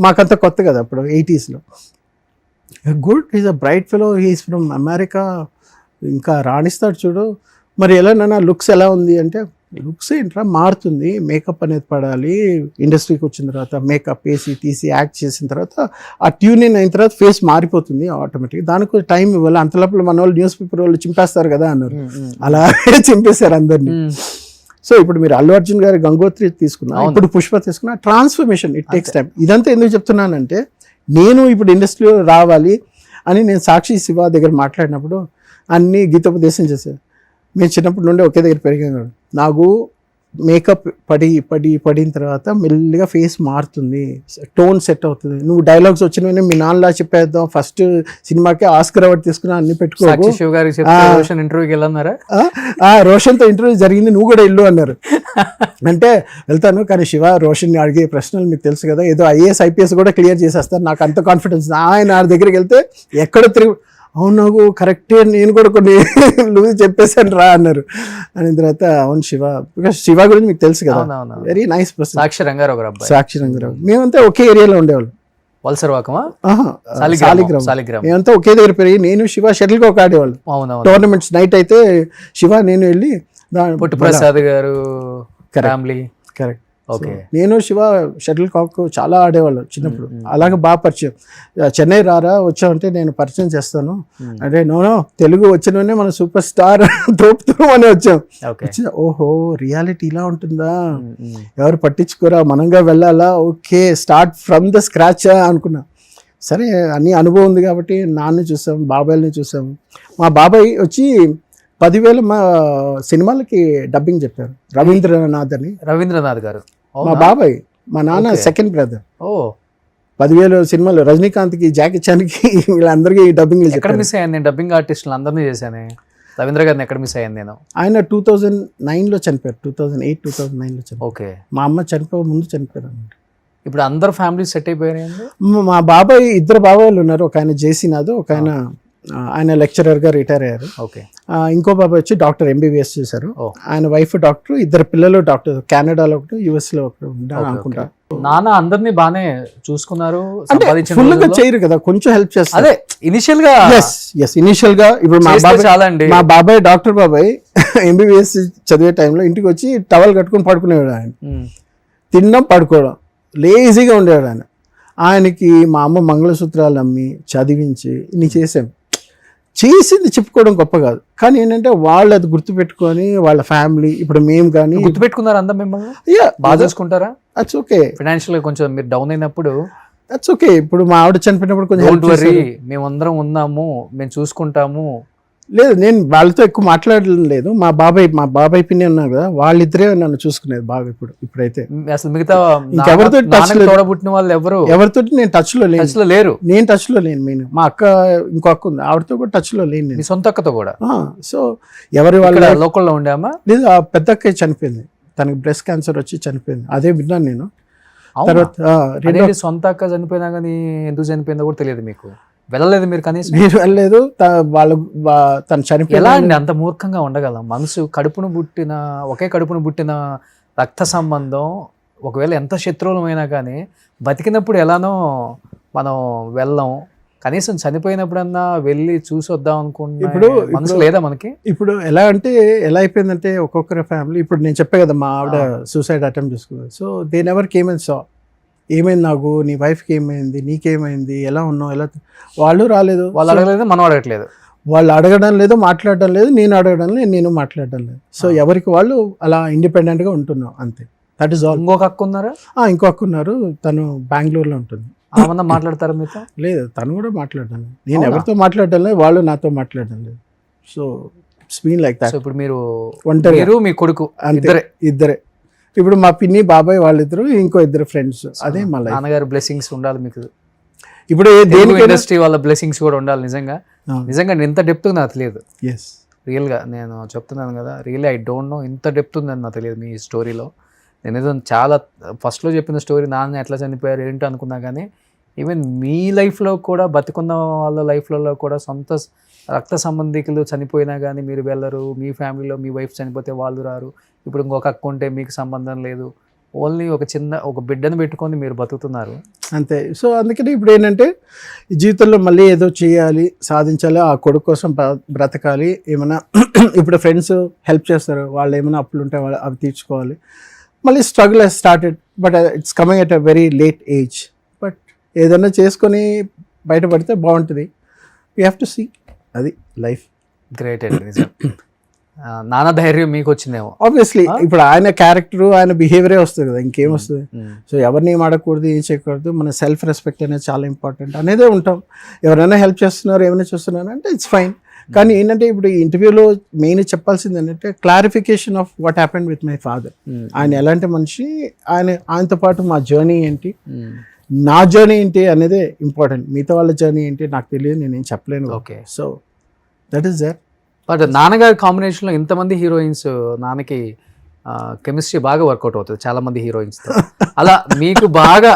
మాకంతా కొత్త కదా అప్పుడు 80sలో. Good, is a bright fellow, he's from America, ఇంకా రాణిస్తాడు చూడు, మరి ఎలా నాన్న లుక్స్ ఎలా ఉంది అంటే, లుక్స్ ఏంట్రా మారుతుంది, మేకప్ అనేది పడాలి, ఇండస్ట్రీకి వచ్చిన తర్వాత మేకప్ వేసి తీసి యాక్ట్ చేసిన తర్వాత ఆ ట్యూన్ ఇన్ అయిన తర్వాత ఫేస్ మారిపోతుంది ఆటోమేటిక్గా, దానికి టైం ఇవ్వాలి, అంత లోపల మన వాళ్ళు న్యూస్ పేపర్ వాళ్ళు చింపేస్తారు కదా అన్నారు. అలాగే చింపేశారు అందరినీ. సో ఇప్పుడు మీరు అల్లు అర్జున్ గారి గంగోత్రి తీసుకున్నా, ఇప్పుడు పుష్ప తీసుకున్నా, ట్రాన్స్ఫర్మేషన్ ఇట్ టేక్స్ టైం. ఇదంతా ఎందుకు చెప్తున్నానంటే, నేను ఇప్పుడు ఇండస్ట్రీలో రావాలి అని నేను సాక్షి శివ దగ్గర మాట్లాడినప్పుడు అన్నీ గీతోపదేశం చేశాను. మేము చిన్నప్పటి నుండి ఒకే దగ్గర పెరిగాను. నాకు మేకప్ పడిన తర్వాత మెల్లిగా ఫేస్ మారుతుంది, టోన్ సెట్ అవుతుంది. నువ్వు డైలాగ్స్ వచ్చినవన్నీ మీ నాన్నలా చెప్పేద్దాం, ఫస్ట్ సినిమాకి ఆస్కర్ అవార్డు తీసుకున్నా అన్ని పెట్టుకో, ఇంటర్వ్యూకి వెళ్ళన్నారా, రోషన్తో ఇంటర్వ్యూ జరిగింది, నువ్వు కూడా ఇల్లు అన్నారు. అంటే వెళ్తాను, కానీ శివ రోషన్ అడిగే ప్రశ్నలు మీకు తెలుసు కదా, ఏదో IAS IPS కూడా క్లియర్ చేసేస్తాను, నాకు అంత కాన్ఫిడెన్స్. ఆయన దగ్గరికి వెళ్తే ఎక్కడ అవును నాకు కరెక్టే, నేను కూడా కొన్ని లూజ్ చెప్పేసాను రా అన్నారు. అని తర్వాత అవును శివ, బికాస్ శివ గురించి మీకు తెలుసు కదా, వెరీ నైస్ పర్సన్. సాక్షి రంగారావు గారు అబ్బాయి. సాక్షి రంగారావు, మేమంతా ఒకే ఏరియాలో ఉండేవాళ్ళం. వలసరవాకమా? సాలిగ్రామ్. మేమంతా ఒకే దగ్గర పెరిగి నేను శివ షటిల్ కాక్ ఆడేవాళ్ళు. టోర్నమెంట్స్ నైట్ అయితే శివ నేను వెళ్ళి, పుట్టి ప్రసాద్ గారు ఫ్యామిలీ. కరెక్ట్. నేను శివ షటిల్ కాక్ చాలా ఆడేవాళ్ళు చిన్నప్పుడు. అలాగే బాగా పరిచయం. చెన్నై రారా వచ్చామంటే నేను పరిచయం చేస్తాను అంటే, నో తెలుగు వచ్చినవనే మన సూపర్ స్టార్ తోపుతూ అని వచ్చాం. ఓహో రియాలిటీ ఇలా ఉంటుందా, ఎవరు పట్టించుకోరా, మనంగా వెళ్ళాలా, okay start from the scratch అనుకున్నా. సరే అన్ని అనుభవం ఉంది కాబట్టి నాన్నని చూసాం, బాబాయ్ని చూసాం. మా బాబాయ్ వచ్చి 10,000 మా సినిమాలకి డబ్బింగ్ చెప్పారు. రవీంద్రనాథ్ గారు మా బాబాయ్, మా నాన్న సెకండ్ బ్రదర్. 10,000 సినిమాలు, రజనీకాంత్కి, జాకీ చాన్కి, వీళ్ళందరికీ డబ్బింగ్. ఎక్కడ మిస్ అయ్యాను నేను డబ్బింగ్ ఆర్టిస్టులు అందరినీ చేశాను, రవీంద్ర గారిని ఎక్కడ మిస్ అయ్యాను నేను? ఆయన 2009లో చనిపోయారు, 2008-2009లో చనిపోయారు. ఓకే, మా అమ్మ చనిపోయే ముందు చనిపోయారు అన్నమాట. ఇప్పుడు అందరు ఫ్యామిలీ సెట్ అయిపోయారు. మా బాబాయ్ 2 బాబాయ్లు ఉన్నారు, ఒక ఆయన జేసీనాథ్, ఒక ఆయన లెక్చరర్గా రిటైర్ అయ్యారు. ఓకే. ఇంకో బాబాయ్ వచ్చి డాక్టర్ MBBS చేశారు. ఆయన వైఫ్ డాక్టర్, 2 పిల్లలు డాక్టర్, కెనడాలో ఒకటి, US లో ఒకటి అనుకుంటా. నాన్న అందరినీ బాగానే చూసుకున్నారు, ఫుల్ గా చేయరు కదా, కొంచెం హెల్ప్ చేస్తారు. అదే ఇనిషియల్ గా. ఇనిషియల్ గా ఇప్పుడు మా బాబాయ్ డాక్టర్ బాబాయ్ MBBS చదివే టైంలో ఇంటికి వచ్చి టవల్ కట్టుకుని పడుకునేవాడు. ఆయన తినడం పడుకోవడం లేజీగా ఉండేవాడు. ఆయనకి మా అమ్మ మంగళసూత్రాలు అమ్మి చదివించి ఇన్ని చేసాం. చేసింది చెప్పుకోవడం గొప్ప కాదు, కానీ ఏంటంటే వాళ్ళు అది గుర్తుపెట్టుకొని వాళ్ళ ఫ్యామిలీ, ఇప్పుడు మేము కానీ గుర్తుపెట్టుకున్నారు అందరం మిమ్మల్ని బాగా చూసుకుంటారా? That's okay. ఫైనాన్షియల్ గా కొంచెం మీరు డౌన్ అయినప్పుడు దట్స్ ఓకే. ఇప్పుడు మా ఆవిడ చనిపోయినప్పుడు కొంచెం మేమందరం ఉన్నాము, మేము చూసుకుంటాము. లేదు, నేను వాళ్ళతో ఎక్కువ మాట్లాడడం లేదు. మా బాబాయ్ పిన్ని ఉన్నారు కదా, వాళ్ళిద్దరే నన్ను చూసుకునేది బాగా. ఇప్పుడైతే అసలు మిగతా ఇంకెవరితో తోడబుట్టిన వాళ్ళు ఎవరితో నేను టచ్ లో లేరు. నేను టచ్ లో లేను. మెయిన్ మా అక్క, ఇంకో అక్క ఉంది, ఆవిడతో కూడా టచ్ లో లేను. మీ సొంత అక్కతో కూడా? సో ఎవరి వాళ్ళ లోకల్లో ఉండామా? లేదు, ఆ పెద్ద అక్క చనిపోయింది, తనకి బ్రెస్ట్ క్యాన్సర్ వచ్చి చనిపోయింది. అదే విన్నాను నేను. తర్వాత సొంత అక్క చనిపోయినా కానీ ఎందుకు చనిపోయిందో కూడా తెలియదు మీకు? వెళ్ళలేదు మీరు కనీసం? మీరు వెళ్ళలేదు. తను చనిపోయి ఎలా అండి అంత మూర్ఖంగా ఉండగలం? మనసు ఒకే కడుపును పుట్టిన రక్త సంబంధం, ఒకవేళ ఎంత శత్రువులమైనా కానీ బతికినప్పుడు ఎలానో మనం వెళ్ళాం, కనీసం చనిపోయినప్పుడన్నా వెళ్ళి చూసి వద్దాం అనుకుంటున్నా. ఇప్పుడు మనసు లేదా మనకి? ఇప్పుడు ఎలా అయిపోయిందంటే ఒక్కొక్కరి ఫ్యామిలీ, ఇప్పుడు నేను చెప్పే కదా మా ఆవిడ సూసైడ్ అటెంప్ట్ చేసుకున్నారు. So they never came and saw ఏమైంది నాకు, నీ వైఫ్కి ఏమైంది, నీకేమైంది, ఎలా ఉన్నావు, ఎలా. వాళ్ళు రాలేదు, వాళ్ళు అడగలేదు, మనం అడగట్లేదు. వాళ్ళు అడగడం లేదు, మాట్లాడడం లేదు, నేను అడగడం లేదు, నేను మాట్లాడడం లేదు. సో ఎవరికి వాళ్ళు అలా ఇండిపెండెంట్గా ఉంటున్నాం అంతే. That is all. ఇంకొక అక్క ఉన్నారా? ఇంకో అక్క ఉన్నారు, తను బెంగళూరులో ఉంటుంది. ఏమన్నా మాట్లాడతారా మీతో? లేదు, తను కూడా మాట్లాడడం లేదు. నేను ఎవరితో మాట్లాడడం లేదు, వాళ్ళు నాతో మాట్లాడడం లేదు. So it's been like that. ఇప్పుడు మీరు ఒంటరి, మీ కొడుకు ఇద్దరే. ఇప్పుడు మా పిన్ని, బాబాయ్ వాళ్ళిద్దరు, ఇంకో 2 ఫ్రెండ్స్. అదే మా లైఫ్. నాన్నగారు బ్లెస్సింగ్స్ ఉండాలి మీకు. ఇప్పుడు ఇండస్ట్రీ వాళ్ళ బ్లెస్సింగ్స్ కూడా ఉండాలి. నిజంగా ఇంత డెప్త్ నాకు తెలియదు. రియల్గా నేను చెప్తున్నాను కదా, రియల్లీ ఐ డోంట్ నో ఇంత డెప్త్ ఉందని నాకు తెలియదు మీ స్టోరీలో. నేను ఏదో చాలా ఫస్ట్లో చెప్పిన స్టోరీ, నాన్న ఎట్లా చనిపోయారు ఏంటో అనుకున్నా, కానీ ఈవెన్ మీ లైఫ్లో కూడా బతికున్న వాళ్ళ లైఫ్లలో కూడా సొంత రక్త సంబంధికులు చనిపోయినా కానీ మీరు వెళ్ళరు, మీ ఫ్యామిలీలో మీ వైఫ్ చనిపోతే వాళ్ళు రారు, ఇప్పుడు ఇంకొక అక్క ఉంటే మీకు సంబంధం లేదు, ఓన్లీ ఒక బిడ్డను పెట్టుకొని మీరు బతుకుతున్నారు. అంతే. సో అందుకని ఇప్పుడు ఏంటంటే ఈ జీవితంలో మళ్ళీ ఏదో చేయాలి, సాధించాలి, ఆ కొడుకు కోసం బ్రతకాలి. ఏమైనా ఇప్పుడు ఫ్రెండ్స్ హెల్ప్ చేస్తారు, వాళ్ళు ఏమైనా అప్పులు ఉంటే వాళ్ళు అవి తీర్చుకోవాలి. మళ్ళీ struggle he's started, but it's coming at a very late age. But ఏదైనా చేసుకొని బయటపడితే బాగుంటుంది. వీ హ్యావ్ టు సీ, అది లైఫ్. గ్రేట్ అండి, నిజం. నాన్న ధైర్యం మీకు వచ్చిందేమో. ఆబ్వియస్లీ ఇప్పుడు ఆయన క్యారెక్టర్, ఆయన బిహేవియరే వస్తుంది కదా, ఇంకేం వస్తుంది. సో ఎవరిని ఏం ఆడకూడదు, ఏం చేయకూడదు, మన సెల్ఫ్ రెస్పెక్ట్ అనేది చాలా ఇంపార్టెంట్ అనేదే ఉంటాం. ఎవరైనా హెల్ప్ చేస్తున్నారు, ఏమైనా చేస్తున్నారు అంటే ఇట్స్ ఫైన్. కానీ ఏంటంటే ఇప్పుడు ఈ ఇంటర్వ్యూలో మెయిన్ చెప్పాల్సింది ఏంటంటే clarification of what happened with my father. ఆయన ఎలాంటి మనిషి, ఆయనతో పాటు మా జర్నీ ఏంటి, నా జర్నీ ఏంటి అనేది ఇంపార్టెంట్. మిగతా వాళ్ళ జర్నీ ఏంటి నాకు తెలియదు, నేనేం చెప్పలేను. Okay, so that is that. But నాన్నగారి కాంబినేషన్లో ఇంతమంది హీరోయిన్స్, నాన్నకి కెమిస్ట్రీ బాగా వర్కౌట్ అవుతుంది చాలా మంది హీరోయిన్స్తో. అలా మీకు బాగా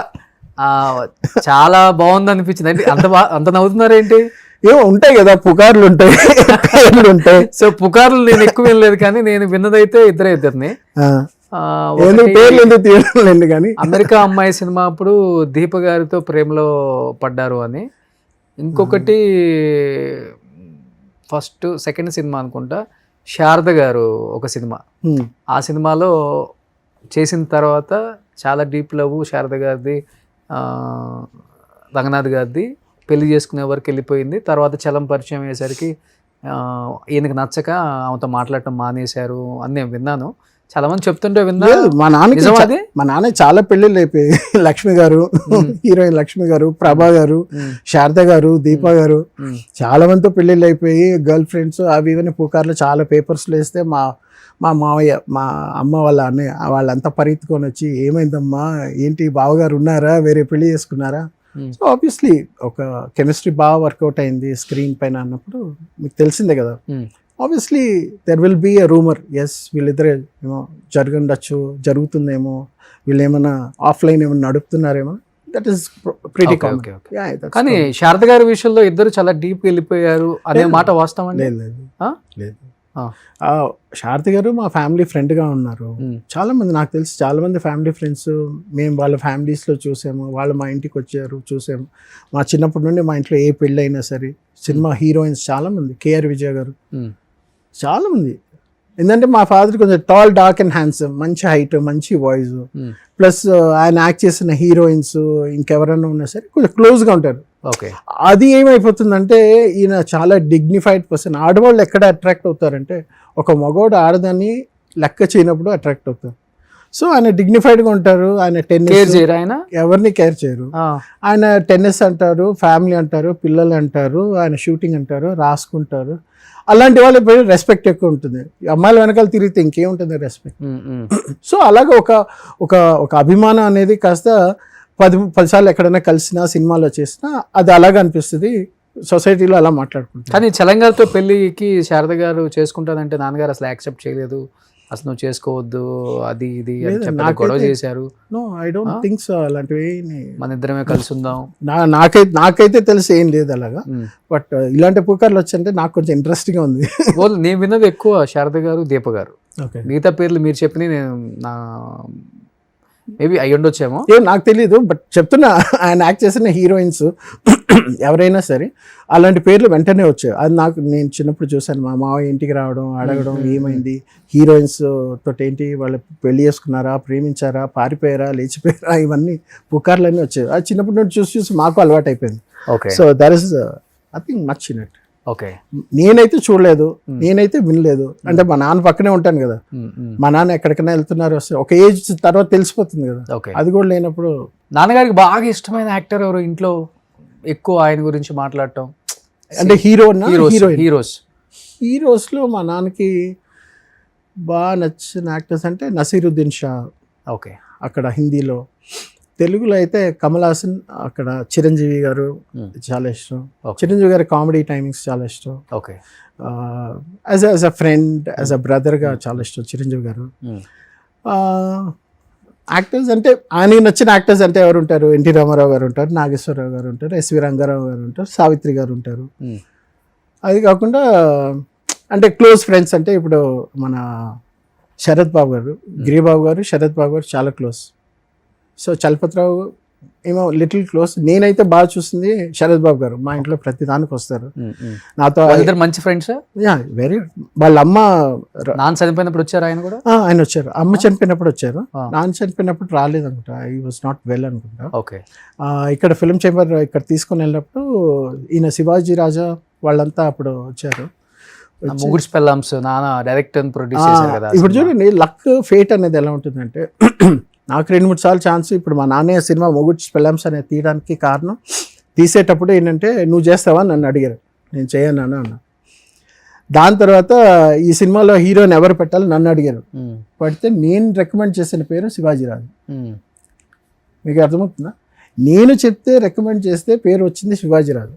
చాలా బాగుంది అనిపించింది అంటే అంత నవ్వుతున్నారేంటి? ఏమో ఉంటాయి కదా, పుకార్లు ఉంటాయి, పేర్లు ఉంటాయి. సో పుకార్లు నేను ఎక్కువ వినలేదు, కానీ నేను విన్నదైతే ఇద్దరిని. పేర్లు ఎందుకు తీయలేదు కానీ అమెరికా అమ్మాయి సినిమా అప్పుడు దీప గారితో ప్రేమలో పడ్డారు అని, ఇంకొకటి సెకండ్ సినిమా అనుకుంటా శారద గారు ఒక సినిమా, ఆ సినిమాలో చేసిన తర్వాత చాలా డీప్ లవ్ శారద గారిది, రంగనాథ్ గారిది, పెళ్లి చేసుకునే వరకు వెళ్ళిపోయింది. తర్వాత చలం పరిచయం అయ్యేసరికి ఈయనకి నచ్చక ఆమెతో మాట్లాడటం మానేశారు అని నేను విన్నాను. చాలా మంది చెప్తుంటే విన్నా. మా నాన్న చాలా పెళ్లిళ్ళు అయిపోయి, లక్ష్మి గారు, హీరోయిన్ లక్ష్మి గారు, ప్రభా గారు, శారద గారు, దీపా గారు, చాలా మందితో పెళ్లిళ్ళు అయిపోయి గర్ల్ ఫ్రెండ్స్ అవి ఇవన్నీ పుకార్లు చాలా పేపర్స్లో వేస్తే మా మావయ్య, మా అమ్మ వాళ్ళ అన్నయ్య వాళ్ళంతా పరిగెత్తుకొని వచ్చి ఏమైందమ్మా, ఏంటి బావగారు ఉన్నారా, వేరే పెళ్లి చేసుకున్నారా? సో ఆబ్వియస్లీ ఒక కెమిస్ట్రీ బాగా వర్కౌట్ అయింది స్క్రీన్ పైన అన్నప్పుడు మీకు తెలిసిందే కదా. Obviously there will be a rumour, yes వీళ్ళిద్దరే ఏమో జరుగుతుందేమో, వీళ్ళు ఏమైనా ఆఫ్లైన్ ఏమైనా నడుపుతున్నారేమో, దట్ ఈస్ ప్రిటీ కామన్. కానీ శారద గారి విషయంలో ఇద్దరు చాలా డీప్ వెళ్ళిపోయారు అనే మాట వాస్తవం అండి? లేదు. శారద గారు మా ఫ్యామిలీ ఫ్రెండ్గా ఉన్నారు. చాలా మంది నాకు తెలిసి చాలా మంది ఫ్యామిలీ ఫ్రెండ్స్, మేము వాళ్ళ ఫ్యామిలీస్లో చూసాము, వాళ్ళు మా ఇంటికి వచ్చారు చూసాము. మా చిన్నప్పటి నుండి మా ఇంట్లో ఏ పెళ్ళి అయినా సరే సినిమా హీరోయిన్స్ చాలా మంది, కేఆర్ విజయ గారు, చాలా మంది. ఎందుకంటే మా ఫాదర్ కొంచెం టాల్, డార్క్ అండ్ హ్యాండ్సమ్, మంచి హైట్, మంచి వాయిస్, ప్లస్ ఆయన యాక్ట్ చేసిన హీరోయిన్స్ ఇంకెవరైనా ఉన్నా సరే కొంచెం క్లోజ్గా ఉంటారు. అది ఏమైపోతుందంటే ఈయన చాలా డిగ్నిఫైడ్ పర్సన్. ఆడవాళ్ళు ఎక్కడ అట్రాక్ట్ అవుతారంటే ఒక మగవాడు ఆడదాన్ని లెక్క చేయనప్పుడు అట్రాక్ట్ అవుతారు. సో ఆయన డిగ్నిఫైడ్గా ఉంటారు. ఆయన టెన్నిస్, ఆయన ఎవరిని కేర్ చేయరు. ఆయన టెన్నిస్ అంటారు, ఫ్యామిలీ అంటారు, పిల్లలు అంటారు, ఆయన షూటింగ్ అంటారు, రాసుకుంటారు. అలాంటి వాళ్ళు రెస్పెక్ట్ ఎక్కువ ఉంటుంది. అమ్మాయిల వెనకాల తిరిగితే ఇంకేముంటుంది రెస్పెక్ట్. సో అలాగే ఒక అభిమానం అనేది కాస్త 10 సార్లు ఎక్కడైనా కలిసినా, సినిమాలో చేసినా అది అలాగే అనిపిస్తుంది. సొసైటీలో అలా మాట్లాడుకుంటారు. కానీ చలంగారితో పెళ్లికి శారద గారు చేసుకుంటానంటే నాన్నగారు అసలు యాక్సెప్ట్ చేయలేదు, అసలు నువ్వు చేసుకోవద్దు, అది ఇది గొడవ చేశారు. No, I don't think so. అలాంటివి మన ఇద్దరమే కలిసి ఉందాం నాకైతే తెలిసి ఏం లేదు అలాగా. బట్ ఇలాంటి పుకార్లు వచ్చంటే నాకు కొంచెం ఇంట్రెస్టింగ్గా ఉంది. నేను విన్నది ఎక్కువ శారద గారు, దీప గారు. మిగతా పేర్లు మీరు చెప్పిన నేను మేబీ అయ్యి ఉండొచ్చేమో, నాకు తెలియదు. బట్ చెప్తున్నా, ఆయన యాక్ట్ చేసిన హీరోయిన్స్ ఎవరైనా సరే అలాంటి పేర్లు వెంటనే వచ్చాయి. అది నేను చిన్నప్పుడు చూశాను. మా మావయ్య ఇంటికి రావడం, అడగడం ఏమైంది, హీరోయిన్స్ తోటి ఏంటి, వాళ్ళు పెళ్లి చేసుకున్నారా, ప్రేమించారా, పారిపోయారా, లేచిపోయారా, ఇవన్నీ పుకార్లన్నీ వచ్చాయి. అది చిన్నప్పటి నుండి చూసి మాకు అలవాటు అయిపోయింది. So that is nothing much in it. Okay, నేనైతే చూడలేదు, నేనైతే వినలేదు. అంటే మా నాన్న పక్కనే ఉంటాను కదా, మా నాన్న ఎక్కడికైనా వెళ్తున్నారు వస్తే ఒక ఏజ్ తర్వాత తెలిసిపోతుంది కదా. అది కూడా లేనప్పుడు. నాన్నగారికి బాగా ఇష్టమైన యాక్టర్ ఎవరు ఇంట్లో ఎక్కువ ఆయన గురించి మాట్లాడటం అంటే హీరోస్లో మా నాన్నకి బాగా నచ్చిన యాక్టర్స్ అంటే నసీరుద్దీన్ షా, ఓకే, అక్కడ హిందీలో. తెలుగులో అయితే కమల్ హాసన్, అక్కడ చిరంజీవి గారు చాలా ఇష్టం. చిరంజీవి గారి కామెడీ టైమింగ్స్ చాలా ఇష్టం. Okay, as a friend, as a బ్రదర్గా చాలా ఇష్టం చిరంజీవి గారు. యాక్టర్స్ అంటే ఆయనకి నచ్చిన యాక్టర్స్ అంటే ఎవరు ఉంటారు? ఎన్టీ రామారావు గారు ఉంటారు, నాగేశ్వరరావు గారు ఉంటారు, ఎస్వి రంగారావు గారు ఉంటారు, సావిత్రి గారు ఉంటారు. అది కాకుండా అంటే క్లోజ్ ఫ్రెండ్స్ అంటే ఇప్పుడు మన శరత్ బాబు గారు, గిరిబాబు గారు, శరత్ బాబు గారు చాలా క్లోజ్. సో చలపతిరావు ఏమో లిటిల్ క్లోజ్. నేనైతే బాగా చూస్తుంది శరత్ బాబు గారు. మా ఇంట్లో ప్రతి దానికి వస్తారు నాతో. ఇద్దరు మంచి ఫ్రెండ్స్. వెరీ. వాళ్ళ అమ్మ నాన్న చనిపోయినప్పుడు వచ్చారు ఆయన కూడా. ఆయన వచ్చారు. అమ్మ చనిపోయినప్పుడు వచ్చారు. నాన్న చనిపోయినప్పుడు రాలేదు అనుకుంటా. ఐ వాజ్ నాట్ వెల్ అనుకుంటా. ఓకే. ఇక్కడ ఫిల్మ్ చేంబర్ ఇక్కడ తీసుకొని వెళ్ళినప్పుడు ఈయన శివాజీ రాజా వాళ్ళంతా అప్పుడు వచ్చారు. ముగ్గురు పెళ్ళాంస్ నాన్న డైరెక్టర్ ప్రొడ్యూస్ చేశారు కదా. ఇప్పుడు చూడండి లక్ ఫేట్ అనేది ఎలా ఉంటుందంటే నాకు 2-3 సార్లు ఛాన్స్. ఇప్పుడు మా నాన్నయ్య సినిమా మొగుడ్స్ పెళ్ళాంస్ అనేది తీయడానికి కారణం తీసేటప్పుడు ఏంటంటే నువ్వు చేస్తావా నన్ను అడిగారు. నేను చేయను అన్న. దాని తర్వాత ఈ సినిమాలో హీరోని ఎవరు పెట్టాలి నన్ను అడిగారు. పడితే నేను రికమెండ్ చేసిన పేరు శివాజీరాజు. మీకు అర్థమవుతుందా? నేను చెప్తే రికమెండ్ చేస్తే పేరు వచ్చింది శివాజీరాజు.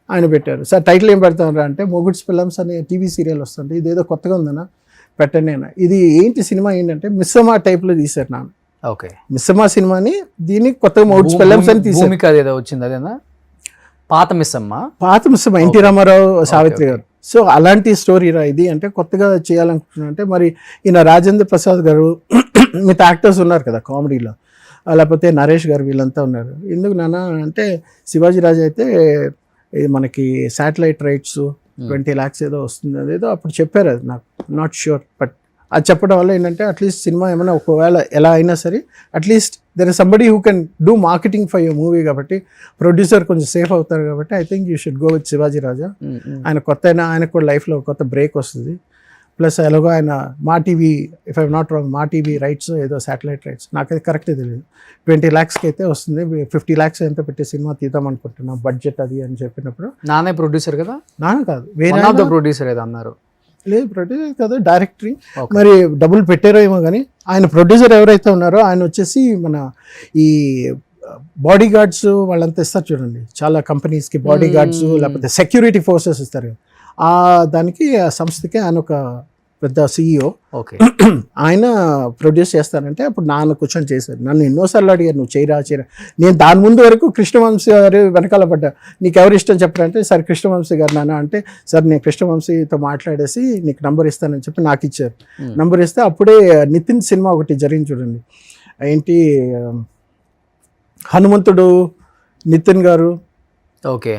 ఆయన పెట్టారు. సార్ టైటిల్ ఏం పెడతామరా అంటే మొగుడ్స్ ఫిల్మ్స్ అనే టీవీ సీరియల్ వస్తుంది, ఇదేదో కొత్తగా ఉందన్నా పెట్టండి అన్న. ఇది ఏంటి సినిమా ఏంటంటే మిస్సమ్మా టైప్లో తీశారు నాన్న. ఓకే. మిస్సమ్మా సినిమాని దీన్ని కొత్తగా మొగుడ్స్ ఫిల్మ్స్ అని తీశారు. భూమిక ఏదో వచ్చింది అదేనా? పాత మిస్సమ్మ ఎన్టీ రామారావు, సావిత్రి గారు. సో అలాంటి స్టోరీరా ఇది అంటే కొత్తగా చేయాలనుకుంటున్నా అంటే మరి ఈయన రాజేంద్ర ప్రసాద్ గారు మిగతా యాక్టర్స్ ఉన్నారు కదా కామెడీలో, లేకపోతే నరేష్ గారు వీళ్ళంతా ఉన్నారు. ఎందుకు నాన్న అంటే శివాజీ రాజు అయితే మనకి శాటిలైట్ రైట్స్ 20 lakhs ఏదో వస్తుంది అదేదో అప్పుడు చెప్పారు. అది నాకు నాట్ ష్యూర్, బట్ అది చెప్పడం వల్ల ఏంటంటే అట్లీస్ట్ సినిమా ఏమైనా ఒకవేళ ఎలా అయినా సరే at least there is somebody who can do marketing for your movie కాబట్టి ప్రొడ్యూసర్ కొంచెం సేఫ్ అవుతారు కాబట్టి I think you should go with Shivaji Raja. ఆయన కొత్త అయినా ఆయనకు కూడా లైఫ్లో కొత్త బ్రేక్ వస్తుంది. ప్లస్ ఎలాగో ఆయన మా TV, if I'm not wrong, మా టీవీ రైట్స్ ఏదో శాటిలైట్ రైట్స్ నాకైతే కరెక్ట్గా తెలియదు 20 lakhsకి అయితే వస్తుంది. 50 lakhs ఎంత పెట్టి సినిమా తీద్దాం అనుకుంటున్నాం బడ్జెట్ అది అని చెప్పినప్పుడు. నానే ప్రొడ్యూసర్ కదా? నాన్న కాదు, వేరే ప్రొడ్యూసర్ ఏదో అన్నారు. లేదు ప్రొడ్యూసర్ కాదు, డైరెక్టరీ. మరి డబ్బులు పెట్టారో ఏమో కానీ ఆయన ప్రొడ్యూసర్ ఎవరైతే ఉన్నారో ఆయన వచ్చేసి మన ఈ బాడీ గార్డ్స్ వాళ్ళంతా ఇస్తారు చూడండి, చాలా కంపెనీస్కి బాడీ గార్డ్స్ లేకపోతే సెక్యూరిటీ ఫోర్సెస్ ఇస్తారు. ఆ దానికి ఆ సంస్థకి ఆయన ఒక పెద్ద CEO. ఓకే. ఆయన ప్రొడ్యూస్ చేస్తానంటే అప్పుడు నాన్న కూర్చొని చేశారు. నన్ను ఎన్నోసార్లు అడిగారు నువ్వు చేయరా. నేను దాని ముందు వరకు కృష్ణవంశీ గారు వెనకాల పడ్డా. నీకు ఎవరు ఇష్టం చెప్పారంటే సార్ కృష్ణవంశీ గారు నాన్న అంటే సార్ నేను కృష్ణవంశీతో మాట్లాడేసి నీకు నంబర్ ఇస్తానని చెప్పి నాకు ఇచ్చారు. నంబర్ ఇస్తే అప్పుడే నితిన్ సినిమా ఒకటి జరిగింది చూడండి, ఏంటి హనుమంతుడు, నితిన్ గారు, ఓకే,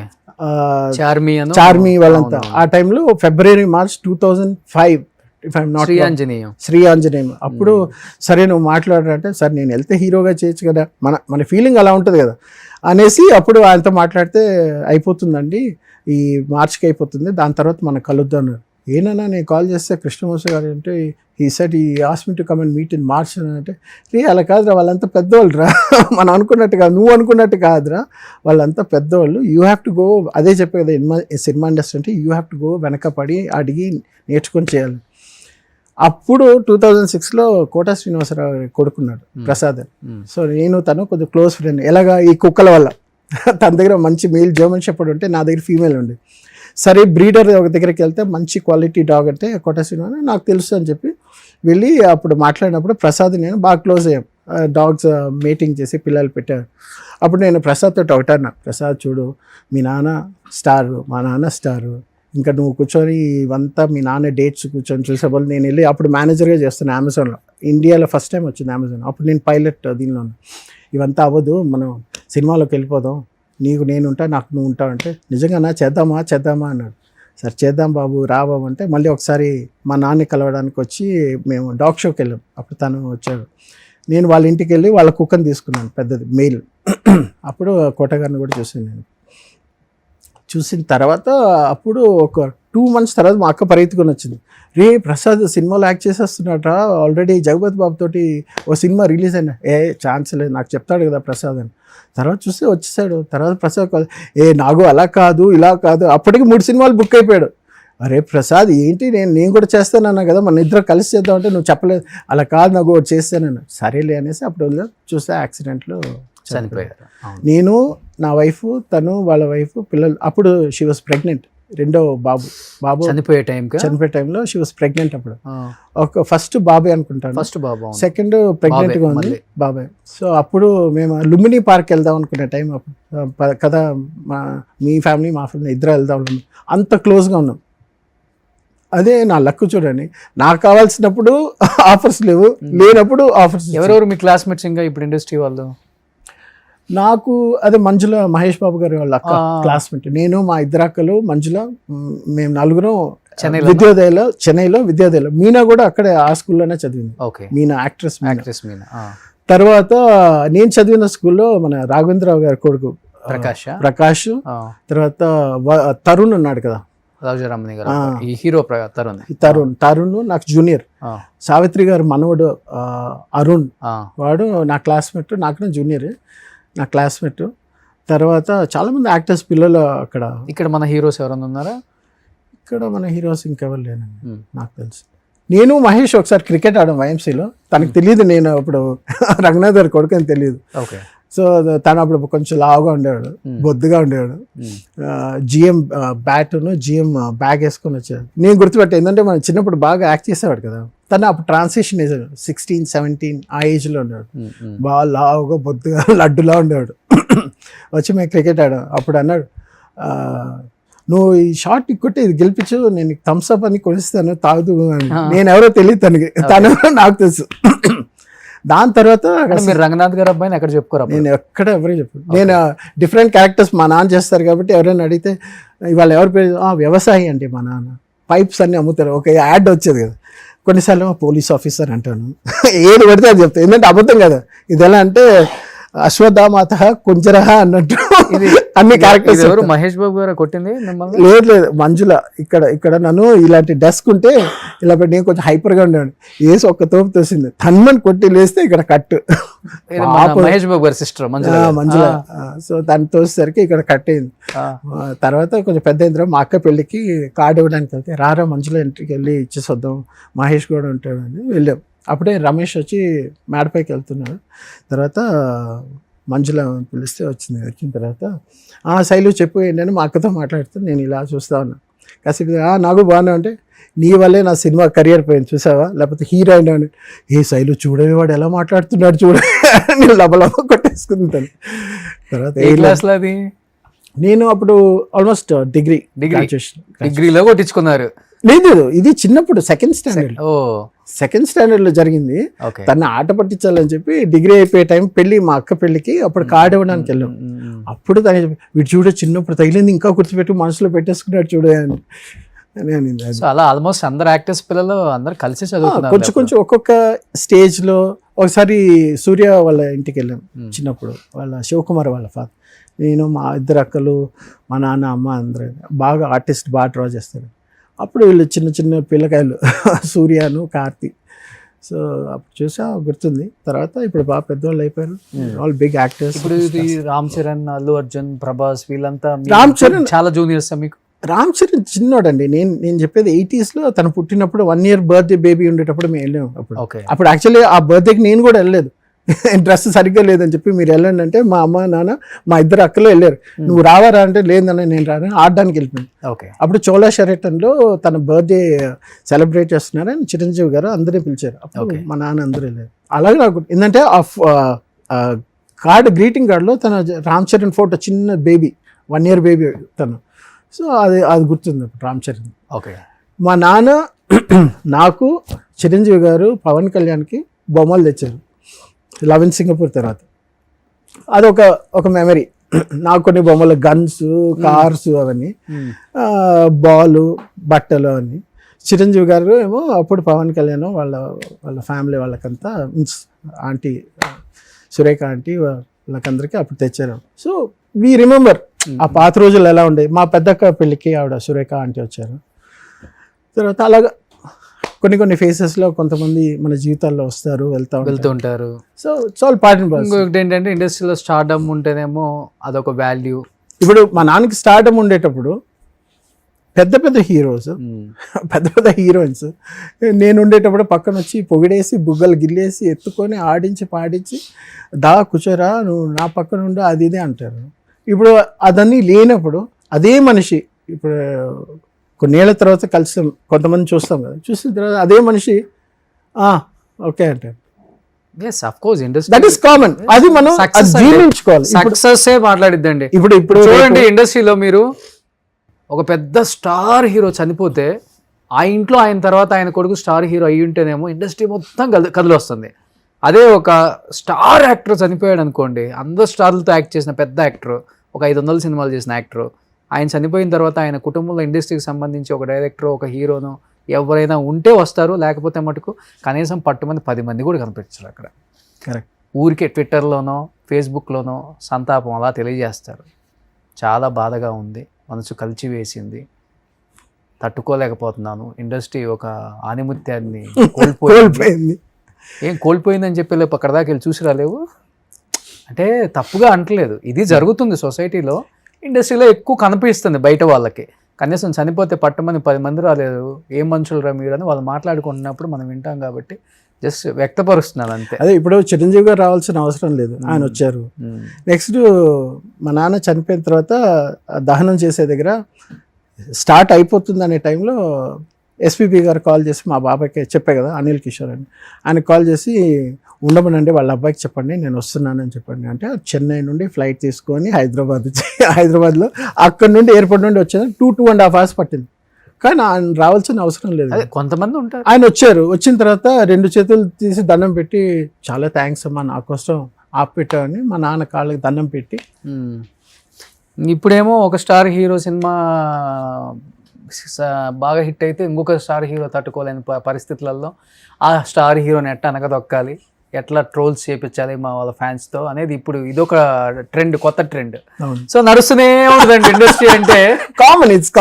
చార్మి వాళ్ళంతా. ఆ టైంలో February, March 2005 if I'm not Sri Anjaneyam. అప్పుడు సరే నువ్వు మాట్లాడారంటే సార్ నేను వెళ్తే హీరోగా చేయొచ్చు కదా, మన ఫీలింగ్ అలా ఉంటుంది కదా అనేసి అప్పుడు ఆయనతో మాట్లాడితే అయిపోతుందండి ఈ మార్చ్కి అయిపోతుంది, దాని తర్వాత మనం కలుద్దాం. ఏనన్నా నేను కాల్ చేస్తే కృష్ణవంశీ గారు అంటే ఈ సెట్ ఈ ask me to come and meet in March అంటే అలా కాదురా వాళ్ళంతా పెద్దవాళ్ళు రా, మనం అనుకున్నట్టు కాదు, నువ్వు అనుకున్నట్టు కాదురా, వాళ్ళంతా పెద్దవాళ్ళు. You have to go. అదే చెప్పే కదా సినిమా ఇండస్ట్రీ అంటే యూ హ్యావ్ టు గో, వెనక పడి అడిగి నేర్చుకొని చేయాలి. అప్పుడు 2006లో కోటా శ్రీనివాసరావు కొడుకున్నాడు ప్రసాద్. సో నేను తను కొద్దిగా క్లోజ్ ఫ్రెండ్. ఎలాగా ఈ కుక్కల వల్ల తన దగ్గర మంచి మేల్ జర్మన్ షెపర్డ్ ఉంటే నా దగ్గర ఫీమేల్ ఉంది. సరే బ్రీడర్ ఒక దగ్గరికి వెళ్తే మంచి క్వాలిటీ డాగ్ అంటే కోటా శ్రీనివాస నాకు తెలుసు అని చెప్పి వెళ్ళి అప్పుడు మాట్లాడినప్పుడు ప్రసాద్ నేను బాగా క్లోజ్ అయ్యాం. డాగ్స్ మీటింగ్ చేసి పిల్లలు పెట్టారు. అప్పుడు నేను ప్రసాద్తో ఒకటన్నా, ప్రసాద్ చూడు మీ నాన్న స్టారు, మా నాన్న స్టారు, ఇంకా నువ్వు కూర్చొని ఇవంతా మీ నాన్న డేట్స్ కూర్చొని చూసేవాళ్ళు. నేను వెళ్ళి అప్పుడు మేనేజర్గా చేస్తాను అమెజాన్లో, ఇండియాలో ఫస్ట్ టైం వచ్చింది అమెజాన్. అప్పుడు నేను పైలట్ దీనిలో. ఇవంతా అవ్వదు, మనం సినిమాలోకి వెళ్ళిపోదాం, నీకు నేను ఉంటా నాకు నువ్వు ఉంటావు అంటే నిజంగా చేద్దామా అన్నాడు. సరే చేద్దాం బాబు రా బాబు అంటే మళ్ళీ ఒకసారి మా నాన్న కలవడానికి వచ్చి మేము డాగ్ షోకి వెళ్ళాం. అప్పుడు తను వచ్చాడు. నేను వాళ్ళ ఇంటికి వెళ్ళి వాళ్ళ కుక్కని తీసుకున్నాను, పెద్దది మెయిల్. అప్పుడు కోటగారిని కూడా చూసాను నేను. చూసిన తర్వాత అప్పుడు ఒక 2 months తర్వాత మా అక్క పరిగెత్తుకొని వచ్చింది, రే ప్రసాద్ సినిమాలో యాక్ట్ చేసేస్తున్నాడట, ఆల్రెడీ జగపతి బాబు తోటి ఓ సినిమా రిలీజ్ అయినా. ఛాన్స్ లేదు, నాకు చెప్తాడు కదా ప్రసాద్ అని. తర్వాత చూస్తే వచ్చేసాడు. తర్వాత ప్రసాద్ కాదు, నాగు అలా కాదు ఇలా కాదు, అప్పటికి 3 సినిమాలు బుక్ అయిపోయాడు. అరే ప్రసాద్ ఏంటి నేను కూడా చేస్తానన్నా కదా, మన ఇద్దరు కలిసి చేద్దామంటే నువ్వు చెప్పలేదు. అలా కాదు నాకు చేస్తానన్నా. సరేలే అనేసి అప్పుడు చూస్తే యాక్సిడెంట్లో చనిపోయారు. నేను, నా వైఫ్, తను వాళ్ళ వైఫ్, పిల్లలు. అప్పుడు షీ వాజ్ ప్రెగ్నెంట్ రెండో బాబు చనిపోయే టైంకి చనిపోయే టైంలో షీ వాస్ ప్రెగ్నెంట్ అప్పుడు. ఒక ఫస్ట్ బాబే అనుకుంటాను, ఫస్ట్ బాబు, సెకండ్ ప్రెగ్నెంట్ గా ఉంది బాబాయ్. సో అప్పుడు మేము లుంబిని పార్క్ వెళ్దాం అనుకునే టైం అప్పుడు కదా, మీ ఫ్యామిలీ మా ఫ్యామిలీ ఇద్దరు వెళ్దాం, అంత క్లోజ్గా ఉన్నాం. అదే నా లక్ చూడండి, నాకు కావాల్సినప్పుడు ఆఫర్స్ లేవు, లేనప్పుడు ఆఫర్స్. ఎవరెవరు మీ క్లాస్మేట్స్ ఇంకా ఇప్పుడు ఇండస్ట్రీ వాళ్ళు? నాకు అదే మంజుల, మహేష్ బాబు గారి వాళ్ళ అక్క క్లాస్మేట్, నేను మా ఇద్దరు అక్కలు మంజుల, మేము నలుగురం విద్యోదయలో, చెన్నైలో విద్యోదయలో. మీనా కూడా అక్కడే ఆ స్కూల్లోనే చదివింది. మీనా యాక్ట్రెస్ మీనా. తర్వాత నేను చదివిన స్కూల్లో మన రాఘవేంద్రరావు గారి కొడుకు ప్రకాష్, తర్వాత తరుణ్ ఉన్నాడు కదా, ఈ హీరో తరుణ్ నాకు జూనియర్. సావిత్రి గారు మనవడు అరుణ్, వాడు నా క్లాస్మేట్, నాకు జూనియర్, నా క్లాస్మేట్. తర్వాత చాలా మంది యాక్టర్స్ పిల్లలు అక్కడ. ఇక్కడ మన హీరోస్ ఎవరైనా ఉన్నారా? ఇక్కడ మన హీరోస్ ఇంకెవరు లేనండి నాకు తెలిసి. నేను మహేష్ ఒకసారి క్రికెట్ ఆడాం వైఎంసీలో, తనకు తెలియదు నేను అప్పుడు రంగనాథ్ గారి కొడుకు అని తెలియదు. సో తను అప్పుడు కొంచెం లావుగా ఉండేవాడు, బొద్దుగా ఉండేవాడు, జిఎం బ్యాట్ను జిఎం బ్యాగ్ వేసుకొని వచ్చాడు. నేను గుర్తుపెట్టా, ఎందుకంటే మనం చిన్నప్పుడు బాగా యాక్ట్ చేసేవాడు కదా. తను అప్పుడు ట్రాన్సిషన్ ఏజ్ 16, 17 ఆ ఏజ్లో ఉండేవాడు, బాగా లావుగా బొద్దుగా లడ్డులా ఉండేవాడు. వచ్చి మేము క్రికెట్ ఆడాం. అప్పుడు అన్నాడు, నువ్వు ఈ షాట్ కొట్టి ఇది గెలిపించు, నేను థమ్స్ అప్ అని కొనిస్తాను తాగుతూ అని. నేను ఎవరో తెలియదు తనకి, తనెవరో నాకు తెలుసు. దాని తర్వాత మీరు రంగనాథ్ గారు అబ్బాయిని ఎక్కడ చెప్పుకోరా? నేను ఎక్కడ ఎవరికి చెప్పాను. నేను డిఫరెంట్ క్యారెక్టర్స్ మా నాన్న చేస్తారు కాబట్టి ఎవరైనా అడిగితే ఇవాళ ఎవరి పేరు, వ్యవసాయి అంటే మా నాన్న పైప్స్ అన్ని అమ్ముతారు. ఒక యాడ్ వచ్చేది కదా, కొన్నిసార్లు పోలీస్ ఆఫీసర్ అంటాను, ఏది పడితే అది చెప్తాను. ఎందుకంటే అబద్ధం కదా, ఇది ఎలా అంటే అశ్వత్థామాత కుంజరహ అన్నట్టు అన్ని క్యారెక్టర్స్. ఎవరు మహేష్ బాబు గారు కొట్టింది? లేదు మంజుల. ఇక్కడ నన్ను ఇలాంటి డెస్క్ ఉంటే ఇలా పెట్టి, నేను కొంచెం హైపర్గా ఉండేవాడు, వేసి ఒక్క తోపు తోసింది, తన్మని కొట్టి లేస్తే ఇక్కడ కట్. మహేష్ బాబు గారి సిస్టర్ మంజుల. సో తను తోసేసరికి ఇక్కడ కట్ అయింది. తర్వాత కొంచెం పెద్ద అయిన మా అక్క పెళ్ళికి కార్డు ఇవ్వడానికి వెళ్తే, రారా మంజుల ఇంటికి వెళ్ళి ఇచ్చేసి వద్దాం, మహేష్ కూడా ఉంటాడని వెళ్ళాం. అప్పుడే రమేష్ వచ్చి మేడపైకి వెళ్తున్నాడు. తర్వాత మంజుల పిలిస్తే వచ్చింది. వచ్చిన తర్వాత శైలు చెప్పు ఏంటని మా అక్కతో మాట్లాడుతూ నేను ఇలా చూస్తా ఉన్నా. కాసేపు నాకు బాగున్నా అంటే, నీ వల్లే నా సినిమా కెరియర్ పోయింది చూసావా, లేకపోతే హీరోయిన్ అని. ఏ శైలు చూడవే వాడు ఎలా మాట్లాడుతున్నాడు చూడ, నేను లబలబ కొట్టేసుకుంటాను. తర్వాత ఏ క్లాస్లో అది? నేను అప్పుడు ఆల్మోస్ట్ డిగ్రీలో కొట్టించుకున్నారు. లేదు, ఇది చిన్నప్పుడు సెకండ్ స్టాండర్డ్ లో జరిగింది. తన ఆట పట్టించాలని చెప్పి డిగ్రీ అయిపోయే టైం పెళ్లి, మా అక్క పెళ్లికి అప్పుడు కార్డు ఇవ్వడానికి వెళ్ళాం. అప్పుడు తను వీడు చూడ చిన్నప్పుడు తగిలింది ఇంకా గుర్తుపెట్టి మనసులో పెట్టేసుకున్నాడు చూడే అని అనింది. అలా ఆల్మోస్ట్ అందరు యాక్టర్స్ పిల్లలు అందరు కలిసి చదువుతున్నారు. కొంచెం ఒక్కొక్క స్టేజ్ లో. ఒకసారి సూర్య వాళ్ళ ఇంటికి వెళ్ళాం చిన్నప్పుడు, వాళ్ళ శివకుమార్ వాళ్ళ ఫాదర్, నేను, మా ఇద్దరు అక్కలు, మా నాన్న, అమ్మ అందరూ బాగా ఆర్టిస్ట్, బాగా డ్రా చేస్తారు. అప్పుడు వీళ్ళు చిన్న చిన్న పిల్లకాయలు, సూర్యను, కార్తీ. సో అప్పుడు చూసా, గుర్తుంది. తర్వాత ఇప్పుడు బాగా పెద్దవాళ్ళు అయిపోయారు, ఆల్ బిగ్ యాక్టర్స్. ఇప్పుడు రామ్ చరణ్, అల్లు అర్జున్, ప్రభాస్ వీళ్ళంతా. రామ్ చరణ్ చాలా జూనియర్స్ మీకు? రామ్ చరణ్ చిన్నోడండి. నేను చెప్పేది 80s లో తను పుట్టినప్పుడు 1 year బర్త్డే బేబీ ఉండేటప్పుడు మేము వెళ్ళాము. అప్పుడు యాక్చువల్లీ ఆ బర్త్డేకి నేను కూడా వెళ్ళలేదు, డ్రెస్ సరిగ్గా లేదని చెప్పి మీరు వెళ్ళండి అంటే మా అమ్మ, నాన్న, మా ఇద్దరు అక్కలు వెళ్ళారు. నువ్వు రావారా అంటే లేదన్న నేను రాను, ఆడడానికి వెళ్ళిపోయాను. అప్పుడు చోళా షెరటన్లో తన బర్త్డే సెలబ్రేట్ చేస్తున్నారని చిరంజీవి గారు అందరినీ పిలిచారు. అప్పుడు మా నాన్న అందరూ వెళ్ళారు. అలాగే నాకు ఏంటంటే ఆ కార్డు, గ్రీటింగ్ కార్డులో తన రామ్ చరణ్ ఫోటో, చిన్న బేబీ, 1 year బేబీ తను. సో అది గుర్తుంది రామ్ చరణ్. మా నాన్న నాకు, చిరంజీవి గారు, పవన్ కళ్యాణ్కి బొమ్మలు తెచ్చారు లవ్ ఇన్ సింగపూర్ తర్వాత. అదొక మెమరీ. నాకు కొన్ని బొమ్మలు, గన్స్, కార్స్, అవన్నీ, బాలు, బట్టలు అవన్నీ. చిరంజీవి గారు ఏమో అప్పుడు పవన్ కళ్యాణ్ వాళ్ళ ఫ్యామిలీ వాళ్ళకంతా, ఆంటీ సురేఖ ఆంటీ వాళ్ళకందరికీ అప్పుడు తెచ్చారు. సో వీ రిమెంబర్ ఆ పాత రోజులు ఎలా ఉండే. మా పెద్దక్క పెళ్ళికి ఆవిడ సురేఖ ఆంటీ వచ్చారు. తర్వాత అలాగా కొన్ని ఫేసెస్లో కొంతమంది మన జీవితాల్లో వస్తారు, వెళ్తూ ఉంటారు. So it's all part and parcel. ఇంకొకటి ఏంటంటే ఇండస్ట్రీలో స్టార్డమ్ ఉంటేనేమో అదొక వాల్యూ. ఇప్పుడు మా నాన్నకి స్టార్డమ్ ఉండేటప్పుడు పెద్ద హీరోస్, పెద్ద హీరోయిన్స్ నేను ఉండేటప్పుడు పక్కన వచ్చి పొగిడేసి, బుగ్గలు గిల్లేసి, ఎత్తుకొని, ఆడించి పాడించి, కూర్చోరా నువ్వు నా పక్కన ఉండు, అది ఇదే అంటారు. ఇప్పుడు అదన్నీ లేనప్పుడు అదే మనిషి ఇప్పుడు కొన్నేళ్ల తర్వాత కలిసాం, కొంతమంది చూస్తాం కదా, చూసిన తర్వాత అదే మనిషి ఓకే అంటారు. Yes of course industry that is common. అది మనం జీర్ణించుకోవాలి. సక్సెస్ మాట్లాడిద్దండి. ఇప్పుడు చూడండి, ఇండస్ట్రీలో మీరు ఒక పెద్ద స్టార్ హీరో చనిపోతే ఆ ఇంట్లో ఆయన తర్వాత ఆయన కొడుకు స్టార్ హీరో అయ్యి ఉంటేనేమో ఇండస్ట్రీ మొత్తం కదిలి వస్తుంది. అదే ఒక స్టార్ యాక్టర్ చనిపోయాడు అనుకోండి, అందరు స్టార్లతో యాక్ట్ చేసిన పెద్ద యాక్టర్, ఒక 500 సినిమాలు చేసిన యాక్టర్, ఆయన చనిపోయిన తర్వాత ఆయన కుటుంబంలో ఇండస్ట్రీకి సంబంధించి ఒక డైరెక్టర్, ఒక హీరోను ఎవరైనా ఉంటే వస్తారు, లేకపోతే మటుకు కనీసం పట్టుమంది 10 మంది కూడా కనిపించరు అక్కడ. కరెక్ట్. ఊరికే ట్విట్టర్లోనో ఫేస్బుక్లోనో సంతాపం అలా తెలియజేస్తారు. చాలా బాధగా ఉంది, మనసు కలిచివేసింది, తట్టుకోలేకపోతున్నాను. ఇండస్ట్రీ ఒక ఆనిముత్యాన్ని కోల్పోయింది. ఏం కోల్పోయిందని చెప్పి లేపు అక్కడ దాకా వెళ్ళి చూసి రాలేవు అంటే తప్పుగా అంటలేదు, ఇది జరుగుతుంది సొసైటీలో. ఇండస్ట్రీలో ఎక్కువ కనిపిస్తుంది బయట వాళ్ళకి. కనీసం చనిపోతే పట్టమని 10 మంది రాలేదు, ఏం మనుషులు రా మీరు అని వాళ్ళు మాట్లాడుకుంటున్నప్పుడు మనం వింటాం కాబట్టి జస్ట్ వ్యక్తపరుస్తున్నాను అంతే. అదే ఇప్పుడు చిరంజీవి గారు రావాల్సిన అవసరం లేదు, ఆయన వచ్చారు. నెక్స్ట్ మా నాన్న చనిపోయిన తర్వాత దహనం చేసే దగ్గర స్టార్ట్ అయిపోతుంది అనే టైంలో ఎస్పీబీ గారు కాల్ చేసి, మా బాబాయ్కి చెప్పే కదా అనిల్ కిషోర్ అని, ఆయనకు కాల్ చేసి ఉండమనండి వాళ్ళ అబ్బాయికి చెప్పండి నేను వస్తున్నానని చెప్పండి అంటే, చెన్నై నుండి ఫ్లైట్ తీసుకొని హైదరాబాద్లో అక్కడి నుండి ఎయిర్పోర్ట్ నుండి వచ్చాను. 2.5 hours పట్టింది. కానీ ఆయన రావాల్సిన అవసరం లేదు. కొంతమంది ఉంటారు. ఆయన వచ్చారు, వచ్చిన తర్వాత 2 చేతులు తీసి దండం పెట్టి, చాలా థ్యాంక్స్ అమ్మా నా కోసం ఆపిపెట్టామని మా నాన్న కాళ్ళకి దండం పెట్టి. ఇప్పుడేమో ఒక స్టార్ హీరో సినిమా బాగా హిట్ అయితే ఇంకొక స్టార్ హీరో తట్టుకోలేని పరిస్థితులలో ఆ స్టార్ హీరోని ఎట్లా అనగదొక్కాలి, ఎట్లా ట్రోల్స్ చేపించాలి మా వాళ్ళ ఫ్యాన్స్తో అనేది ఇప్పుడు ఇదొక ట్రెండ్, కొత్త ట్రెండ్. సో నడుస్తూనే ఉంటుందండి ఇండస్ట్రీ అంటే. Common, it's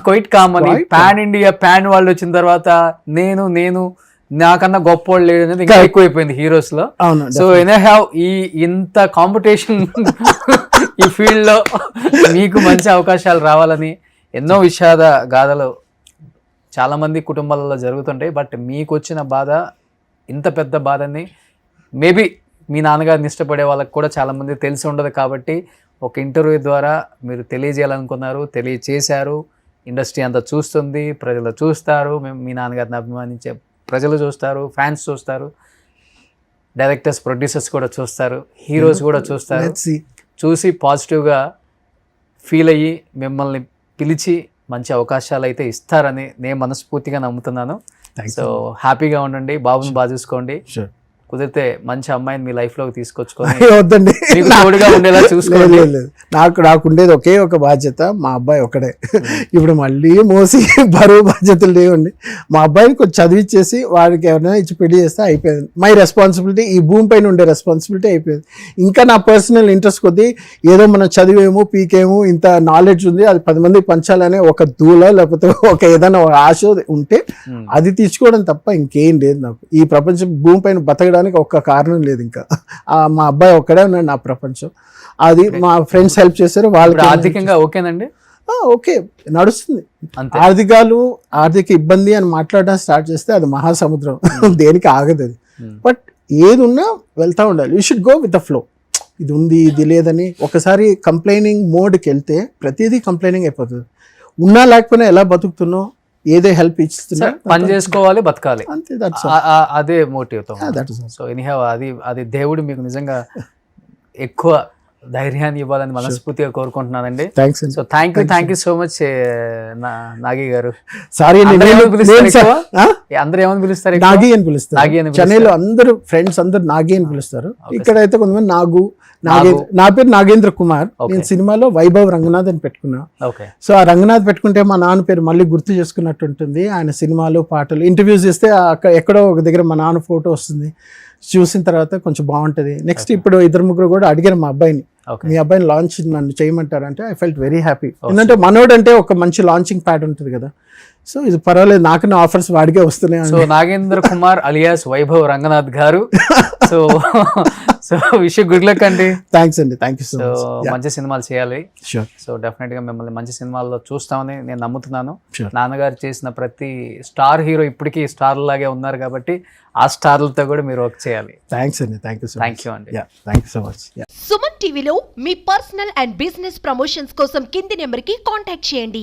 quite common. Pan India pan వాళ్ళు వచ్చిన తర్వాత నేను నాకన్నా గొప్ప వాళ్ళు లేడు అనేది ఇంకా ఎక్కువైపోయింది హీరోస్ లో. సో ఎనీహౌ ఇంత కాంపిటీషన్ ఈ ఫీల్డ్ లో మీకు మంచి అవకాశాలు రావాలని ఎన్నో విషాద గాథలు చాలా మంది కుటుంబాలలో జరుగుతుంటాయి. బట్ మీకు వచ్చిన బాధ, ఇంత పెద్ద బాధని మేబీ మీ నాన్నగారిని ఇష్టపడే వాళ్ళకి కూడా చాలామంది తెలిసి ఉండదు కాబట్టి ఒక ఇంటర్వ్యూ ద్వారా మీరు తెలియజేయాలనుకున్నారు, తెలియచేశారు. ఇండస్ట్రీ అంతా చూస్తుంది, ప్రజలు చూస్తారు, మేము మీ నాన్నగారిని అభిమానించే ప్రజలు చూస్తారు, ఫ్యాన్స్ చూస్తారు, డైరెక్టర్స్ ప్రొడ్యూసర్స్ కూడా చూస్తారు, హీరోస్ కూడా చూస్తారు. చూసి పాజిటివ్గా ఫీల్ అయ్యి మిమ్మల్ని పిలిచి మంచి అవకాశాలు అయితే ఇస్తారని నేను మనస్ఫూర్తిగా నమ్ముతున్నాను. సో హ్యాపీగా ఉండండి, బాబుని బాగా చూసుకోండి, కుదిరితే మంచి అమ్మాయిని మీ లైఫ్ లోకి తీసుకొచ్చుకొని వద్దండి తోడుగా ఉండేలా చూసుకోండి. నాకు ఉండేది ఒకే ఒక బాధ్యత, మా అబ్బాయి ఒకడే. ఇప్పుడు మళ్ళీ మోసి బరువు బాధ్యతలు లేవండి. మా అబ్బాయిని కొంచెం చదివిచ్చేసి వాడికి ఎవరైనా ఇచ్చి పెళ్లి చేస్తే అయిపోయింది. మై రెస్పాన్సిబిలిటీ, ఈ భూమి పైన ఉండే రెస్పాన్సిబిలిటీ అయిపోయింది. ఇంకా నా పర్సనల్ ఇంట్రెస్ట్ కొద్దీ ఏదో మనం చదివేమో పీకేమో ఇంత నాలెడ్జ్ ఉంది, అది 10 మందికి పంచాలనే ఒక దూల లేకపోతే ఒక ఏదైనా ఆశ ఉంటే అది తీర్చుకోవడం తప్ప ఇంకేం లేదు నాకు. ఈ ప్రపంచం భూమి పైన బతకడానికి ఒక్క కారణం లేదు. ఇంకా మా అబ్బాయి ఒక్కడే ఉన్నాడు నా ప్రపంచం. అది మా ఫ్రెండ్స్ హెల్ప్ చేశారు. వాళ్ళు ఆర్థికంగా ఓకేనండి, ఓకే నడుస్తుంది. అంతే. ఆర్థిక ఇబ్బంది అని మాట్లాడడం స్టార్ట్ చేస్తే అది మహాసముద్రం, దేనికి ఆగదు అది. బట్ ఏది ఉన్నా వెళ్తా ఉండాలి. You should go with the flow. ఇది ఉంది ఇది లేదని ఒకసారి కంప్లైనింగ్ మోడ్కి వెళ్తే ప్రతిదీ కంప్లైనింగ్ అయిపోతుంది. ఉన్నా లేకపోయినా ఎలా బతుకుతున్నావు, ఏదే హెల్ప్ ఇస్తున్నా, పని చేసుకోవాలి, బతకాలి, అంతే. అదే మోటివ్. సో ఎనీహౌ అది దేవుడు మీకు నిజంగా ఎక్కువ ధైర్యాన్ని ఇవ్వాలని మనస్ఫూర్తిగా కోరుకుంటున్నానండి. So thank you so much Nagi గారు. సారీ అందరూ ఏమని పిలుస్తారు? నాగి అని పిలుస్తారు. చెన్నైలో అందరూ ఫ్రెండ్స్ అందరూ నాగి అని పిలుస్తారు. ఇక్కడైతే కొంతమంది నాగు. నా పేరు నాగేంద్ర కుమార్. నేను సినిమాలో వైభవ్ రంగనాథ్ అని పెట్టుకున్నా. సో ఆ రంగనాథ్ పెట్టుకుంటే మా నాన్న పేరు మళ్ళీ గుర్తు చేసుకున్నట్టు ఉంటుంది. ఆయన సినిమాలు పాటలు ఇంటర్వ్యూస్ చేస్తే అక్కడ ఎక్కడో ఒక దగ్గర మా నాన్న ఫోటో వస్తుంది. చూసిన తర్వాత కొంచెం బాగుంటుంది. నెక్స్ట్ ఇప్పుడు 2-3 కూడా అడిగారు మా అబ్బాయిని, మీ అబ్బాయిని లాంచ్ నన్ను చేయమంటారంటే ఐ ఫెల్ట్ వెరీ హ్యాపీ. ఎందుకంటే మనోడు అంటే ఒక మంచి లాంచింగ్ ప్యాడ్ ఉంటుంది కదా. సో ఇది పర్వాలేదు, నాకు నా ఆఫర్స్ వాడికే వస్తున్నాయి. సో నాగేంద్ర కుమార్ అలియాస్ వైభవ్ రంగనాథ్ గారు. So wish you good luck అండి. థ్యాంక్స్ అండి, థ్యాంక్ యూ సో మచ్. మంచి సినిమాలు చేయాలి. షూర్. సో డెఫినెట్ గా మిమ్మల్ని మంచి సినిమాల్లో చూస్తామని నేను నమ్ముతున్నాను. నాన్నగారు చేసిన ప్రతి స్టార్ హీరో ఇప్పటికీ స్టార్ లాగే ఉన్నారు కాబట్టి ఆ స్టార్లతో కూడా మీరు వర్క్ చేయాలి. థ్యాంక్స్ అండి, థ్యాంక్ యూ అండి. Thank you so much. Suman టీవీలో మీ పర్సనల్ అండ్ బిజినెస్ ప్రమోషన్స్ కోసం కింది నెంబర్కి కాంటాక్ట్ చేయండి.